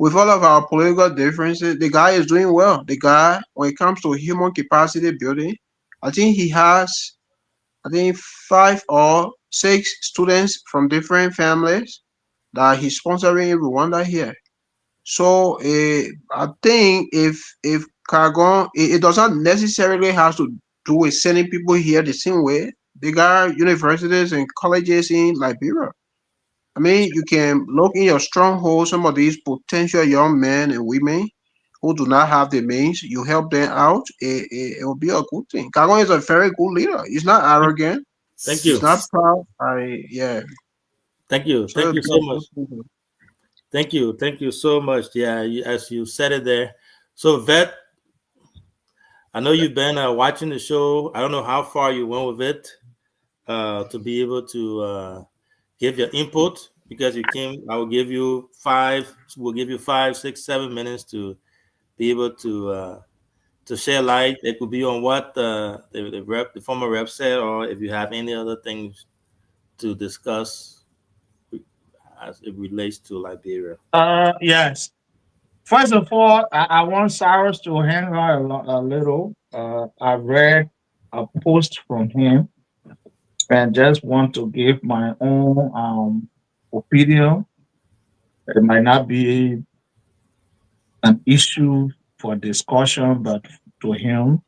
With all of our political differences, the guy is doing well. The guy, when it comes to human capacity building, I think he has, I think 5 or 6 students from different families that he's sponsoring in Rwanda here. So I think if Cargon, it doesn't necessarily have to do with sending people here the same way. They got universities and colleges in Liberia. I mean, you can look in your stronghold, some of these potential young men and women who do not have the means. You help them out, it will be a good thing. Cargon is a very good leader. He's not arrogant. Thank you. He's not proud. Thank you. So Thank it'll you be so a much. good thing. Thank you. Thank you so much. Yeah, as you said it there. So, Vet, I know you've been watching the show. I don't know how far you went with it to be able to give your input, because you came. I will give you 5. We'll give you 5, 6, 7 minutes to be able to share light. It could be on what the former rep said, or if you have any other things to discuss as it relates to Liberia. Yes. First of all, I want Cyrus to hang on a little. I read a post from him and just want to give my own opinion. It might not be an issue for discussion, but to him,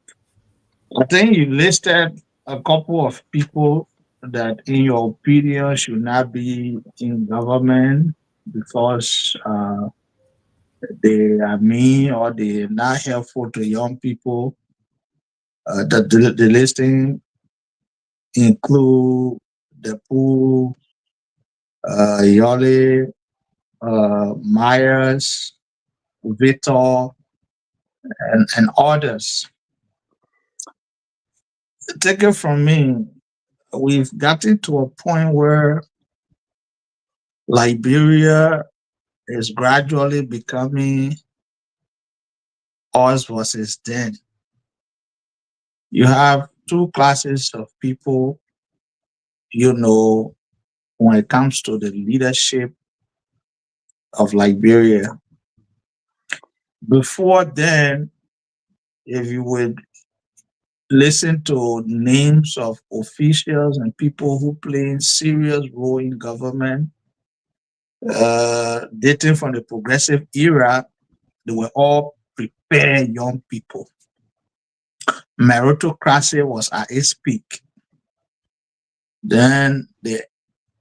I think you listed a couple of people that, in your opinion, should not be in government because they are mean or they're not helpful to young people. The listing include the pool, Yole, Myers, Victor, and others. Take it from me, we've gotten to a point where Liberia is gradually becoming us versus them. You have 2 classes of people, when it comes to the leadership of Liberia. Before then, if you would listen to names of officials and people who play serious role in government, dating from the progressive era, they were all prepared young people. Meritocracy was at its peak. Then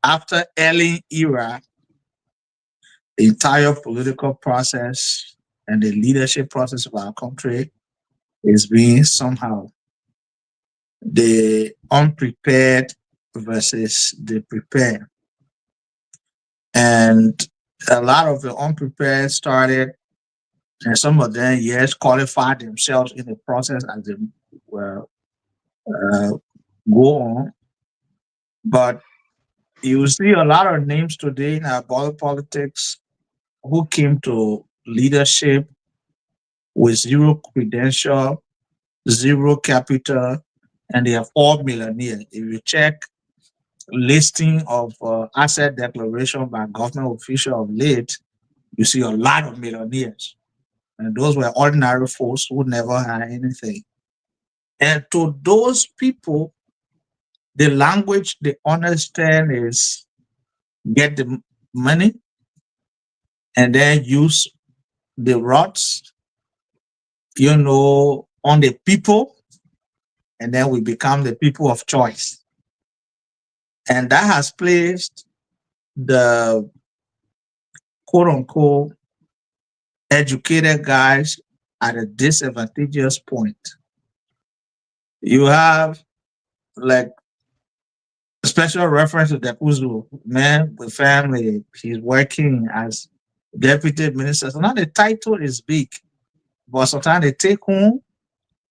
after early era, the entire political process and the leadership process of our country is being somehow the unprepared versus the prepared. And a lot of the unprepared started, and some of them, yes, qualified themselves in the process as they were go on. But you see a lot of names today in our politics who came to leadership with 0 credential, 0 capital, and they are all millionaires. If you check listing of asset declaration by government official of late, you see a lot of millionaires. And those were ordinary folks who never had anything. And to those people, the language they understand is get the money and then use the rods, on the people, and then we become the people of choice. And that has placed the quote unquote educated guys at a disadvantageous point. You have, like, special reference to Depuzu, man with family. He's working as deputy minister. So now the title is big, but sometimes they take home.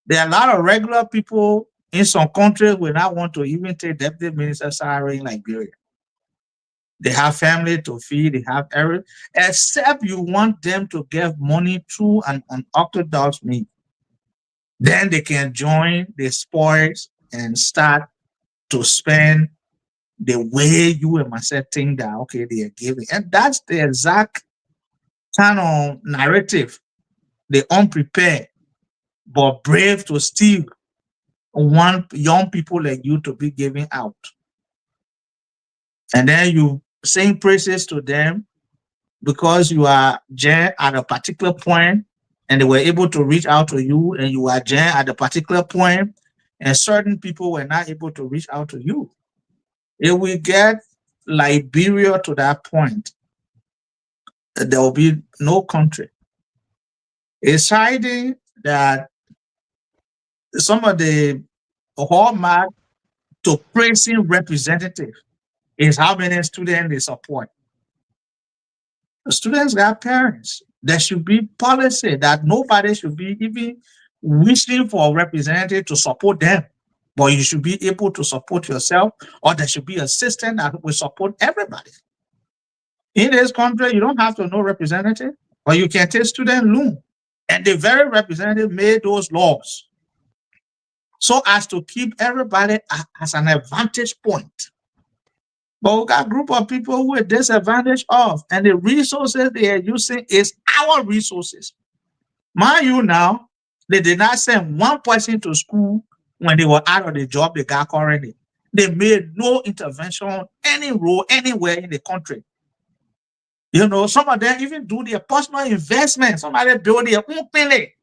There are a lot of regular people in some countries will not want to even take deputy minister salary in Liberia. They have family to feed, they have everything, except you want them to get money through an unorthodox means. Then they can join the spoils and start to spend the way you and myself think that, okay, they are giving. And that's the exact kind of narrative the unprepared but brave to still want young people like you to be giving out. And then you sing praises to them because you are Jen at a particular point and they were able to reach out to you, and you are Jen at a particular point and certain people were not able to reach out to you. If we get Liberia to that point, there will be no country. It's hiding that some of the hallmark to praising representative is how many students they support. The students got parents. There should be policy that nobody should be even wishing for a representative to support them, but you should be able to support yourself, or there should be a system that will support everybody. In this country, you don't have to know representative, but you can take student loan. And the very representative made those laws so as to keep everybody as an advantage point. But we got a group of people who are disadvantaged of, and the resources they are using is our resources. Mind you now, they did not send one person to school when they were out of the job they got currently. They made no intervention, any role, anywhere in the country. You know, some of them even do their personal investment. Somebody build their own clinic,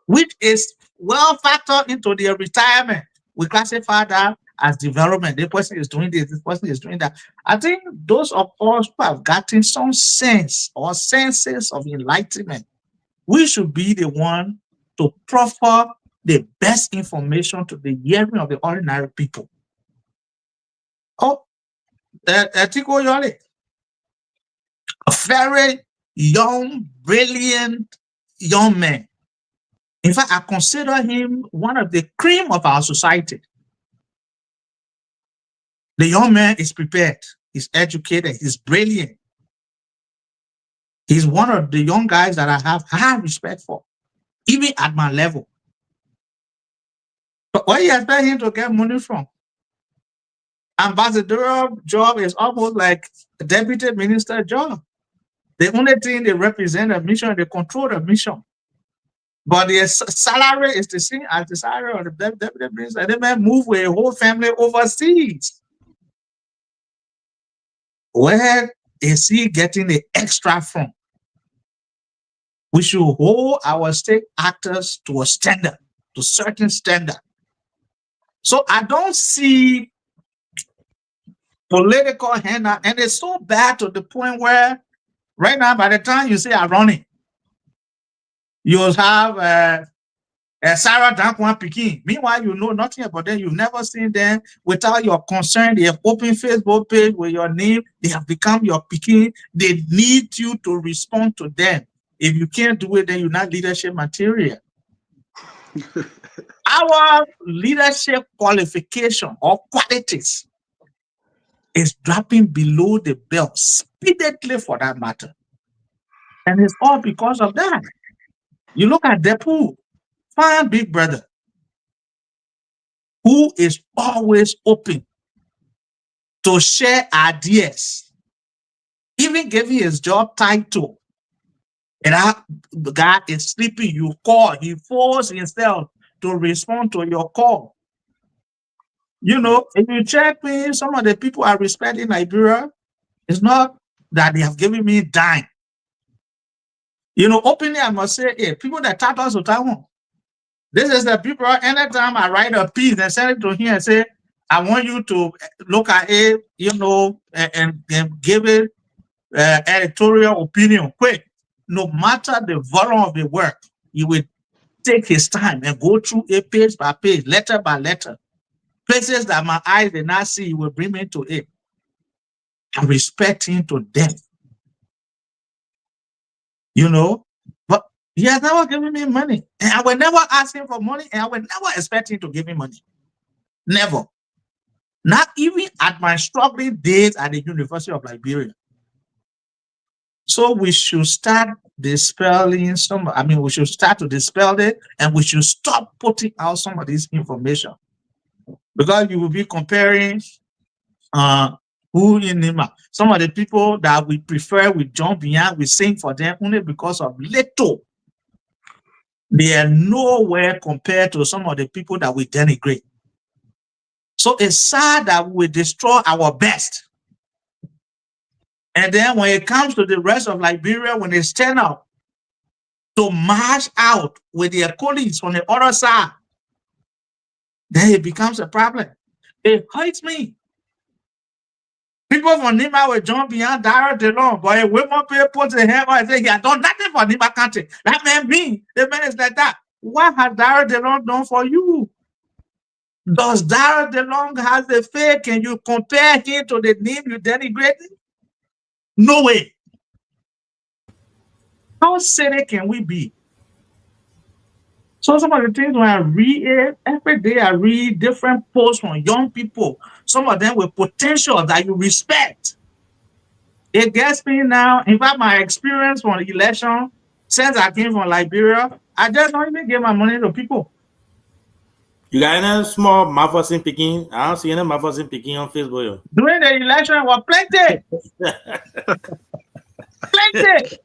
which is well factored into their retirement. We classify that as development. This person is doing this person is doing that. I think those of us who have gotten some sense or senses of enlightenment, we should be the one to proffer the best information to the hearing of the ordinary people. Oh, Tiko Yole, a very young, brilliant young man. In fact, I consider him one of the cream of our society. The young man is prepared, he's educated, he's brilliant. He's one of the young guys that I have high respect for, even at my level. But where you expect him to get money from? Ambassadorial job is almost like a deputy minister job. The only thing they represent a mission, they control the mission. But their salary is the same as the salary of the deputy minister. They may move with a whole family overseas. Where is he getting the extra from? We should hold our state actors to a standard, to a certain standard. So I don't see political handout, and it's so bad to the point where right now, by the time you say I'm running, you'll have Sarah Dankwan Peking. Meanwhile, you know nothing about them. You've never seen them. Without your concern, they have opened Facebook page with your name. They have become your Peking. They need you to respond to them. If you can't do it, then you're not leadership material. Our leadership qualification or qualities is dropping below the belt speedily, for that matter. And it's all because of that. You look at Depu, fine big brother, who is always open to share ideas, even giving his job title. And that guy is sleeping, you call, he forces himself to respond to your call. You know, if you check me, some of the people I respect in Liberia, it's not that they have given me dime. You know, openly I must say, hey, people that tap us to Taiwan. This is the people, anytime I write a piece and send it to him and say, I want you to look at it, you know, and give it editorial opinion quick. No matter the volume of the work, he will take his time and go through it page by page, letter by letter. Places that my eyes did not see, he will bring me to it. I respect him to death. You know, but he has never given me money. And I will never ask him for money, and I will never expect him to give me money. Never. Not even at my struggling days at the University of Liberia. So we should start dispelling we should start to dispel it, and we should stop putting out some of this information. Because you will be comparing who in Nima. Some of the people that we prefer, we jump behind, we sing for them only because of little. They are nowhere compared to some of the people that we denigrate. So it's sad that we destroy our best. And then when it comes to the rest of Liberia, when they stand up to march out with their colleagues on the other side, then it becomes a problem. It hurts me. People from Nima will jump behind Dara DeLong, but if women put their hand on and say, he has done nothing for Nima country. That man mean, the man is like that. What has Dara DeLong done for you? Does Dara DeLong have the faith? Can you compare him to the name you denigrated? No way. How silly can we be? So some of the things when I read every day, I read different posts from young people, some of them with potential that you respect. It gets me now. In fact, my experience from the election, since I came from Liberia, I just don't even give my money to people. You got any small Mafferson picking? I don't see any Mafferson picking on Facebook. Yo. During the election, was plenty. Plenty.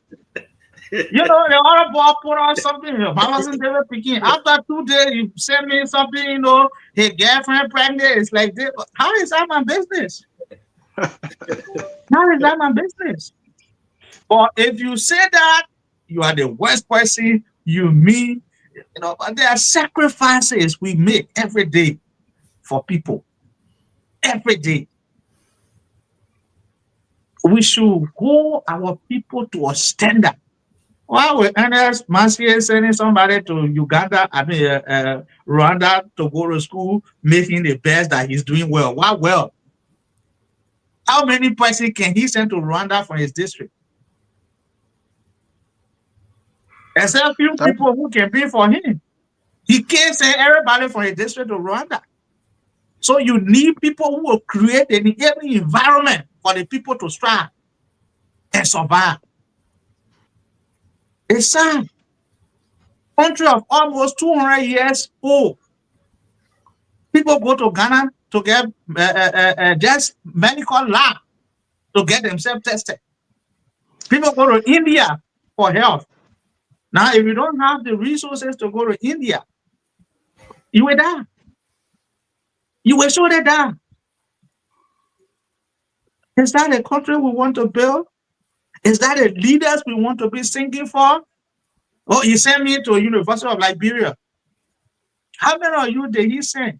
You know, the other boy put on something. Mafferson David picking. After 2 days, you send me something, you know, his girlfriend pregnant. It's like this. How is that my business? How is that my business? But if you say that, you are the worst person, you mean, you know, but there are sacrifices we make every day for people. Every day. We should hold our people to a standard. Why would Ernest Massier sending somebody to Uganda, Rwanda to go to school, making the best that he's doing well? Why well? How many persons can he send to Rwanda from his district? Except few people who can be for him. He can't send everybody from his district to Rwanda. So you need people who will create an environment for the people to strive and survive. It's sad. Country of almost 200 years old. People go to Ghana to get just medical lab to get themselves tested. People go to India for health. Now, if you don't have the resources to go to India, you will die. You will surely die. Is that a country we want to build? Is that the leaders we want to be singing for? Oh, he sent me to University of Liberia. How many of you did he send?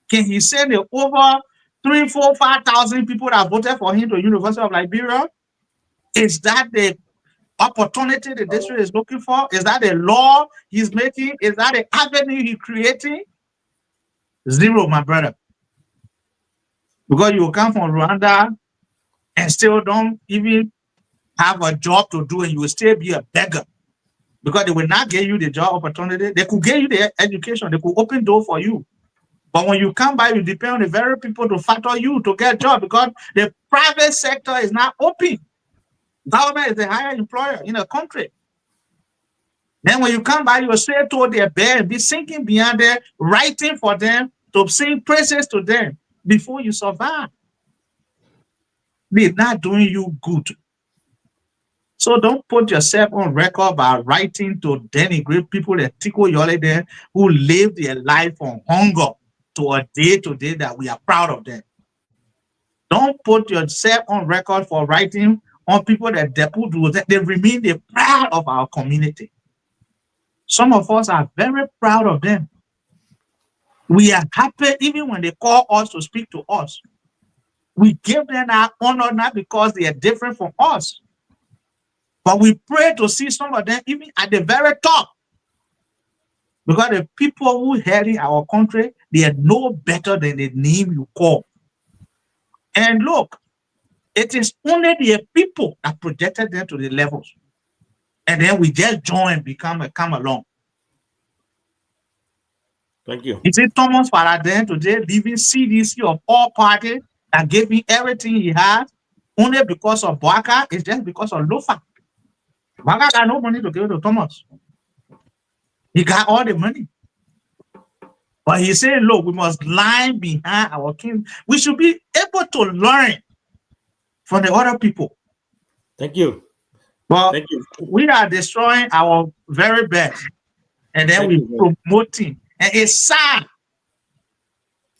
Can he send over 3, 4, 5,000 people that voted for him to University of Liberia? Is that the opportunity the district is looking for? Is that the law he's making? Is that the avenue he's creating? Zero, my brother. Because you come from Rwanda and still don't even have a job to do, and you will still be a beggar. Because they will not give you the job opportunity. They could give you the education. They could open door for you. But when you come by, you depend on the very people to factor you to get a job, because the private sector is not open. Government is the higher employer in a country. Then when you come by, you will straight to their bed and be sinking behind there, writing for them, to sing praises to them before you survive. They're not doing you good. So don't put yourself on record by writing to denigrate people that tickle your there who live their life on hunger to a day that we are proud of them. Don't put yourself on record for writing on people that they remain the pride of our community. Some of us are very proud of them. We are happy even when they call us to speak to us. We give them our honor not because they are different from us, but we pray to see some of them even at the very top. Because the people who head in our country, They are no better than the name you call. And look, it is only the people that projected them to the levels. And then we just join, come along. Thank you. You see, Thomas Paradin today leaving CDC of all parties that gave me everything he had only because of Boaka. It's just because of Lofa. Boaka got no money to give to Thomas. He got all the money. But he said, look, we must line behind our king. We should be able to learn from the other people. Thank you. But Thank you. we are destroying our very best. And then we promoting. And it's sad.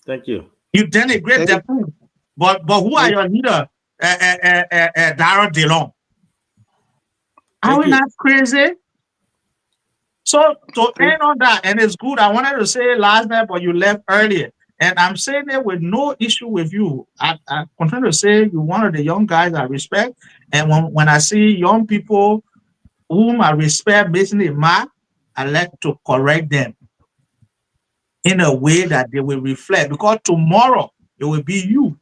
Thank you. You denigrate the people. But who are your leader? Darrell DeLong. Are we not crazy? So to end on that, and it's good, I wanted to say last night, but you left earlier. And I'm saying it with no issue with you. I continue to say you're one of the young guys I respect. And when I see young people whom I respect missing a mark, I like to correct them in a way that they will reflect. Because tomorrow it will be you.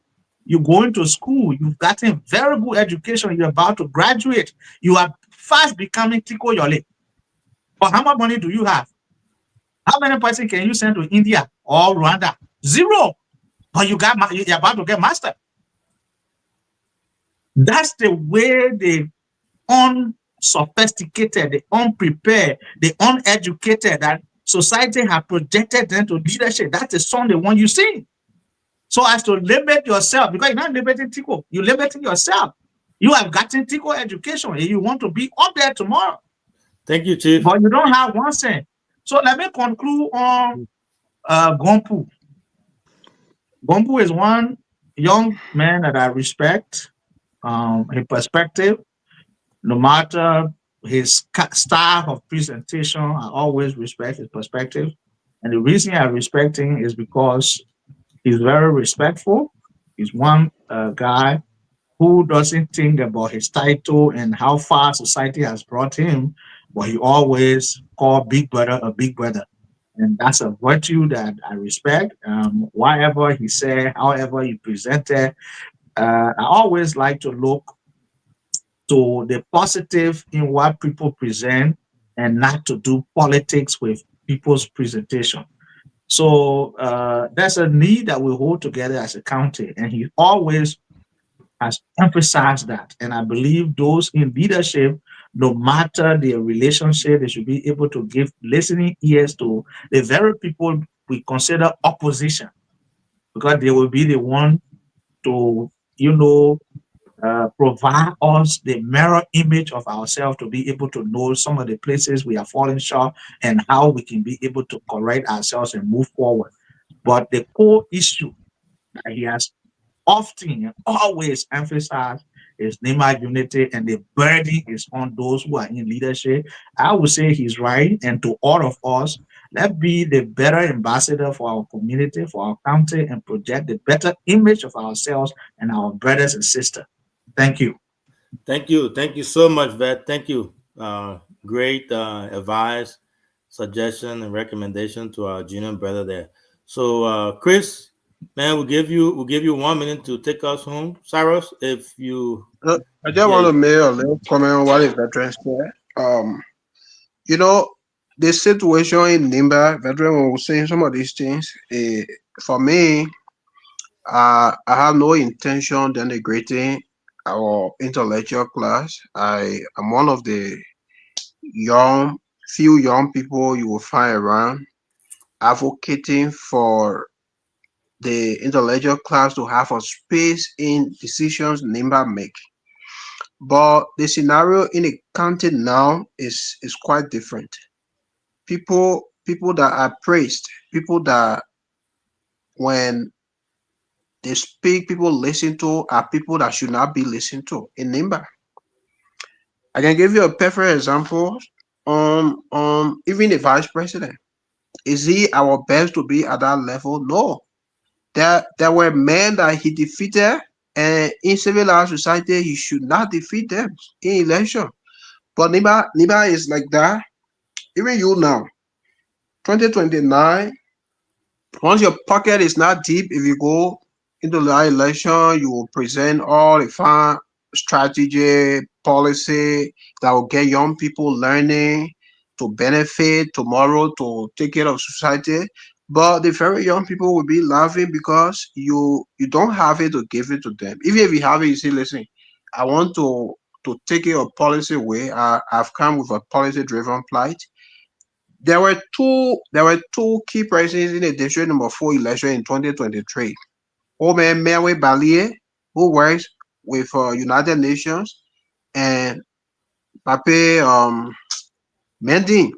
You're going to school. You've gotten very good education. You're about to graduate. You are fast becoming Tiko Yole. But how much money do you have? How many persons can you send to India or Rwanda? Zero. But you're about to get master. That's the way the unsophisticated, the unprepared, the uneducated that society has projected them to leadership. That's the song they want you sing. So as to limit yourself, because you're not limiting Tiko, you're limiting yourself. You have gotten Tiko education and you want to be up there tomorrow. Thank you, Chief. But you don't have 1 cent. So let me conclude on Gompu. Gompu is one young man that I respect. His perspective, no matter his style of presentation, I always respect his perspective. And the reason I respect him is because he's very respectful. He's one guy who doesn't think about his title and how far society has brought him, but he always called Big Brother a big brother. And that's a virtue that I respect. Whatever he said, however he presented, I always like to look to the positive in what people present and not to do politics with people's presentation. So there's a need that we hold together as a county, and he always has emphasized that. And I believe those in leadership, no matter their relationship, they should be able to give listening ears to the very people we consider opposition, because they will be the one to, provide us the mirror image of ourselves to be able to know some of the places we are falling short and how we can be able to correct ourselves and move forward. But the core issue that he has often and always emphasized is NEMA unity, and the burden is on those who are in leadership. I would say he's right, and to all of us, let's be the better ambassador for our community, for our county, and project the better image of ourselves and our brothers and sisters. Thank you. Thank you. Thank you so much, Vet. Thank you. Great advice, suggestion, and recommendation to our junior brother there. So, Chris, man, we'll give you 1 minute to take us home. Cyrus, if you... I just want to make a little comment on what is veterans there. The situation in Nimba, veteran was saying some of these things. For me, I have no intention denigrating our intellectual class. I am one of the few young people you will find around advocating for the intellectual class to have a space in decisions Nimba make. But the scenario in the county now is quite different. People that are praised, people that when they speak, people listen to, are people that should not be listened to in Nimba. I can give you a perfect example on even the vice president. Is he our best to be at that level? No. There were men that he defeated, and in civilized society, he should not defeat them in election. But Nimba is like that. Even you now, 2029, Once your pocket is not deep, if you go into the election, you will present all the fine strategy, policy that will get young people learning to benefit tomorrow to take care of society. But the very young people will be laughing because you don't have it to give it to them. Even if you have it, you say, listen, I want to take care of policy way. I've come with a policy driven plight. There were two key persons in the district number 4 election in 2023. Omen Merwe Balier, who works with United Nations, and Pape Mending.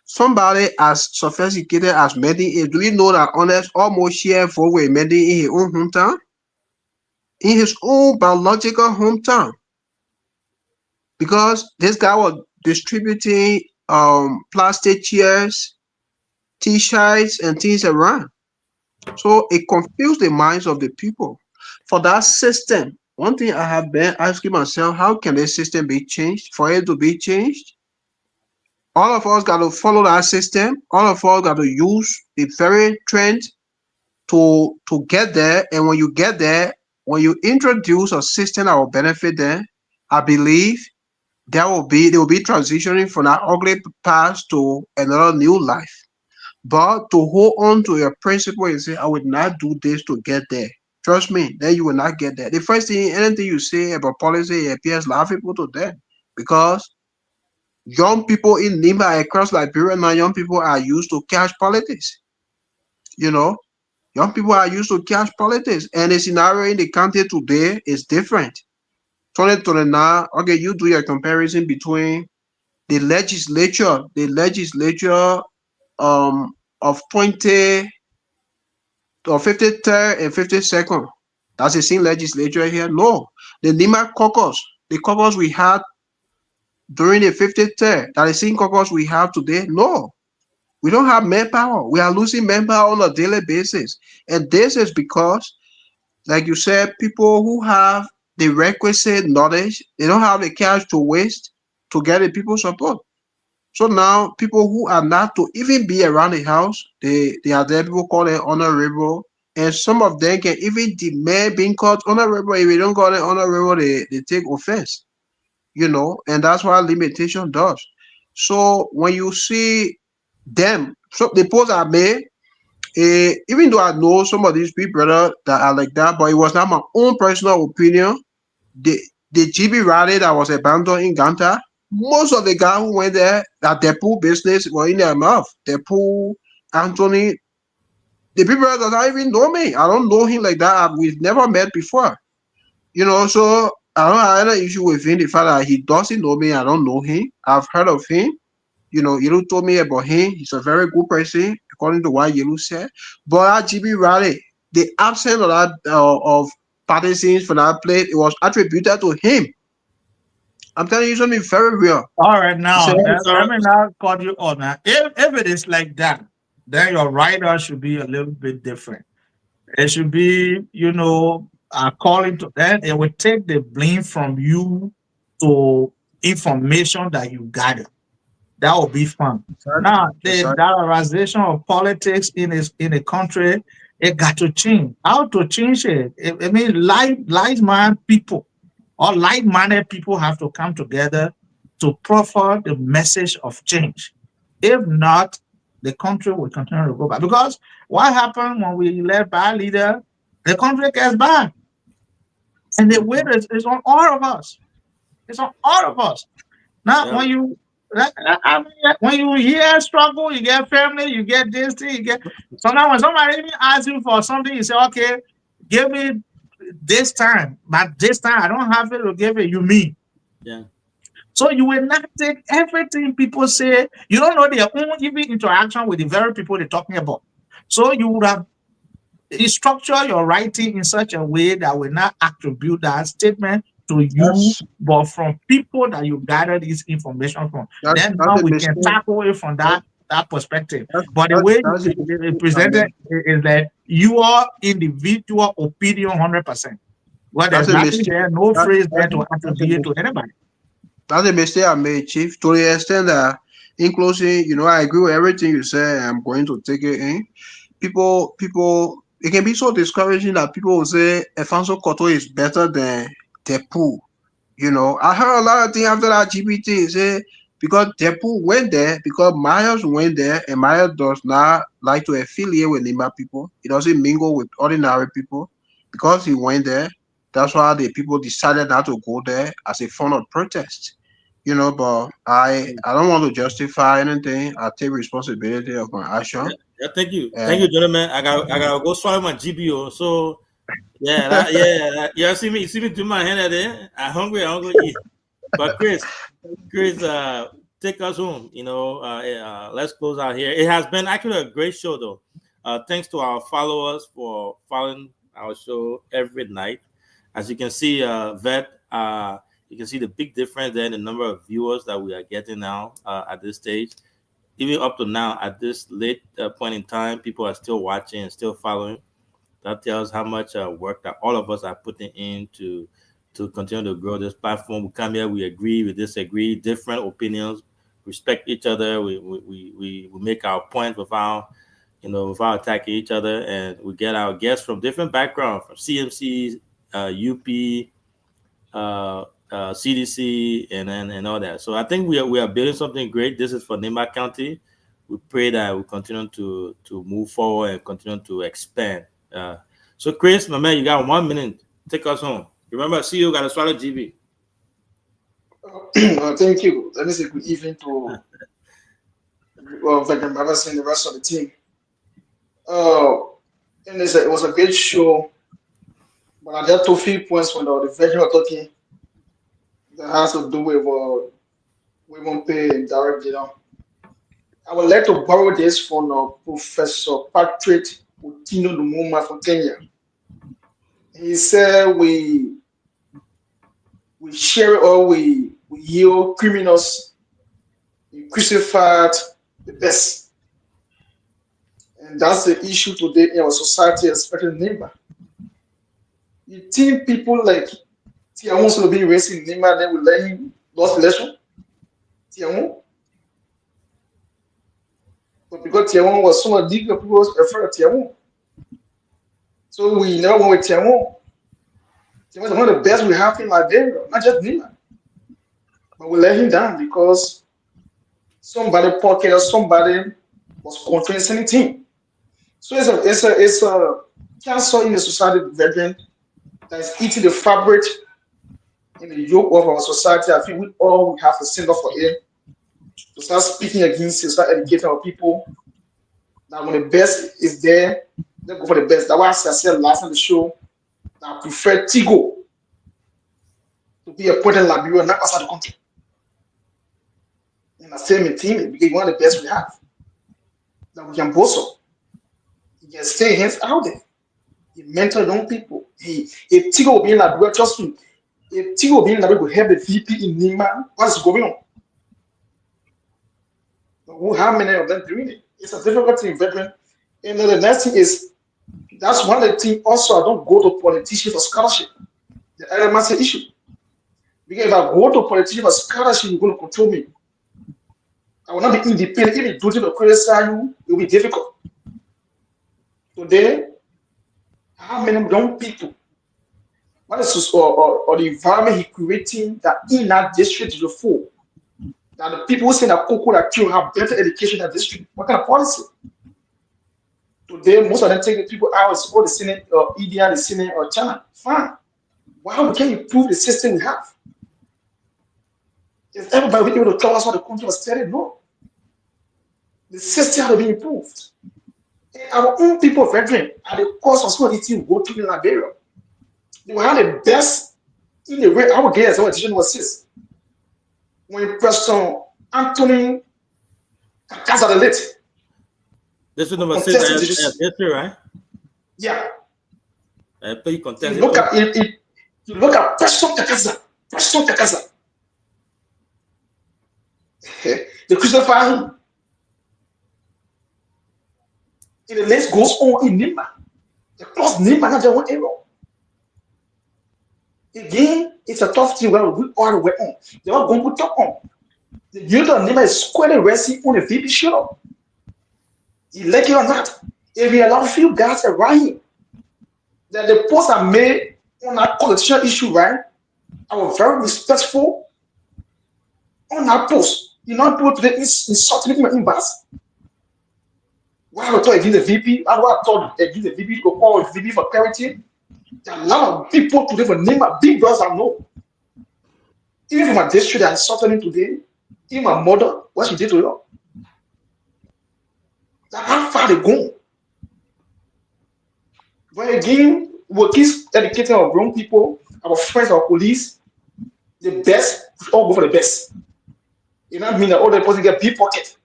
Somebody as sophisticated as Mending is. Do you know that honest almost share vote with Mending in his own hometown? In his own biological hometown. Because this guy was distributing plastic chairs, t-shirts, and things around. So it confused the minds of the people. For that system, one thing I have been asking myself, how can this system be changed? For it to be changed, all of us got to follow that system. All of us got to use the very trend to get there. And when you get there, when you introduce a system that will benefit them, I believe they will be transitioning from that ugly past to another new life. But to hold on to your principle and say, I would not do this to get there. Trust me, then you will not get there. The first thing, anything you say about policy, it appears laughable to them. Because young people in Nimba across Liberia now, young people are used to cash politics. You know, young people are used to cash politics. And the scenario in the country today is different. 2029, okay, you do your comparison between the legislature of 20 or 53rd and 52nd. That's the same legislature here. No, the Nima caucus, the caucus we had during the 53rd, that the same caucus we have today. No, we don't have manpower. We are losing manpower on a daily basis. And this is because, like you said, people who have the requisite knowledge, they don't have the cash to waste to get the people's support. So now people who are not to even be around the house, they are there, people call them honorable. And some of them can even demand being called honorable. If you don't call them honorable, they take offense. You know, and that's what limitation does. So when you see them, so the posts are made, even though I know some of these people that are like that, but it was not my own personal opinion. The GB rally that was abandoned in Ganta, most of the guys who went there, that Depu business were in their mouth. Depu, Anthony, the people that don't even know me. I don't know him like that. We've never met before. You know, so I don't have any issue with him. The fact that he doesn't know me, I don't know him. I've heard of him. You know, Yelu told me about him. He's a very good person, according to what Yelu said. But at GB rally, the absence of that of partisans for that place, it was attributed to him. I'm telling you something very real. All right, now let me now cut you on. Now, if it is like that, then your rider should be a little bit different. It should be, you know, according to that, it will take the blame from you to information that you gathered. That will be fun. Now, the dollarization of politics in a country, it got to change. How to change it? I mean, like-minded people or like-minded people have to come together to proffer the message of change. If not, the country will continue to go back. Because what happened when we elect bad leader, the country gets bad. And the weight is on all of us. It's on all of us. Now, when you hear struggle, you get family, you get this thing, you get. Sometimes when somebody even asks you for something, you say, okay, give me this time, but this time I don't have it to give it. You mean? Yeah. So you will not take everything people say. You don't know their own even interaction with the very people they're talking about. So you would have structure your writing in such a way that will not attribute that statement to you, but from people that you gather this information from. Then now we can tackle it from that perspective. But the way you presented is that your individual opinion 100%. Well, there's nothing there, no phrase there to attribute to anybody. That's a mistake I made, Chief, to the extent that in closing, you know, I agree with everything you said. I'm going to take it in. people, it can be so discouraging that people will say Alfonso Cotto is better than Depu. You know, I heard a lot of things after that GPT say because Depu went there, because Myers went there, and Myers does not like to affiliate with Lima people. He doesn't mingle with ordinary people. Because he went there, that's why the people decided not to go there as a form of protest. You know, but I don't want to justify anything. I take responsibility of my action. Yeah, thank you, gentlemen. I gotta go swallow my GBO. So yeah, you see me do my hand at there. I'm hungry to eat. But Chris, take us home. You know, let's close out here. It has been actually a great show, though. Thanks to our followers for following our show every night. As you can see, Vet, you can see the big difference there in the number of viewers that we are getting now at this stage. Even up to now, at this late point in time, people are still watching and still following. That tells how much work that all of us are putting in to continue to grow this platform. We come here, we agree, we disagree, different opinions, respect each other. We make our point without attacking each other, and we get our guests from different backgrounds, from CMC, UP, CDC, and all that. So I think we are building something great. This is for Nimba County. We pray that we continue to move forward and continue to expand. So Chris, my man, you got 1 minute. Take us home. Remember, CEO got to swallow GB. Thank you. Let me say good evening to Veteran Brothers and the rest of the team. And it was a great show, but I got 2 few points when the veteran were talking that has to do with women pay and direct, you know. I would like to borrow this from Professor Patrick Utino Lumumba from Kenya. He said we share or we yield criminals, we crucified the best. And that's the issue today in our society, especially Nimba. You think people like Tiamo's will be racing Nimba, then will let him lose election? Tiamo? But because Tiamo was so much bigger, people was afraid of Tiamo. So we never went with Tiamo. Tiamo is one of the best we have in Liberia, not just Nimba. But we let him down because somebody pocket or somebody was controlling anything. So it's a cancer in the society, veteran, that is eating the fabric in the yoke of our society. I think we all have to stand up for him, to start speaking against it, start educating our people. Now, when the best is there, let's go for the best. That's why I said last on the show, I prefer Tigo to be appointed in Liberia, not outside the country. And I say my team, because one of the best we have that we can boast of. He can stay hands out there. He mentor young people. If Tigo will be in Liberia, trust me, if Tigo will be in Liberia, will help the VP in Nimba, what is going on? How many of them doing it? It's a difficult thing, veteran. And then the next thing is, that's one of the things also, I don't go to politicians for scholarship. The element issue. Because if I go to politicians for scholarship, you're going to control me. I will not be independent. If you do to criticize you, it will be difficult. Today, how many young people, what is or the environment he creating that in that district is the full? That the people who say that Coco that kill have better education than district. What kind of policy? Today, most of them take the people out or the Senate or EDR, the Senate or China. Fine. Why we can't improve the system we have? Is everybody really able to tell us what the country was telling? No. The system had to be improved. And our own people, veteran, at the cost of some of the things go to in Liberia. They were the best in the way our guys, our decision was this. When President Anthony Kakaza the late. This is number 6, right? Yeah. You contest. You look at President Kakaza. They crucify him. And the list goes on in Nimba. The cross Nimba, not just one error. Again, it's a tough thing where we all the way on. They are going to talk on. The unit of Nimba is squarely resting on the VP show. You like it or not, If we allow few guys around him, then the posts are made on that constitutional issue, right? I was very respectful on that post. You know, people today is insulting me in bus. Why I thought against the VP? Why I thought against the VP to call VP for clarity? There are a lot of people today for name my big brothers I know. Even from my district, I insulted me today. Even my mother, what she did to her. That's how far they go. But again, we keep educating our grown people, our friends, our police. The best, we all go for the best. You know what I mean? That all the person get pickpocket.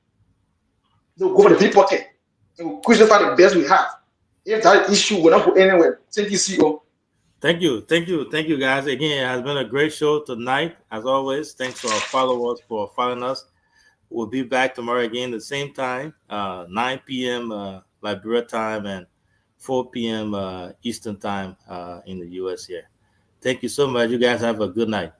They'll go for the pickpocket. And we'll crucify the best we have. If that issue will not go anywhere. Thank you, CEO. Thank you, guys. Again, it has been a great show tonight, as always. Thanks to our followers for following us. We'll be back tomorrow again, the same time, 9 p.m. Liberia time and 4 p.m. Eastern time in the U.S. here. Thank you so much. You guys have a good night.